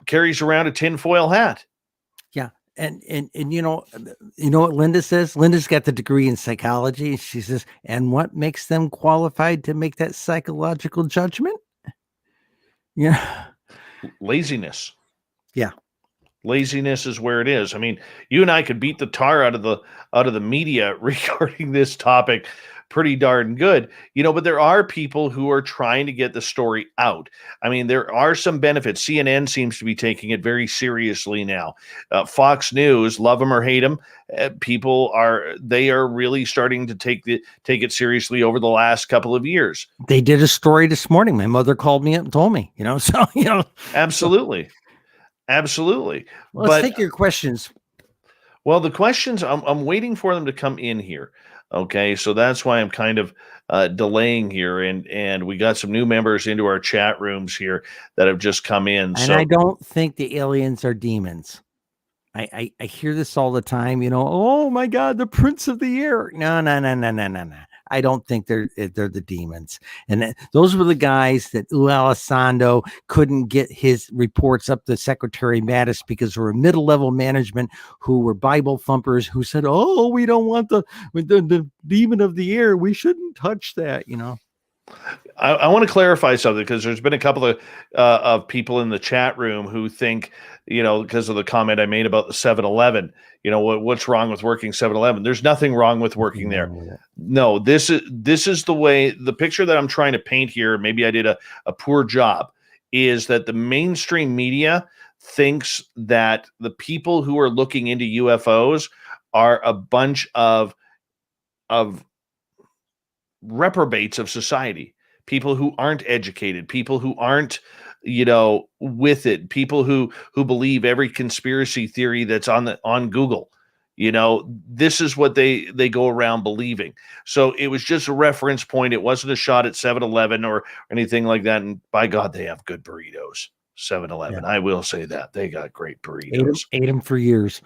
carries around a tinfoil hat. Yeah. And you know what Linda says? Linda's got the degree in psychology. She says, and what makes them qualified to make that psychological judgment? Yeah. Laziness. Yeah. Laziness is where it is. I mean, you and I could beat the tar out of the media regarding this topic pretty darn good, but there are people who are trying to get the story out. I mean, there are some benefits. CNN seems to be taking it very seriously now. Fox News, love them or hate them, they are really starting to take it seriously over the last couple of years. They did a story this morning. My mother called me up and told me, Absolutely. Absolutely. Well, let's take your questions. Well, the questions, I'm waiting for them to come in here. Okay, so that's why I'm kind of delaying here, and we got some new members into our chat rooms here that have just come in. And I don't think the aliens are demons. I hear this all the time, oh my God, the Prince of the Air. No. I don't think they're the demons. And those were the guys that Alessandro couldn't get his reports up to Secretary Mattis because there were middle-level management who were Bible thumpers who said, oh, we don't want the demon of the air. We shouldn't touch that, I want to clarify something because there's been a couple of people in the chat room who think, because of the comment I made about the 7-Eleven, what's wrong with working 7-Eleven? There's nothing wrong with working there. No, this is the way, the picture that I'm trying to paint here, maybe I did a poor job, is that the mainstream media thinks that the people who are looking into UFOs are a bunch of reprobates of society, people who aren't educated, people who aren't with it, people who believe every conspiracy theory that's on Google. This is what they go around believing. So it was just a reference point. It wasn't a shot at 7-Eleven or anything like that. And by God, they have good burritos. 7-Eleven. Yeah. I will say that they got great burritos. Ate them for years.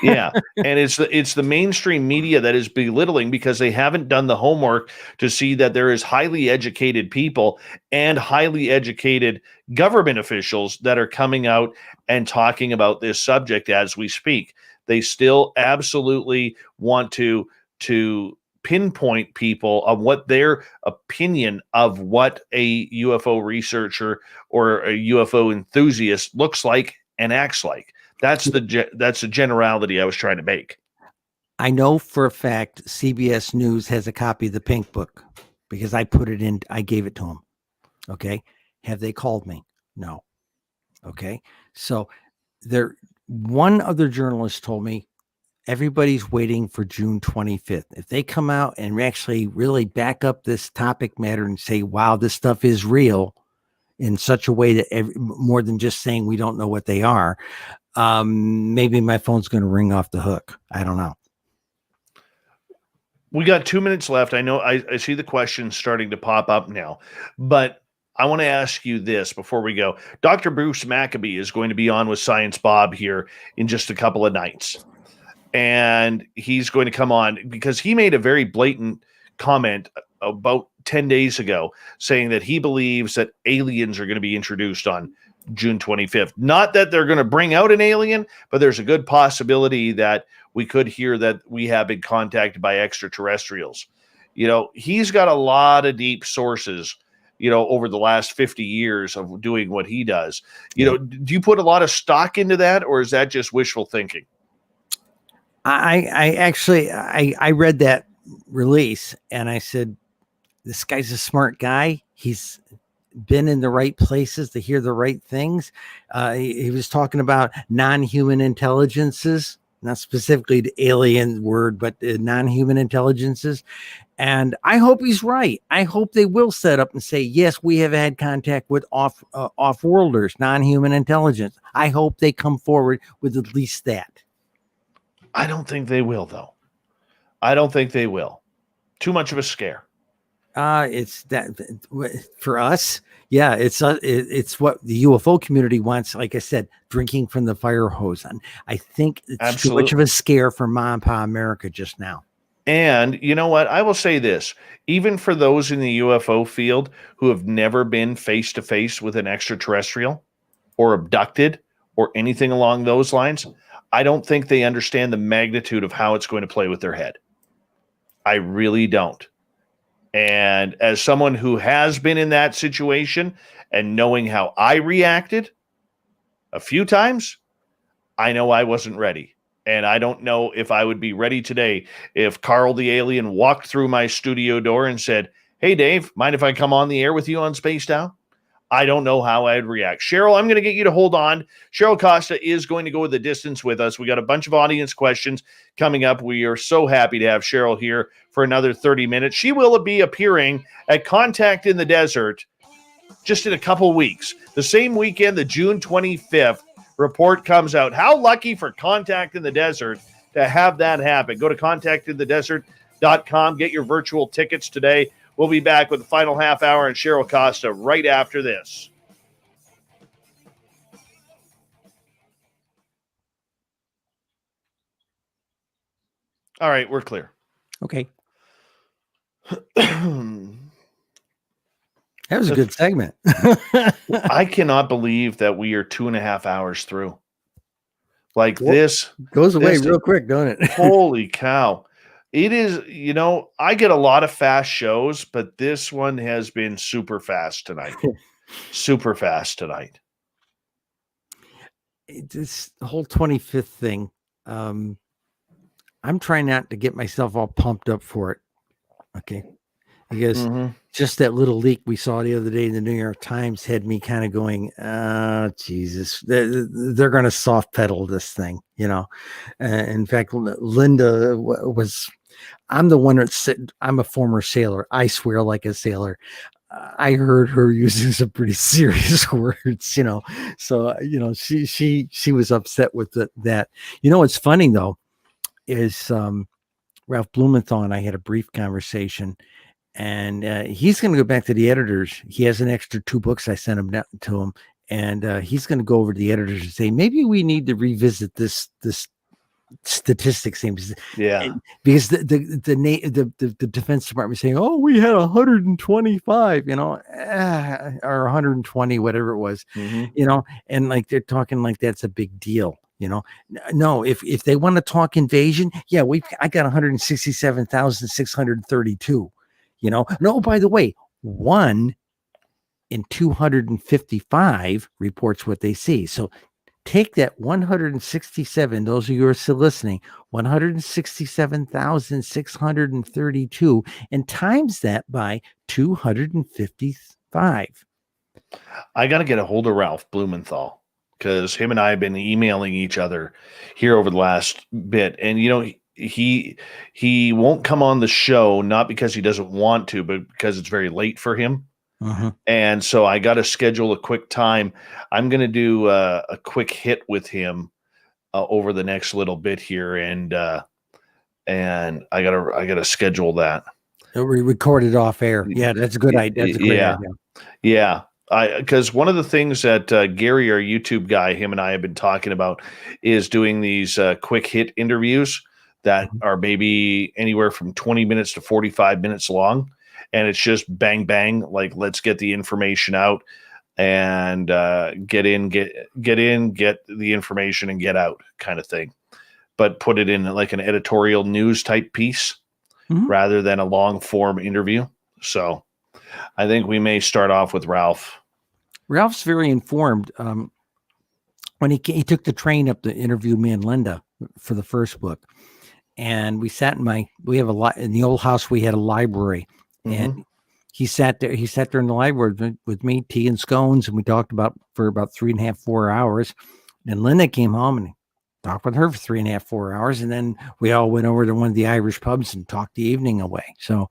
Yeah. And it's the mainstream media that is belittling because they haven't done the homework to see that there is highly educated people and highly educated government officials that are coming out and talking about this subject as we speak. They still absolutely want to pinpoint people on what their opinion of what a UFO researcher or a UFO enthusiast looks like and acts like. That's the generality I was trying to make. I know for a fact CBS News has a copy of the Pink Book because I gave it to them. Okay. Have they called me? No. Okay. So one other journalist told me everybody's waiting for June 25th. If they come out and actually really back up this topic matter and say, wow, this stuff is real in such a way that more than just saying we don't know what they are, maybe my phone's going to ring off the hook. I don't know. We got 2 minutes left. I know I see the questions starting to pop up now, but I want to ask you this before we go. Dr. Bruce Maccabee is going to be on with Science Bob here in just a couple of nights. And he's going to come on because he made a very blatant comment about 10 days ago saying that he believes that aliens are going to be introduced on June 25th. Not that they're going to bring out an alien, but there's a good possibility that we could hear that we have been contacted by extraterrestrials. He's got a lot of deep sources, over the last 50 years of doing what he does. Do you put a lot of stock into that, or is that just wishful thinking? I read that release and I said, this guy's a smart guy. He's been in the right places to hear the right things. He was talking about non-human intelligences, not specifically the alien word, but non-human intelligences. And I hope he's right. I hope they will set up and say, yes, we have had contact with off-worlders, non-human intelligence. I hope they come forward with at least that. I don't think they will, though. I don't think they will. Too much of a scare. It's that for us. Yeah, it's what the UFO community wants. Like I said, drinking from the fire hose. And I think it's Absolutely. Too much of a scare for Mom and Pa America just now. And you know what? I will say this, even for those in the UFO field who have never been face to face with an extraterrestrial or abducted or anything along those lines, I don't think they understand the magnitude of how it's going to play with their head. I really don't. And as someone who has been in that situation and knowing how I reacted a few times, I know I wasn't ready. And I don't know if I would be ready today if Carl the alien walked through my studio door and said, hey, Dave, mind if I come on the air with you on Spaced Out? I don't know how I'd react. Cheryl, I'm going to get you to hold on. Cheryl Costa is going to go the distance with us. We got a bunch of audience questions coming up. We are so happy to have Cheryl here for another 30 minutes. She will be appearing at Contact in the Desert just in a couple weeks. The same weekend, the June 25th report comes out. How lucky for Contact in the Desert to have that happen. Go to Contact in the Desert UFOBEAT.com. Get your virtual tickets today. We'll be back with the final half hour and Cheryl Costa right after this. All right, we're clear. Okay. That was a good segment. I cannot believe that we are 2.5 hours through. Like this goes away real quick, don't it? Holy cow. It is, I get a lot of fast shows, but this one has been super fast tonight. Super fast tonight. This whole 25th thing, I'm trying not to get myself all pumped up for it. Okay. Because just that little leak we saw the other day in the New York Times had me kind of going, Jesus, they're going to soft pedal this thing, in fact, Linda I'm the one that said, I'm a former sailor. I swear like a sailor. I heard her using some pretty serious words, so, she was upset with that. What's funny though, is Ralph Blumenthal and I had a brief conversation. And he's going to go back to the editors. He has an extra 2 books I sent him to him, and he's going to go over to the editors and say, maybe we need to revisit this statistics thing. Yeah, because the Defense Department is saying, oh, we had 125, or 120, whatever it was, and like they're talking like that's a big deal. No, if they want to talk invasion, yeah, I got 167,632. No, by the way, 1 in 255 reports what they see. So take that 167, those of you who are still listening, 167,632, and times that by 255. I got to get a hold of Ralph Blumenthal, because him and I have been emailing each other here over the last bit. And, he won't come on the show, not because he doesn't want to, but because it's very late for him. And so I got to schedule a quick time. I'm going to do a quick hit with him over the next little bit here. And I gotta schedule that. We recorded off air. Yeah, that's a good idea. That's a great idea. Yeah. Because one of the things that Gary, our YouTube guy, him and I have been talking about is doing these quick hit interviews that are maybe anywhere from 20 minutes to 45 minutes long. And it's just bang, bang, like let's get the information out and get the information and get out kind of thing. But put it in like an editorial news type piece rather than a long form interview. So I think we may start off with Ralph. Ralph's very informed. When he took the train up to interview me and Linda for the first book, and we sat we have in the old house, we had a library, and he sat there in the library with me, tea and scones, and we talked for about 3.5, 4 hours. And Linda came home and talked with her for 3.5, 4 hours, and then we all went over to one of the Irish pubs and talked the evening away. So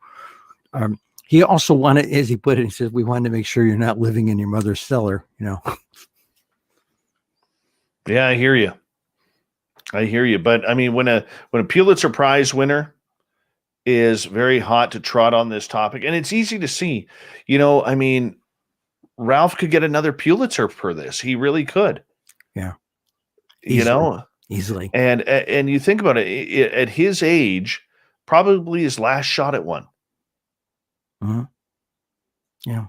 he also wanted, as he put it, he says, we wanted to make sure you're not living in your mother's cellar, Yeah, I hear you. But I mean, when a Pulitzer Prize winner is very hot to trot on this topic, and it's easy to see, I mean, Ralph could get another Pulitzer for this. He really could. Yeah. Easily. And you think about it, at his age, probably his last shot at one. Yeah.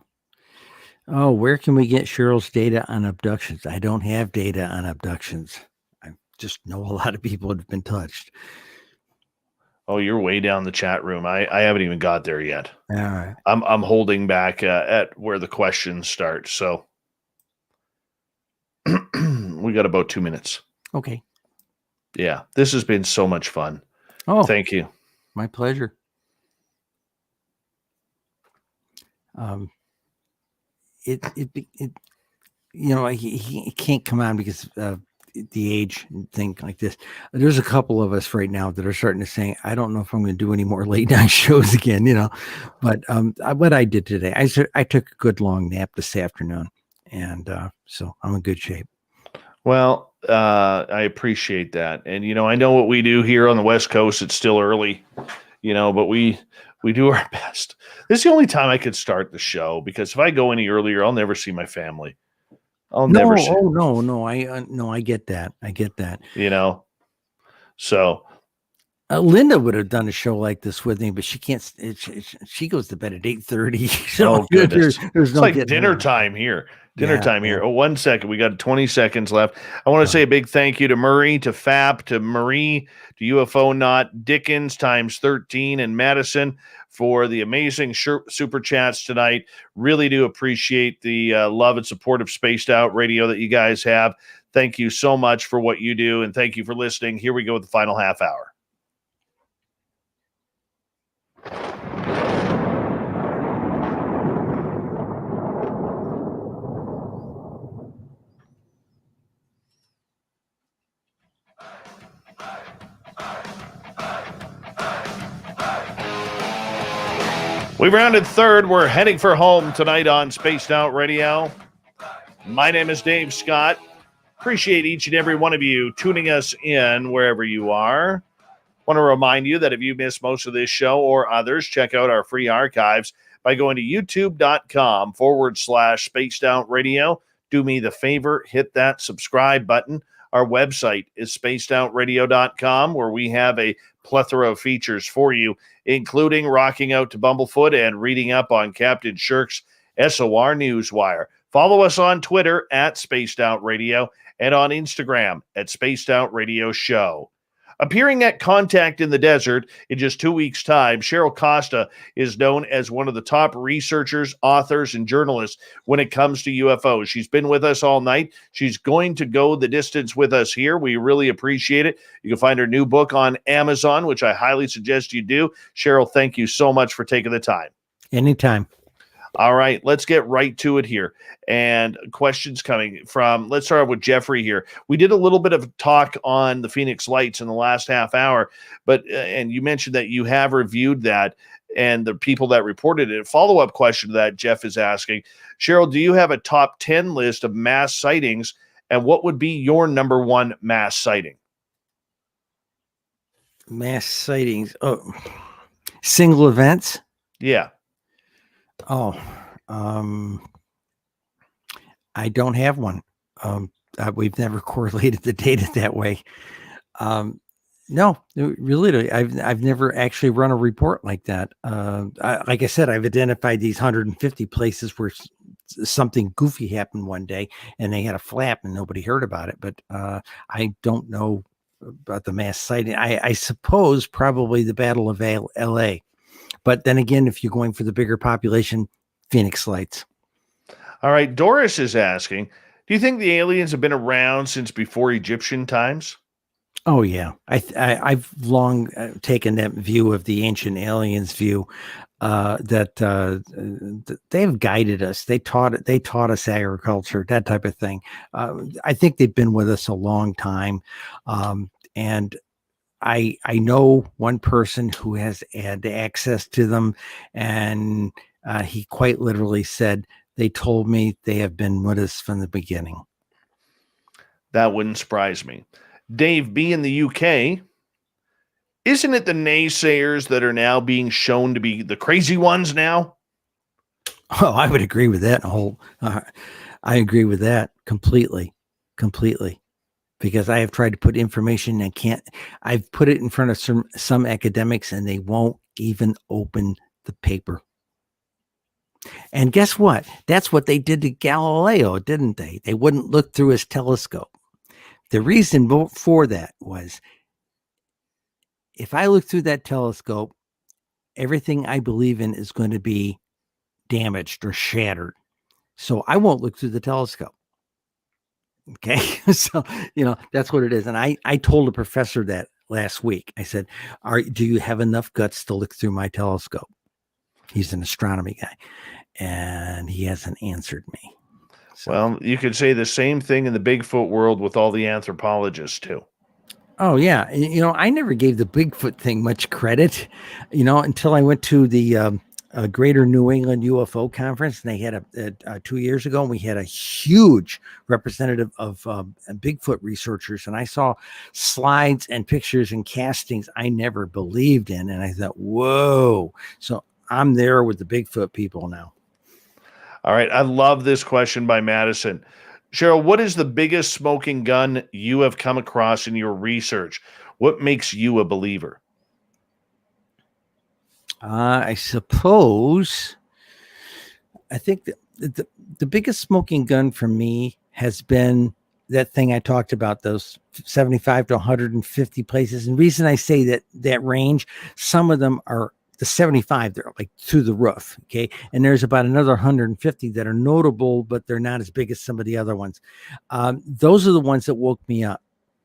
Oh, where can we get Cheryl's data on abductions? I don't have data on abductions. I just know a lot of people have been touched. Oh, you're way down the chat room. I haven't even got there yet. All right. I'm holding back at where the questions start. So we got about 2 minutes. Okay. Yeah, this has been so much fun. Oh, thank you. My pleasure. He can't come on because of the age and thing like this. There's a couple of us right now that are starting to say, I don't know if I'm going to do any more late night shows again, but what I did today, I took a good long nap this afternoon, and so I'm in good shape. Well, I appreciate that. And, I know what we do here on the West Coast. It's still early. but we do our best. This is the only time I could start the show, because if I go any earlier, I'll never see my family. Never see. Oh, no. I get that. So Linda would have done a show like this with me, but she can't. She goes to bed at 8:30. So goodness. There's it's no like dinner time here. Here. Oh, 1 second. We got 20 seconds left. I want to say a big thank you to Murray, to Fap, to Marie, to UFO Not, Dickens times 13, and Madison for the amazing super chats tonight. Really do appreciate the love and support of Spaced Out Radio that you guys have. Thank you so much for what you do, and thank you for listening. Here we go with the final half hour. We've rounded third. We're heading for home tonight on Spaced Out Radio. My name is Dave Scott. Appreciate each and every one of you tuning us in wherever you are. Want to remind you that if you missed most of this show or others, check out our free archives by going to youtube.com/Spaced Out Radio. Do me the favor, hit that subscribe button. Our website is spacedoutradio.com, where we have a plethora of features for you, including rocking out to Bumblefoot and reading up on Captain Shirk's SOR Newswire. Follow us on Twitter at Spaced Out Radio and on Instagram at Spaced Out Radio Show. Appearing at Contact in the Desert in just 2 weeks' time, Cheryl Costa is known as one of the top researchers, authors, and journalists when it comes to UFOs. She's been with us all night. She's going to go the distance with us here. We really appreciate it. You can find her new book on Amazon, which I highly suggest you do. Cheryl, thank you so much for taking the time. Anytime. All right, let's get right to it here. And questions coming from, let's start with Jeffrey here. We did a little bit of talk on the Phoenix Lights in the last half hour, but and you mentioned that you have reviewed that and the people that reported it. A follow-up question to that Jeff is asking, Cheryl, do you have a top 10 list of mass sightings, and what would be your number one mass sighting? Mass sightings. Oh, single events? Yeah. Oh, I don't have one. We've never correlated the data that way. No, really, I've never actually run a report like that. Like I said, I've identified these 150 places where something goofy happened one day and they had a flap and nobody heard about it. But I don't know about the mass sighting. I suppose probably the Battle of LA. But then again, if you're going for the bigger population, Phoenix Lights. All right. Doris is asking, do you think the aliens have been around since before Egyptian times? Oh, yeah. I've long taken that view of the ancient aliens view that they've guided us. They taught us agriculture, that type of thing. I think they've been with us a long time. And I know one person who has had access to them, and he quite literally said, they told me they have been with us from the beginning. That wouldn't surprise me. Dave B in the UK, isn't it the naysayers that are now being shown to be the crazy ones now? Oh, I would agree with that. I agree with that completely. Because I have tried to put information and I've put it in front of some academics and they won't even open the paper. And guess what? That's what they did to Galileo, didn't they? They wouldn't look through his telescope. The reason for that was, if I look through that telescope, everything I believe in is going to be damaged or shattered. So I won't look through the telescope. Okay. So, that's what it is. And I told a professor that last week. I said, do you have enough guts to look through my telescope? He's an astronomy guy, and he hasn't answered me. So. Well, you could say the same thing in the Bigfoot world with all the anthropologists too. Oh yeah. I never gave the Bigfoot thing much credit, until I went to the a Greater New England UFO Conference, and they had a 2 years ago, and we had a huge representative of Bigfoot researchers, and I saw slides and pictures and castings I never believed in, and I thought, whoa. So I'm there with the Bigfoot people now. All right. I love this question by Madison. Cheryl, what is the biggest smoking gun you have come across in your research? What makes you a believer? I suppose, I think that the biggest smoking gun for me has been that thing I talked about, those 75 to 150 places. And the reason I say that range, some of them are the 75, they're like through the roof. Okay. And there's about another 150 that are notable, but they're not as big as some of the other ones. Those are the ones that woke me up,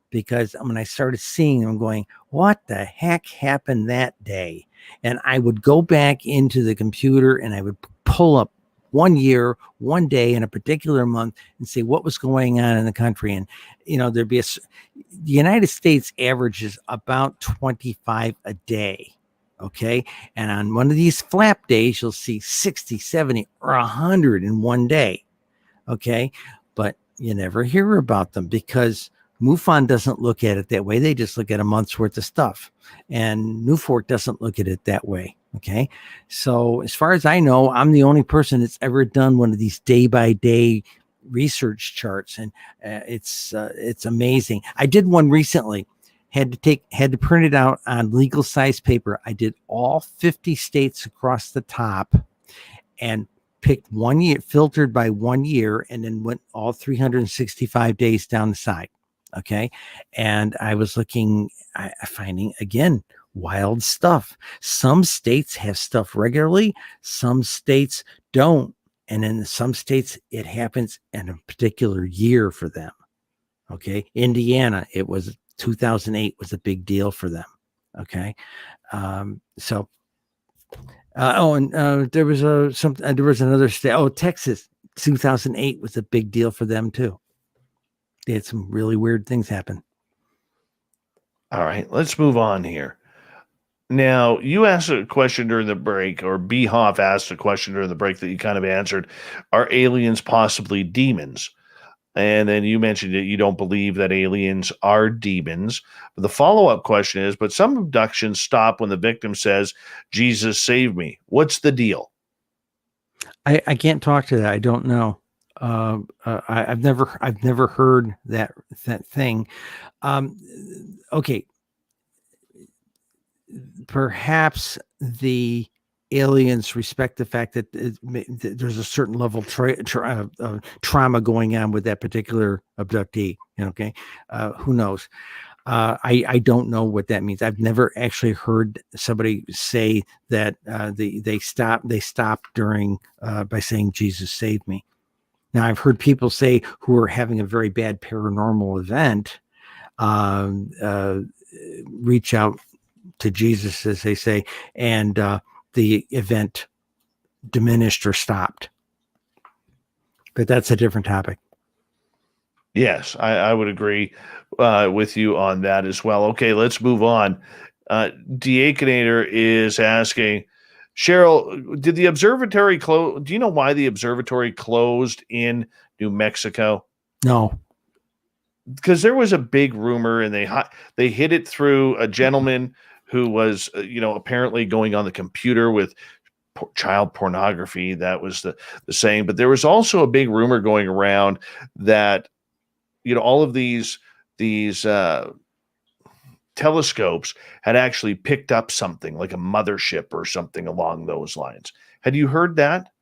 because when I started seeing them, going, what the heck happened that day? And I would go back into the computer and I would pull up 1 year, 1 day in a particular month and see what was going on in the country. And, there'd be the United States averages about 25 a day. Okay. And on one of these flap days, you'll see 60, 70, or 100 in 1 day. Okay. But you never hear about them because MUFON doesn't look at it that way. They just look at a month's worth of stuff. And NUFORC doesn't look at it that way. Okay. So as far as I know, I'm the only person that's ever done one of these day by day research charts. And it's amazing. I did one recently, had to print it out on legal size paper. I did all 50 states across the top and picked 1 year, filtered by 1 year, and then went all 365 days down the side. Okay. And I was finding again, wild stuff. Some states have stuff regularly. Some states don't. And in some states, it happens in a particular year for them. Okay. Indiana, it was 2008 was a big deal for them. Okay. There was another state. Oh, Texas, 2008 was a big deal for them too. They had some really weird things happen. All right, let's move on here. Now, you asked a question during the break, or B. Hoff asked a question during the break that you kind of answered. Are aliens possibly demons? And then you mentioned that you don't believe that aliens are demons. But the follow-up question is, but some abductions stop when the victim says, Jesus saved me. What's the deal? I can't talk to that. I don't know. I've never heard that thing. Okay. Perhaps the aliens respect the fact that there's a certain level of trauma going on with that particular abductee. Okay. Who knows? I don't know what that means. I've never actually heard somebody say that they stopped during by saying Jesus saved me. Now, I've heard people say who are having a very bad paranormal event reach out to Jesus, as they say, and the event diminished or stopped. But that's a different topic. Yes, I would agree with you on that as well. Okay, let's move on. Diaconator is asking, Cheryl, did the observatory close? Do you know why the observatory closed in New Mexico? No. Because there was a big rumor, and they hid it through a gentleman who was, apparently going on the computer with child pornography. That was the saying. But there was also a big rumor going around that, all of these telescopes had actually picked up something like a mothership or something along those lines. Had you heard that?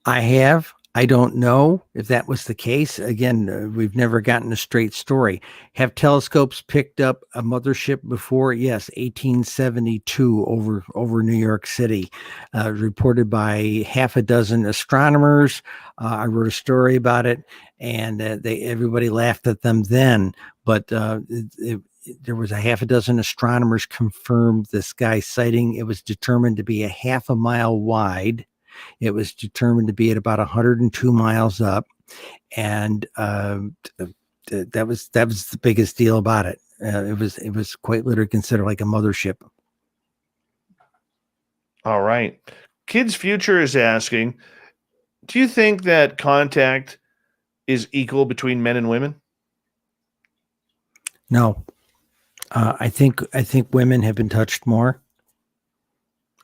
I have. I don't know if that was the case. Again, we've never gotten a straight story. Have telescopes picked up a mothership before? Yes, 1872 over New York City, reported by half a dozen astronomers. I wrote a story about it, and everybody laughed at them then. But there was a half a dozen astronomers confirmed this guy's sighting. It was determined to be a half a mile wide. It was determined to be at about 102 miles up, and that was the biggest deal about it. It was quite literally considered like a mothership. All right, Kids Future is asking, do you think that contact is equal between men and women? No, I think women have been touched more.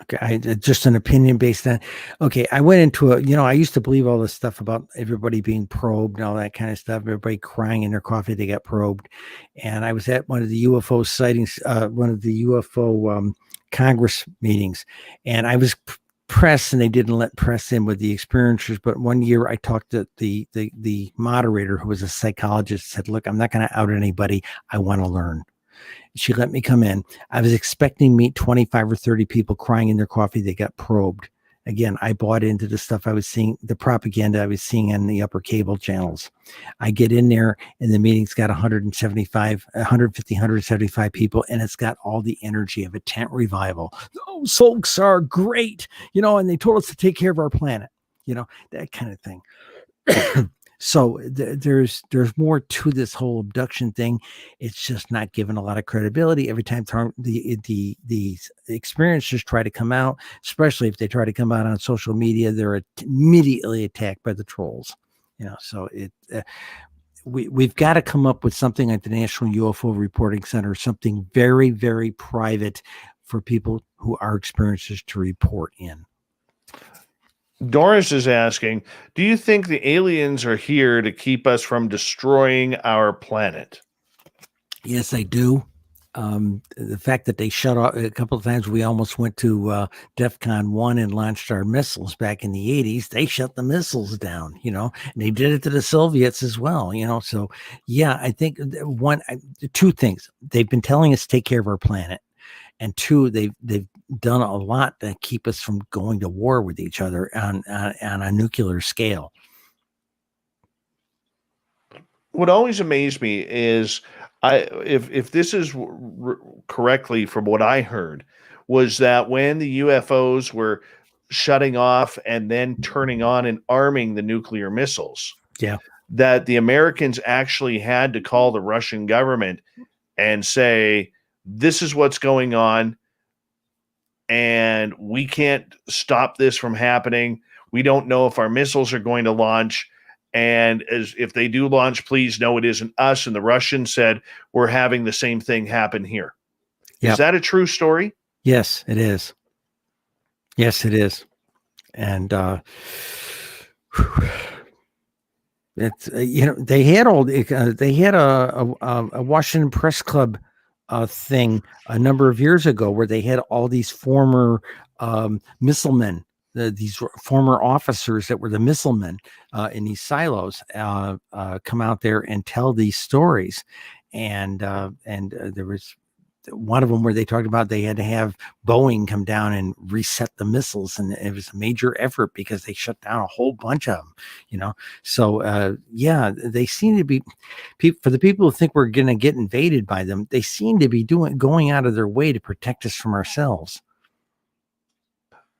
Okay, just an opinion based on. Okay, I went into I used to believe all this stuff about everybody being probed and all that kind of stuff. Everybody crying in their coffee they got probed, and I was at one of the UFO sightings, one of the UFO Congress meetings, and I was press, and they didn't let press in with the experiencers. But one year I talked to the moderator, who was a psychologist, said, "Look, I'm not going to out anybody. I want to learn." She let me come in. I was expecting to meet 25 or 30 people crying in their coffee. They got probed. Again, I bought into the stuff I was seeing, the propaganda I was seeing on the upper cable channels. I get in there and the meeting's got 175 people, and it's got all the energy of a tent revival. Those folks are great, and they told us to take care of our planet, that kind of thing. So there's more to this whole abduction thing. It's just not given a lot of credibility. Every time the experiencers try to come out, especially if they try to come out on social media, they're immediately attacked by the trolls. So we've got to come up with something like the National UFO Reporting Center, something very, very private for people who are experiencers to report in. Doris is asking, do you think the aliens are here to keep us from destroying our planet? Yes, I do. The fact that they shut off a couple of times, we almost went to DEFCON 1 and launched our missiles back in the 80s. They shut the missiles down, and they did it to the Soviets as well, So, yeah, I think two things. They've been telling us to take care of our planet. And two, they've done a lot to keep us from going to war with each other on a nuclear scale. What always amazed me is, if this is correctly from what I heard, was that when the UFOs were shutting off and then turning on and arming the nuclear missiles, that the Americans actually had to call the Russian government and say, this is what's going on, and we can't stop this from happening. We don't know if our missiles are going to launch, and if they do launch, please know it isn't us. And the Russians said, we're having the same thing happen here. Yep. Is that a true story? Yes, it is. Yes, it is. And it's they had a Washington Press Club thing a number of years ago where they had all these former missile men, these former officers that were the missile men in these silos come out there and tell these stories. And there was one of them where they talked about they had to have Boeing come down and reset the missiles, and it was a major effort because they shut down a whole bunch of them, So they seem to be, for the people who think we're going to get invaded by them, they seem to be going out of their way to protect us from ourselves.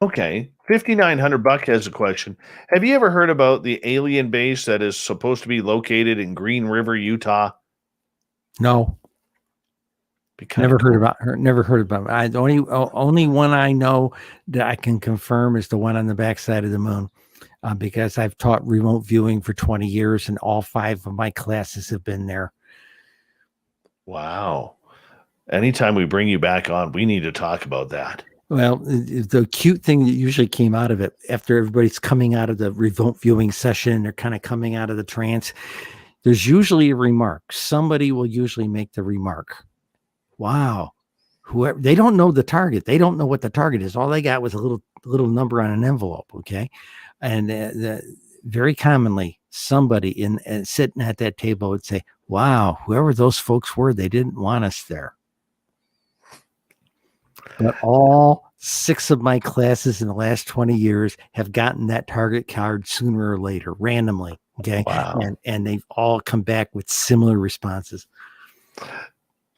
Okay, $5,900 has a question. Have you ever heard about the alien base that is supposed to be located in Green River, Utah? No. Never heard about her. Never heard about it. The only one I know that I can confirm is the one on the backside of the moon, because I've taught remote viewing for 20 years, and all 5 of my classes have been there. Wow! Anytime we bring you back on, we need to talk about that. Well, the cute thing that usually came out of it, after everybody's coming out of the remote viewing session, they're kind of coming out of the trance. There's usually a remark. Somebody will usually make the remark. Wow. Whoever, they don't know the target. They don't know what the target is. All they got was a little number on an envelope. Okay. And very commonly somebody sitting at that table would say, wow, whoever those folks were, they didn't want us there. But all 6 of my classes in the last 20 years have gotten that target card sooner or later, randomly. Okay. Wow. And they've all come back with similar responses.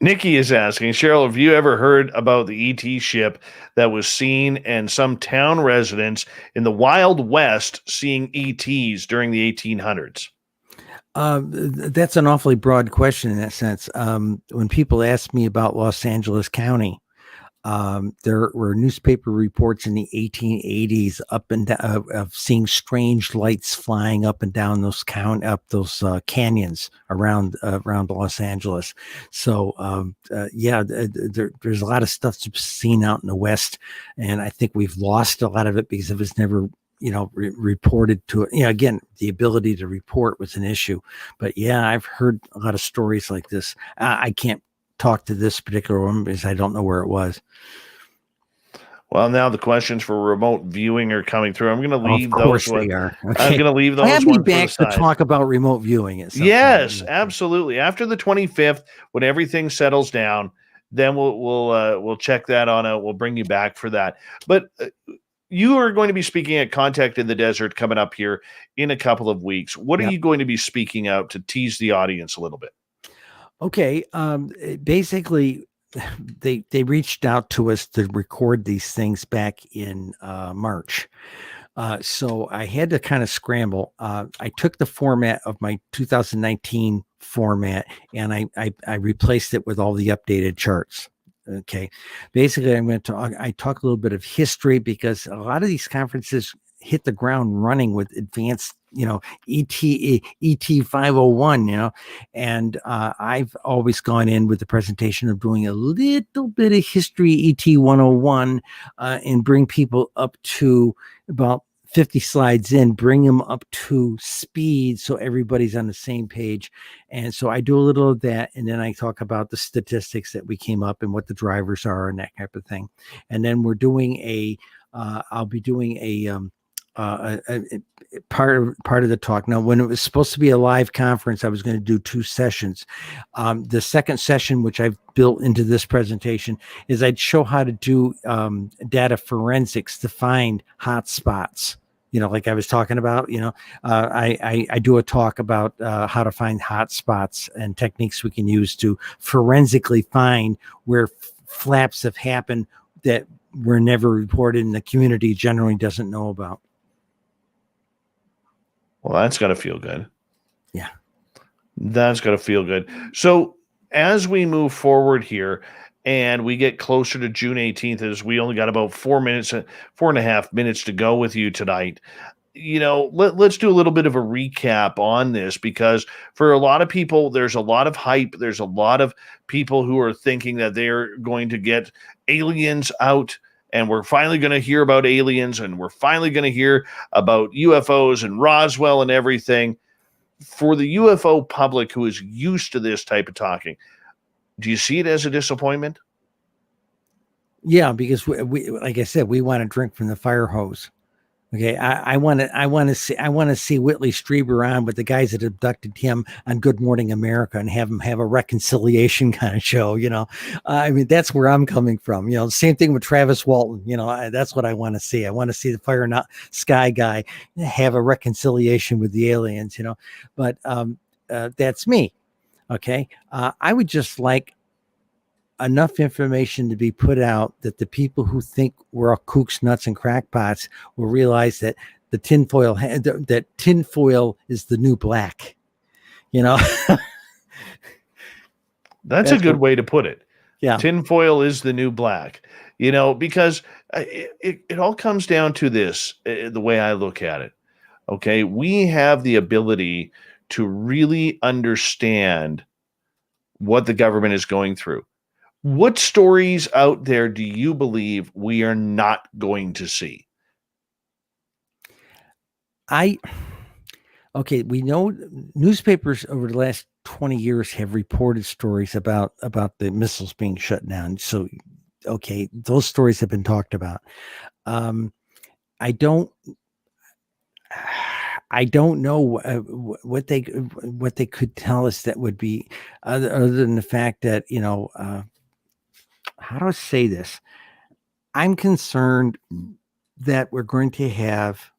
Nikki is asking, Cheryl, have you ever heard about the ET ship that was seen and some town residents in the Wild West seeing ETs during the 1800s? That's an awfully broad question in that sense. When people ask me about Los Angeles County, There were newspaper reports in the 1880s up and down of seeing strange lights flying up and down those canyons around Los Angeles. So there's a lot of stuff to be seen out in the West, and I think we've lost a lot of it because it was never reported to it. Again, the ability to report was an issue, but I've heard a lot of stories like this. I can't talk to this particular one because I don't know where it was. Well, now the questions for remote viewing are coming through. I'm going to leave those ones. They are. Okay. I'm going to leave those ones. Have me back to talk about remote viewing. Yes, absolutely. After the 25th, when everything settles down, then we'll check that on out. We'll bring you back for that. But you are going to be speaking at Contact in the Desert coming up here in a couple of weeks. What are you going to be speaking out to tease the audience a little bit? Okay. Basically, they reached out to us to record these things back in March. So I had to kind of scramble. I took the format of my 2019 format and I replaced it with all the updated charts. Okay. Basically, I talk a little bit of history because a lot of these conferences hit the ground running with advanced, ET 501, and I've always gone in with the presentation of doing a little bit of history, ET 101, and bring people up to about 50 slides in, bring them up to speed so everybody's on the same page. And so I do a little of that, and then I talk about the statistics that we came up and what the drivers are and that type of thing. And then we're doing I'll be doing a part of the talk. Now, when it was supposed to be a live conference, I was going to do 2 sessions. The second session, which I've built into this presentation, is I'd show how to do data forensics to find hot spots. Like I was talking about, I do a talk about how to find hot spots and techniques we can use to forensically find where flaps have happened that were never reported and the community generally doesn't know about. Well, that's got to feel good. Yeah. That's got to feel good. So as we move forward here and we get closer to June 18th, as we only got about 4.5 minutes to go with you tonight, let's do a little bit of a recap on this, because for a lot of people, there's a lot of hype. There's a lot of people who are thinking that they're going to get aliens out, and we're finally going to hear about aliens, and we're finally going to hear about UFOs and Roswell and everything. For the UFO public who is used to this type of talking, do you see it as a disappointment? Yeah, because we like I said, we want to drink from the fire hose. Okay, I want to see Whitley Strieber on with the guys that abducted him on Good Morning America and have him have a reconciliation kind of show. I mean, that's where I'm coming from. Same thing with Travis Walton. That's what I want to see. I want to see the Fire Not Sky guy have a reconciliation with the aliens. But that's me. Okay, I would just like enough information to be put out that the people who think we're all kooks, nuts, and crackpots will realize that the tinfoil is the new black. That's a good way to put it. Yeah, tinfoil is the new black. Because it all comes down to this. The way I look at it, okay, we have the ability to really understand what the government is going through. What stories out there do you believe we are not going to see? We know newspapers over the last 20 years have reported stories about the missiles being shut down. So, okay, those stories have been talked about. I don't know what they could tell us that would be other than the fact that, how do I say this? I'm concerned that we're going to have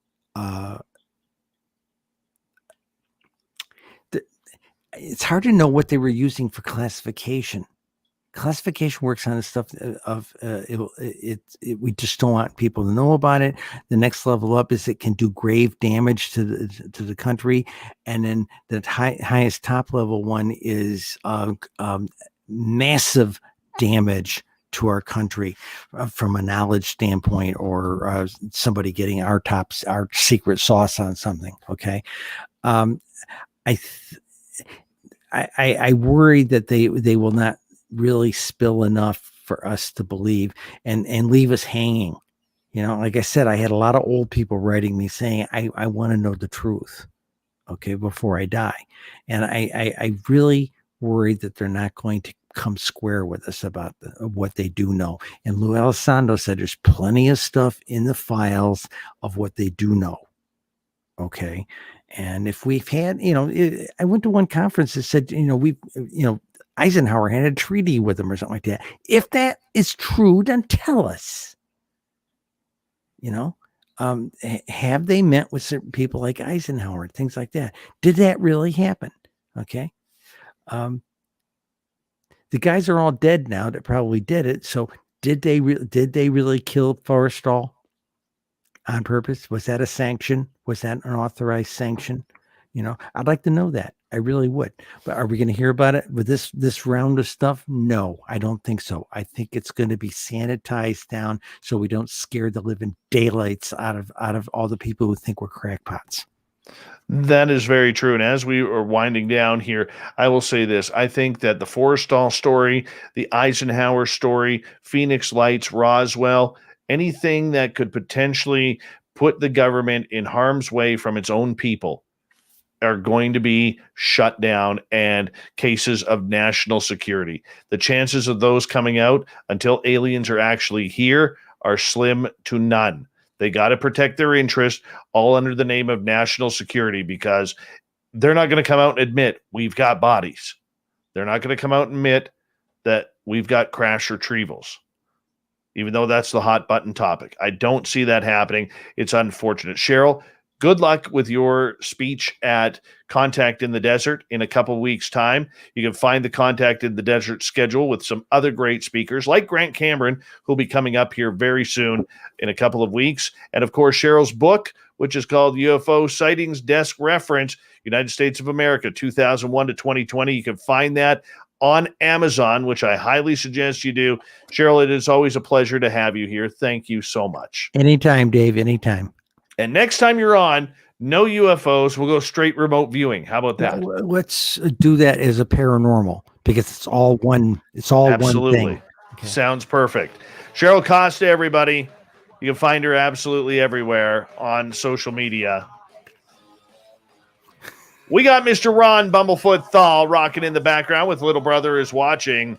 it's hard to know what they were using for classification. Classification works on the stuff of we just don't want people to know about it. The next level up is it can do grave damage to the country, and then the highest top level one is massive damage to our country from a knowledge standpoint, or somebody getting our secret sauce on something. Okay. I worry that they will not really spill enough for us to believe and leave us hanging. Like I said, I had a lot of old people writing me saying, I want to know the truth, okay, before I die. And I really worry that they're not going to come square with us about what they do know. And Lou Elizondo said there's plenty of stuff in the files of what they do know. Okay. And if we've had, I went to one conference that said, Eisenhower had a treaty with them or something like that. If that is true, then tell us. Have they met with certain people like Eisenhower, things like that? Did that really happen? Okay. The guys are all dead now that probably did it. So did they really kill Forrestal on purpose? Was that a sanction? Was that an authorized sanction? I'd like to know that. I really would. But are we going to hear about it with this round of stuff? No, I don't think so. I think it's going to be sanitized down so we don't scare the living daylights out of all the people who think we're crackpots. That is very true. And as we are winding down here, I will say this. I think that the Forrestal story, the Eisenhower story, Phoenix Lights, Roswell, anything that could potentially put the government in harm's way from its own people are going to be shut down, and cases of national security. The chances of those coming out until aliens are actually here are slim to none. They got to protect their interest, all under the name of national security, because they're not going to come out and admit we've got bodies. They're not going to come out and admit that we've got crash retrievals, even though that's the hot button topic. I don't see that happening. It's unfortunate. Cheryl, good luck with your speech at Contact in the Desert in a couple weeks' time. You can find the Contact in the Desert schedule with some other great speakers like Grant Cameron, who'll be coming up here very soon in a couple of weeks. And, of course, Cheryl's book, which is called UFO Sightings Desk Reference, United States of America, 2001 to 2020. You can find that on Amazon, which I highly suggest you do. Cheryl, it is always a pleasure to have you here. Thank you so much. Anytime, Dave, anytime. And next time you're on, no UFOs, we'll go straight remote viewing. How about that? Well, let's do that as a paranormal, because it's all one. It's all absolutely. One thing. Okay. Sounds perfect. Cheryl Costa, everybody. You can find her absolutely everywhere on social media. We got Mr. Ron Bumblefoot Thal rocking in the background with Little Brother is Watching.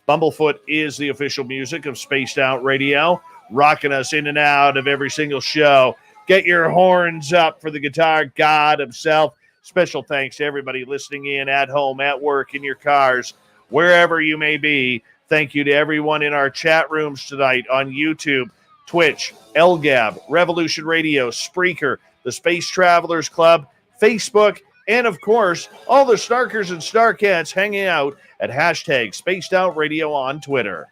Bumblefoot is the official music of Spaced Out Radio, rocking us in and out of every single show. Get your horns up for the guitar god himself. Special thanks to everybody listening in at home, at work, in your cars, wherever you may be. Thank you to everyone in our chat rooms tonight on YouTube, Twitch, LGAB, Revolution Radio, Spreaker, the Space Travelers Club, Facebook, and, of course, all the Snarkers and Snarkettes hanging out at hashtag Spaced Out Radio on Twitter.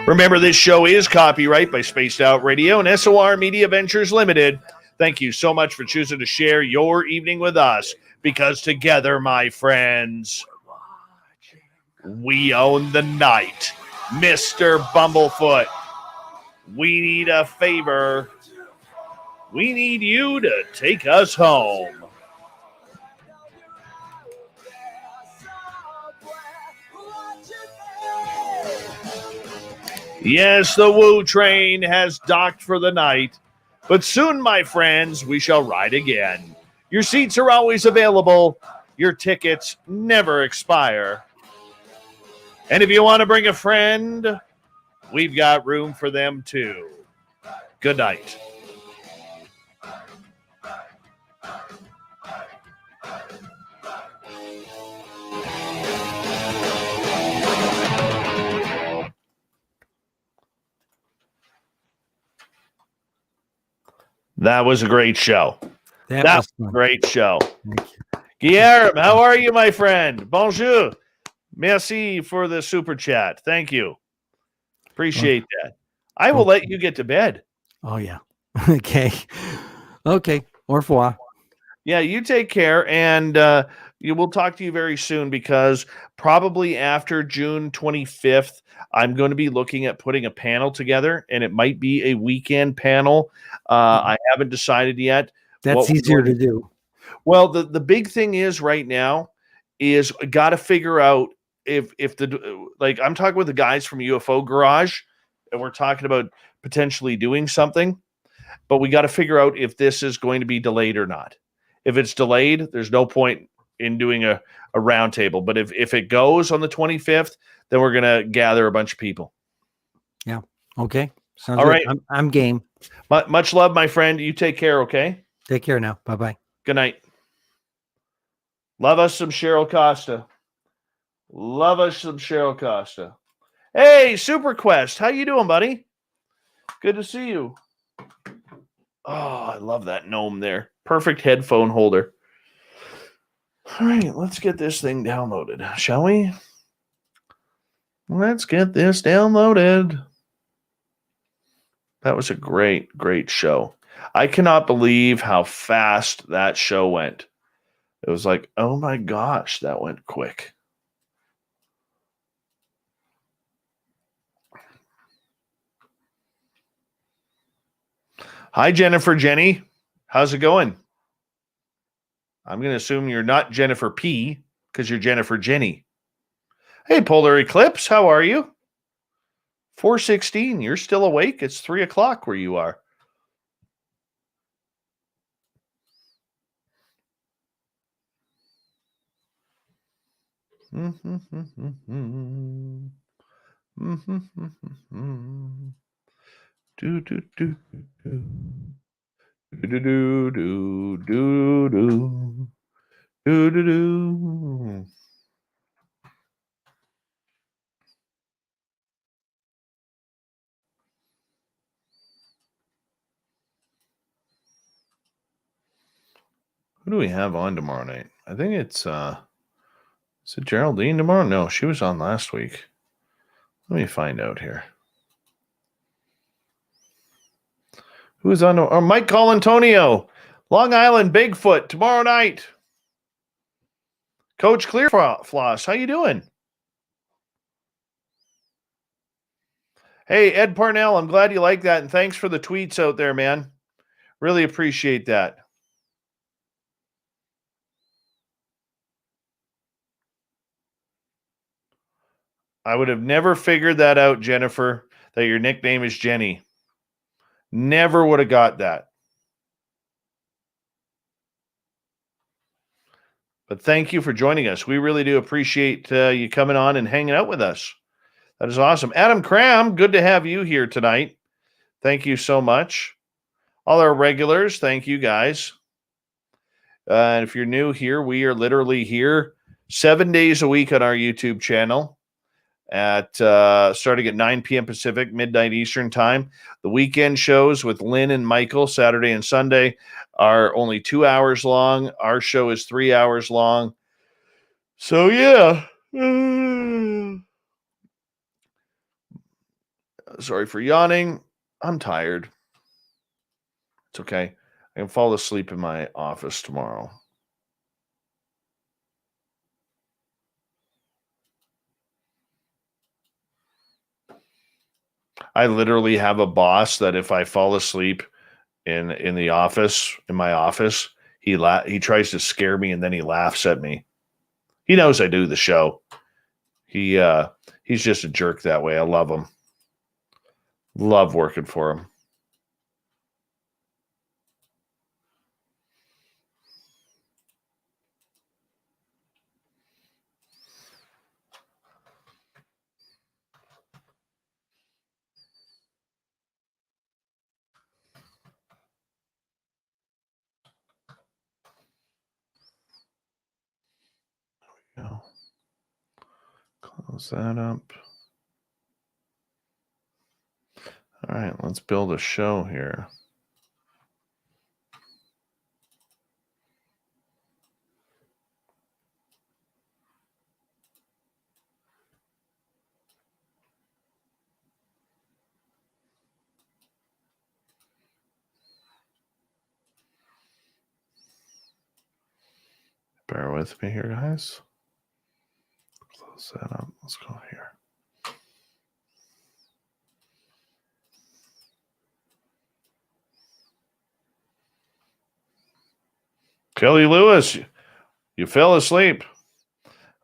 Remember, this show is copyright by Spaced Out Radio and SOR Media Ventures Limited. Thank you so much for choosing to share your evening with us, because together, my friends, we own the night. Mr. Bumblefoot, we need a favor. We need you to take us home. Yes, the Woo train has docked for the night, but soon, my friends, we shall ride again. Your seats are always available. Your tickets never expire. And if you want to bring a friend, we've got room for them too. Good night. That was a great show. That was a great show. Guillermo, how are you, my friend? Bonjour. Merci for the super chat. Thank you. Appreciate that. I will let you get to bed. Oh, yeah. Okay. Au revoir. Yeah, you take care, and you will talk to you very soon because probably after June 25th, I'm going to be looking at putting a panel together, and it might be a weekend panel. I haven't decided yet. That's What we're easier going to do. Well, the big thing is right now is got to figure out if the like I'm talking with the guys from UFO Garage, and we're talking about potentially doing something, but we got to figure out if this is going to be delayed or not. If it's delayed, there's no point in doing a roundtable. But if it goes on the 25th, then we're gonna gather a bunch of people. Yeah. Okay. Sounds All good. right. I'm game. Much love, my friend. You take care. Okay. Take care now. Bye-bye. Good night. Love us some Cheryl Costa. Love us some Cheryl Costa. Hey, Super Quest, how you doing, buddy? Good to see you. Oh, I love that gnome there. Perfect headphone holder. All right, let's get this thing downloaded, shall we? Let's get this downloaded. That was a great, great show. I cannot believe how fast that show went. It was like, oh my gosh, that went quick. Hi, Jennifer Jenny. How's it going? I'm going to assume you're not Jennifer P because you're Jennifer Jenny. Hey, Polar Eclipse, how are you? 4:16, you're still awake? It's 3 o'clock where you are. Do, do, do, do. Do, do, do, do, do, do. Do, do, do. Who do we have on tomorrow night? I think it's is it Geraldine tomorrow? No, she was on last week. Let me find out here. Who is on? Oh, Mike Colantonio, Long Island Bigfoot tomorrow night. Coach Clearfloss, how you doing? Hey, Ed Parnell, I'm glad you like that, and thanks for the tweets out there, man. Really appreciate that. I would have never figured that out, Jennifer, that your nickname is Jenny. Never would have got that. But thank you for joining us. We really do appreciate you coming on and hanging out with us. That is awesome. Adam Cram, good to have you here tonight. Thank you so much. All our regulars, thank you guys. And if you're new here, we are literally here 7 days a week on our YouTube channel at starting at 9 p.m. Pacific, midnight Eastern time. The weekend shows with Lynn and Michael, Saturday and Sunday, are only 2 hours long. Our show is 3 hours long. So, yeah. Sorry for yawning. I'm tired. It's okay. I can fall asleep in my office tomorrow. I literally have a boss that if I fall asleep in the office, in my office, he tries to scare me and then he laughs at me. He knows I do the show. He's just a jerk that way. I love him. Love working for him. Go. Close that up. All right, let's build a show here. Bear with me here, guys. Close that up. Let's go here. Kelly Lewis, you fell asleep.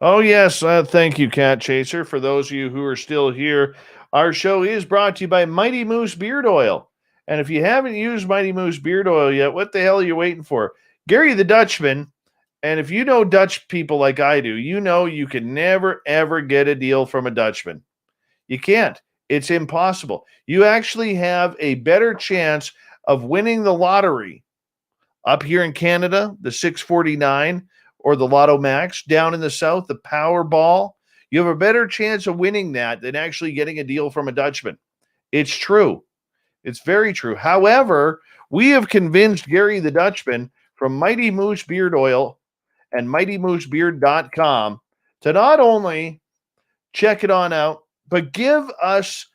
Oh, yes. Thank you, Cat Chaser. For those of you who are still here, our show is brought to you by Mighty Moose Beard Oil. And if you haven't used Mighty Moose Beard Oil yet, what the hell are you waiting for? Gary the Dutchman, and if you know Dutch people like I do, you know you can never, ever get a deal from a Dutchman. You can't. It's impossible. You actually have a better chance of winning the lottery up here in Canada, the 649 or the Lotto Max. Down in the South, the Powerball. You have a better chance of winning that than actually getting a deal from a Dutchman. It's true. It's very true. However, we have convinced Gary the Dutchman from Mighty Moose Beard Oil and MightyMooseBeard.com to not only check it on out, but give us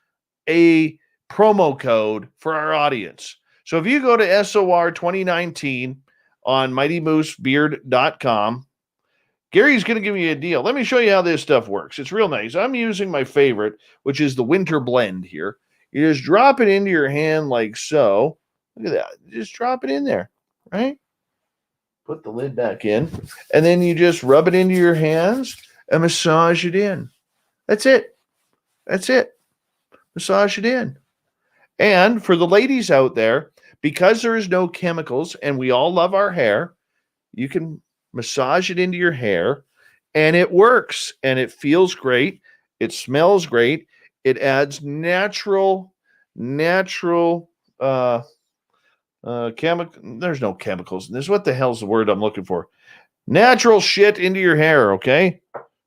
a promo code for our audience. So if you go to SOR 2019 on MightyMooseBeard.com, Gary's going to give you a deal. Let me show you how this stuff works. It's real nice. I'm using my favorite, which is the Winter Blend here. You just drop it into your hand like so. Look at that. Just drop it in there, right? Put the lid back in, and then you just rub it into your hands and massage it in. That's it. That's it. Massage it in. And for the ladies out there, because there is no chemicals and we all love our hair, you can massage it into your hair and it works and it feels great. It smells great. It adds natural chemical. There's no chemicals in this. What the hell's the word I'm looking for? Natural shit into your hair, okay?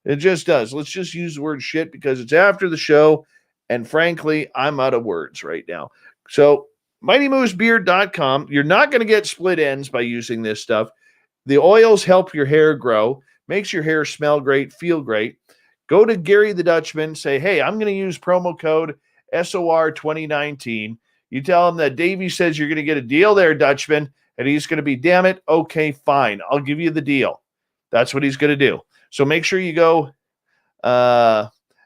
It just does. Let's just use the word shit because it's after the show. And frankly, I'm out of words right now. So, MightyMooseBeard.com. You're not going to get split ends by using this stuff. The oils help your hair grow, makes your hair smell great, feel great. Go to Gary the Dutchman, say, hey, I'm going to use promo code SOR 2019. You tell him that Davey says you're going to get a deal there, Dutchman, and he's going to be, damn it, okay, fine. I'll give you the deal. That's what he's going to do. So make sure you go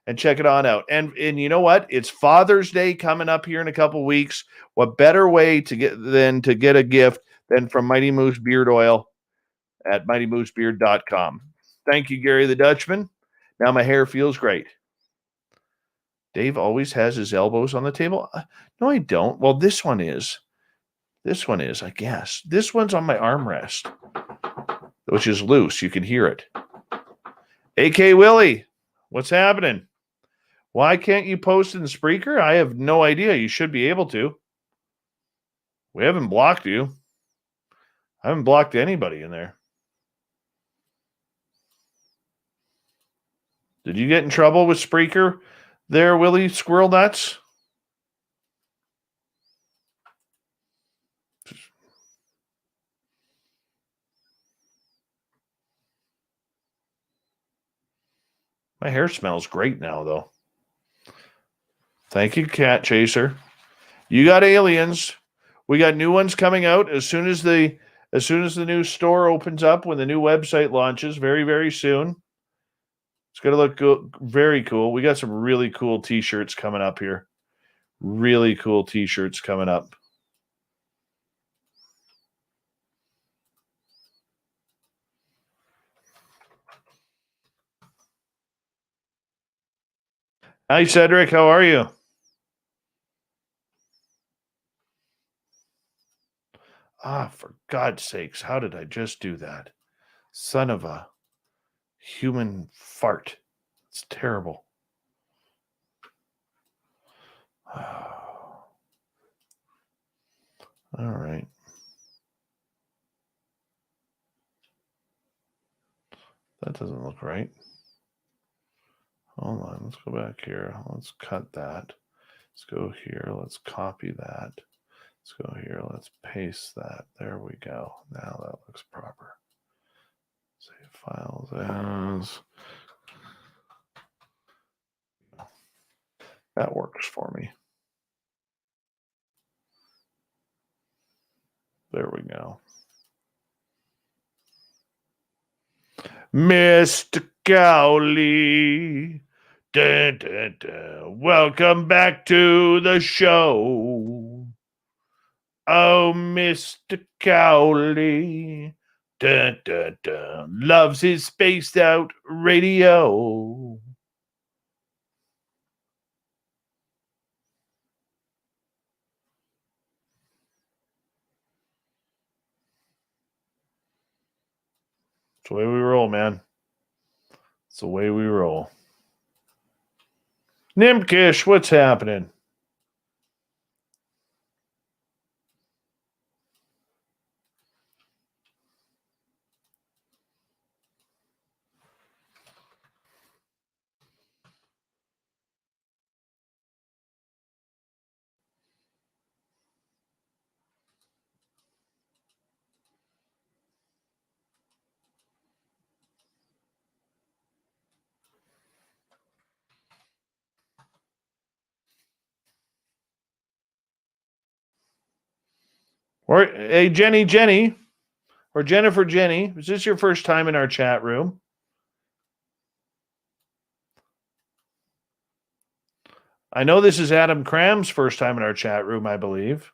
and check it on out. And you know what? It's Father's Day coming up here in a couple weeks. What better way to get a gift than from Mighty Moose Beard Oil at MightyMooseBeard.com. Thank you, Gary the Dutchman. Now my hair feels great. Dave always has his elbows on the table. No, I don't. Well, this one is. This one is, I guess. This one's on my armrest, which is loose. You can hear it. AK Willie, what's happening? Why can't you post in Spreaker? I have no idea. You should be able to. We haven't blocked you. I haven't blocked anybody in there. Did you get in trouble with Spreaker there, Willie Squirrel Nuts? My hair smells great now, though. Thank you, Cat Chaser. You got aliens. We got new ones coming out as soon as the new store opens up, when the new website launches very, very soon. It's going to look good, very cool. We got some really cool t-shirts coming up here. Really cool t-shirts coming up. Hi, Cedric. How are you? For God's sakes, how did I just do that? Son of a human fart. It's terrible. All right. That doesn't look right. Hold on. Let's go back here. Let's cut that. Let's go here. Let's copy that. Let's go here. Let's paste that. There we go. Now that looks proper. Save files as. That works for me. There we go. Mr. Cowley. Dun, dun, dun. Welcome back to the show. Oh, Mr. Cowley. Dun, dun, dun. Loves his spaced out radio. It's the way we roll, man. It's the way we roll. Nimkish, what's happening? Or hey, Jenny, or Jenny, is this your first time in our chat room? I know this is Adam Cram's first time in our chat room, I believe.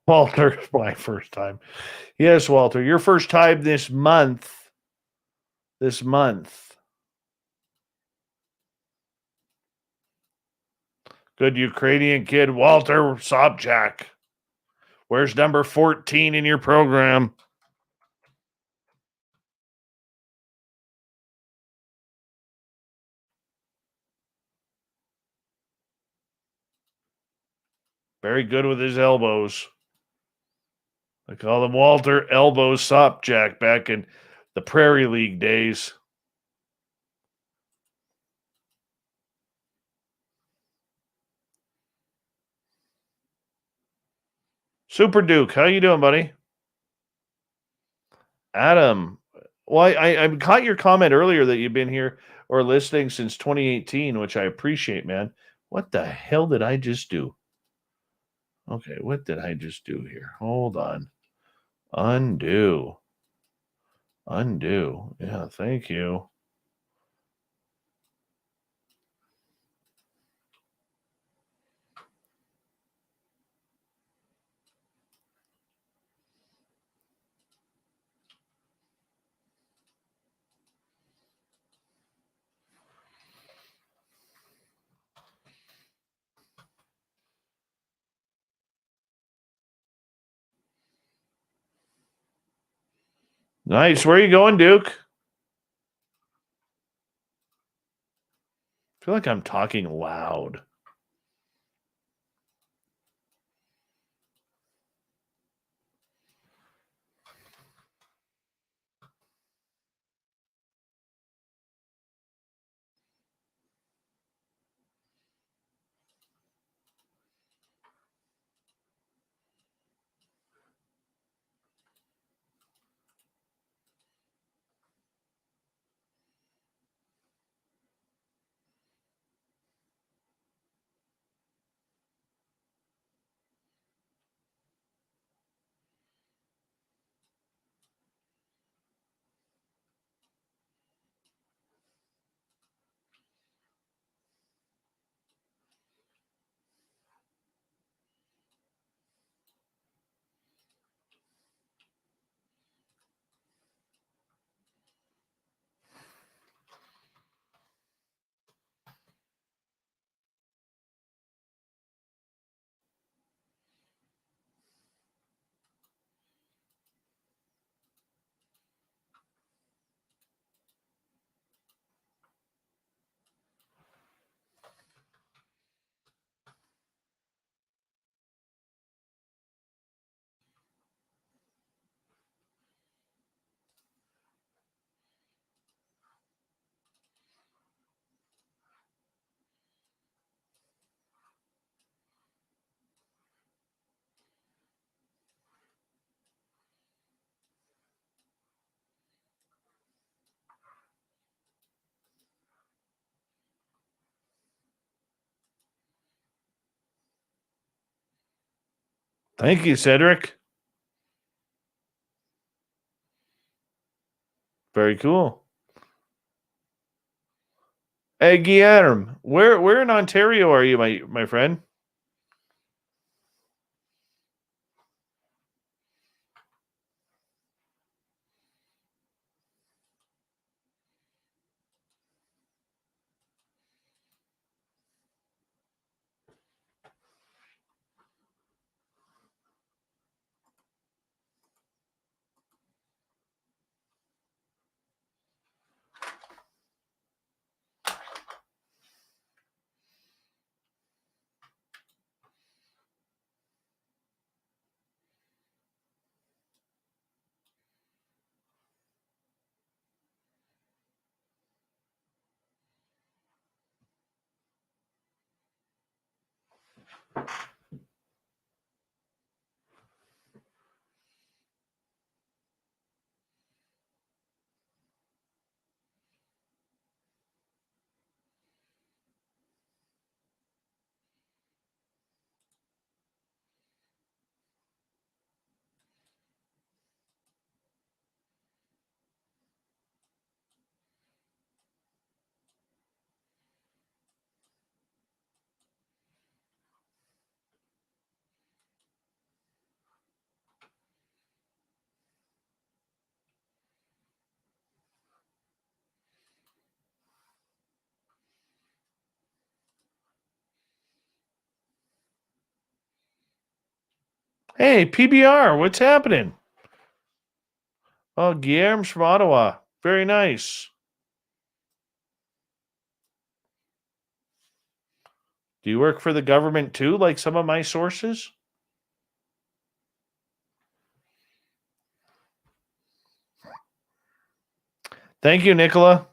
Walter, my first time. Yes, Walter, your first time this month. This month. Good Ukrainian kid, Walter Sobchak. Where's number 14 in your program? Very good with his elbows. I call him Walter Elbow Sopjack back in the Prairie League days. Super Duke, how you doing, buddy? Adam, well, I caught your comment earlier that you've been here or listening since 2018, which I appreciate, man. What the hell did I just do? Okay, what did I just do here? Hold on. Undo. Undo. Yeah, thank you. Nice. Where are you going, Duke? I feel like I'm talking loud. Thank you, Cedric. Very cool. Hey, Guillermo, where in Ontario are you, my friend? Hey, PBR, what's happening? Oh, Guillermo's from Ottawa. Very nice. Do you work for the government too, like some of my sources? Thank you, Nicola.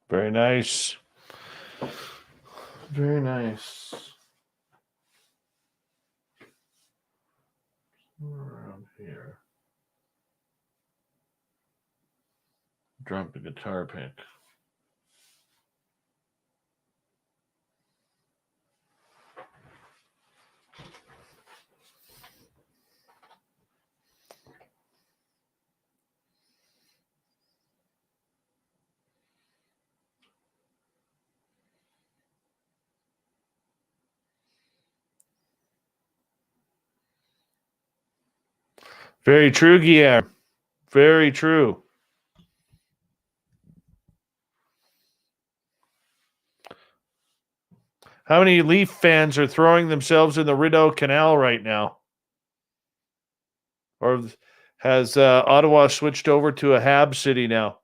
Very nice. Very nice. Around here. Drop the guitar pick. Very true, Guillermo. Very true. How many Leaf fans are throwing themselves in the Rideau Canal right now? Or has Ottawa switched over to a Hab city now?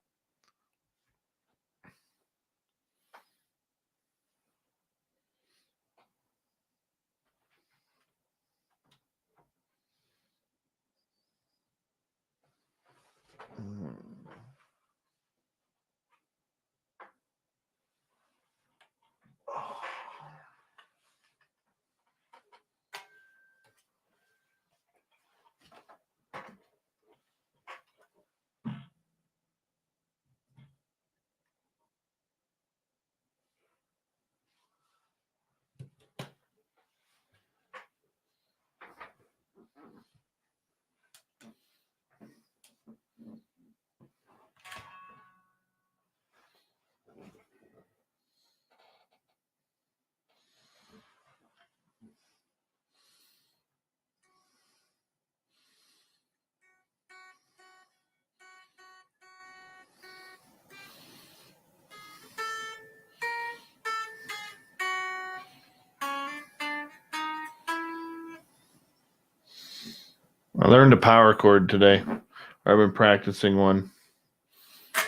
I learned a power chord today. I've been practicing one. I'm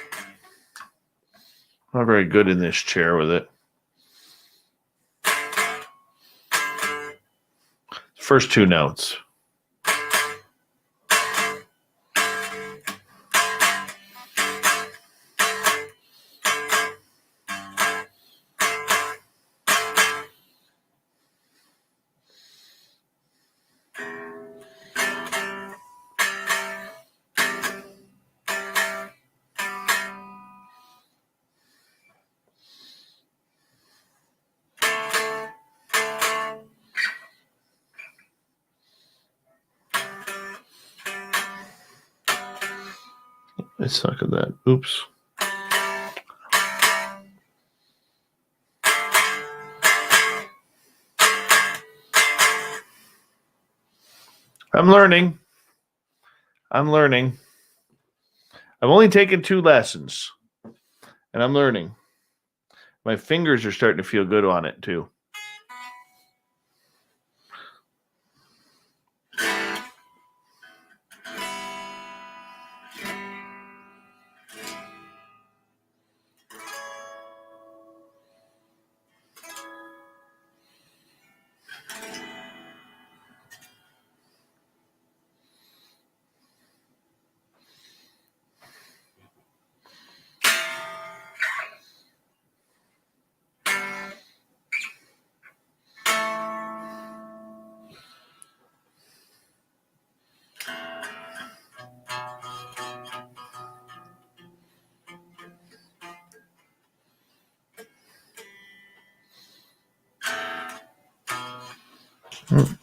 not very good in this chair with it. First two notes. I suck at that. Oops. I'm learning. I've only taken 2 lessons, and I'm learning. My fingers are starting to feel good on it, too.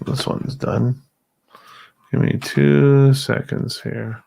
This one's done. Give me 2 seconds here.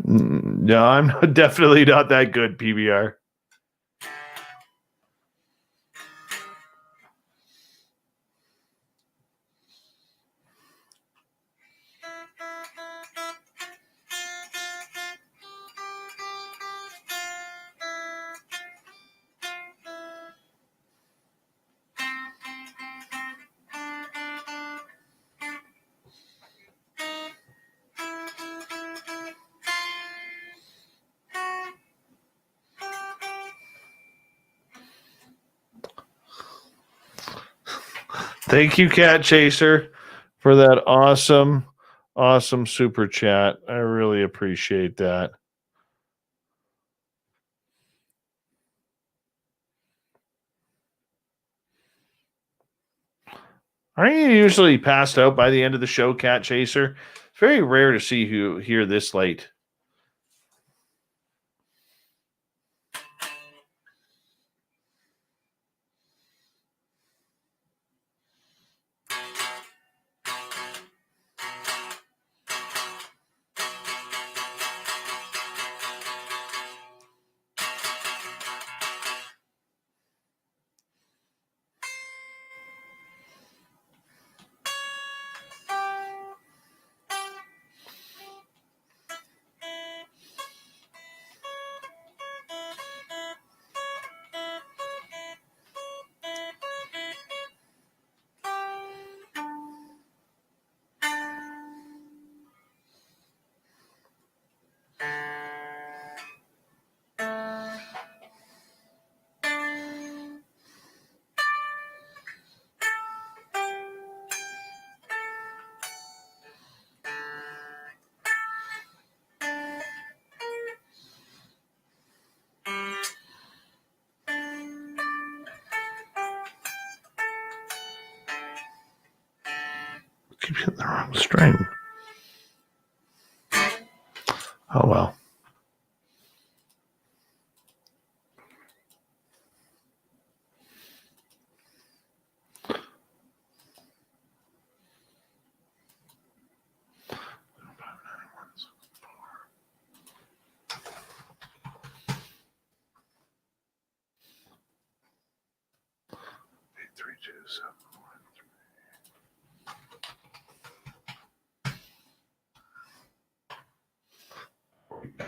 No, I'm definitely not that good, PBR. Thank you, Cat Chaser, for that awesome super chat. I really appreciate that. Aren't you usually passed out by the end of the show, Cat Chaser? It's very rare to see you here this late. Keep hitting the wrong string. Oh well.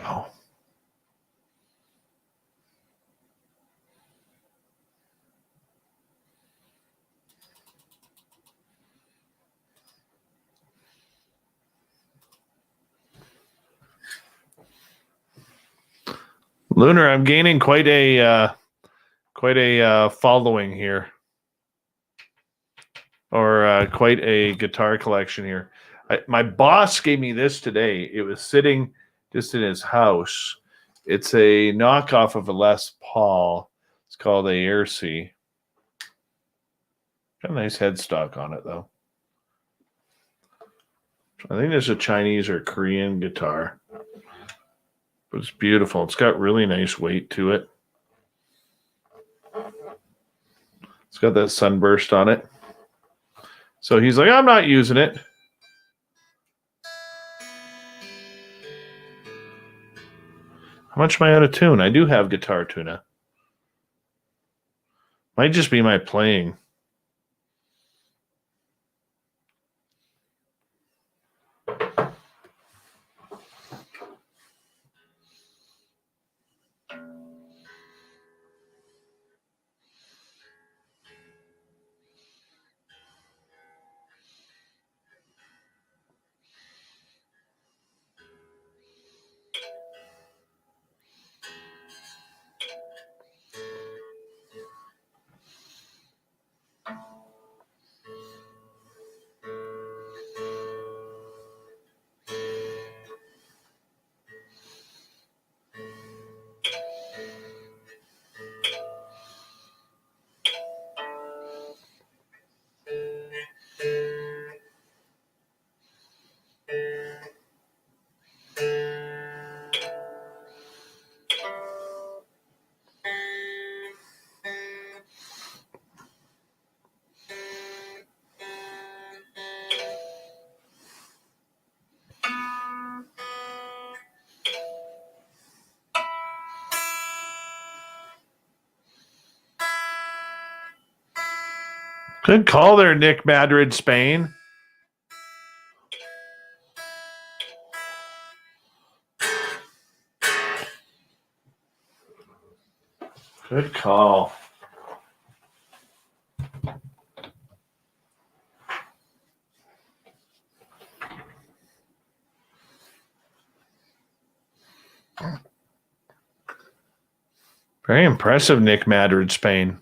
Oh. Lunar, I'm gaining quite a following here, or quite a guitar collection here. My boss gave me this today. It was sitting just in his house. It's a knockoff of a Les Paul. It's called a Aircy. Got a nice headstock on it, though. I think there's a Chinese or Korean guitar. But it's beautiful. It's got really nice weight to it. It's got that sunburst on it. So he's like, I'm not using it. How much am I out of tune? I do have guitar tuna. Might just be my playing. Good call there, Nick Madrid, Spain. Good call. Very impressive, Nick Madrid, Spain.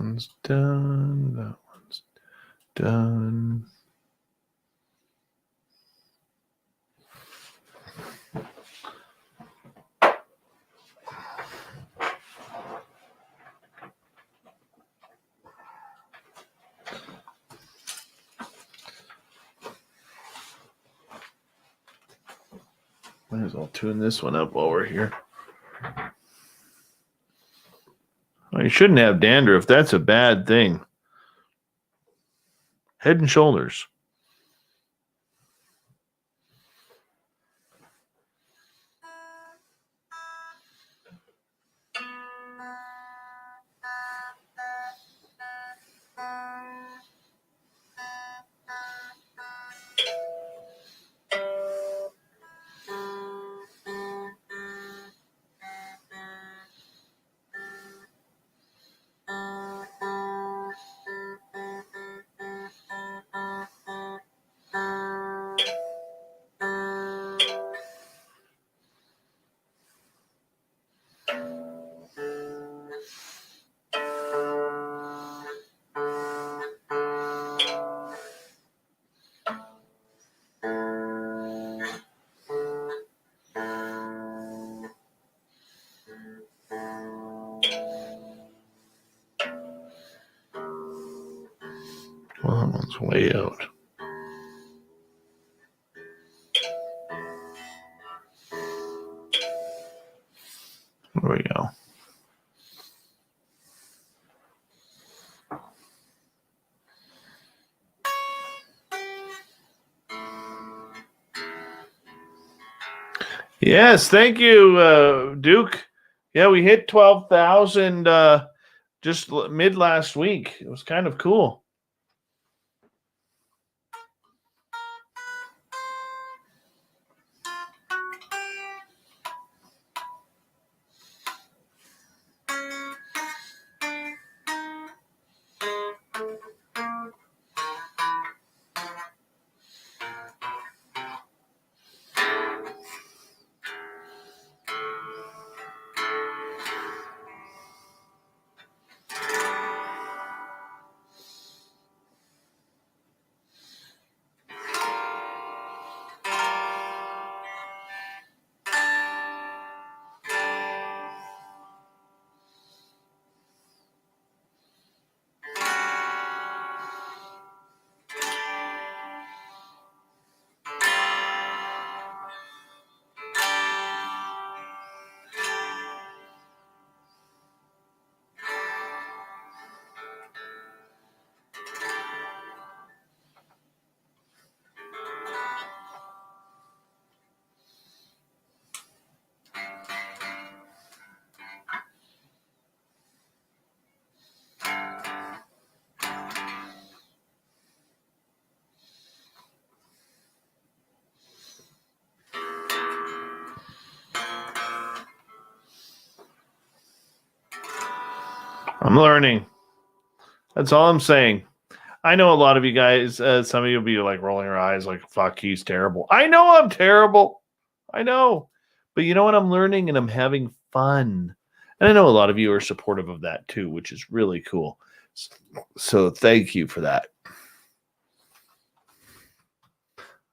one's done. That one's done. Might as well tune this one up while we're here. Well, you shouldn't have dandruff. That's a bad thing. Head and Shoulders. Well, that one's way out. There we go. Yes, thank you, Duke. Yeah, we hit 12,000 just mid last week. It was kind of cool. I'm learning. That's all I'm saying. I know a lot of you guys, some of you will be like rolling your eyes like, fuck, he's terrible. I know I'm terrible. I know. But you know what? I'm learning and I'm having fun. And I know a lot of you are supportive of that too, which is really cool. So thank you for that.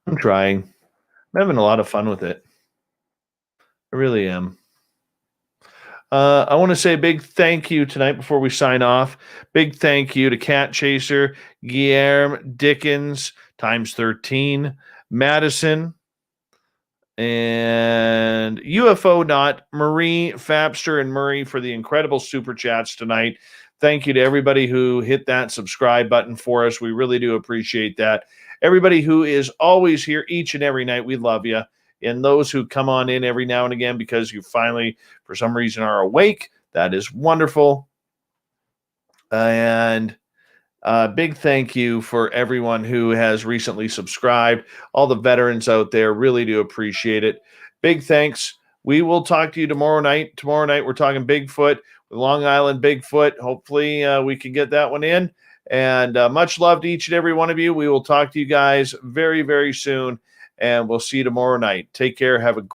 I'm trying. I'm having a lot of fun with it. I really am. I want to say a big thank you tonight before we sign off. Big thank you to Cat Chaser, Guillermo Dickens, times 13, Madison, and UFO Not, Marie, Fabster, and Murray for the incredible super chats tonight. Thank you to everybody who hit that subscribe button for us. We really do appreciate that. Everybody who is always here each and every night, we love you. And those who come on in every now and again because you finally, for some reason, are awake, that is wonderful. And big thank you for everyone who has recently subscribed. All the veterans out there, really do appreciate it. Big thanks. We will talk to you tomorrow night. Tomorrow night, we're talking Bigfoot, Long Island Bigfoot. Hopefully, we can get that one in. And much love to each and every one of you. We will talk to you guys very, very soon. And we'll see you tomorrow night. Take care. Have a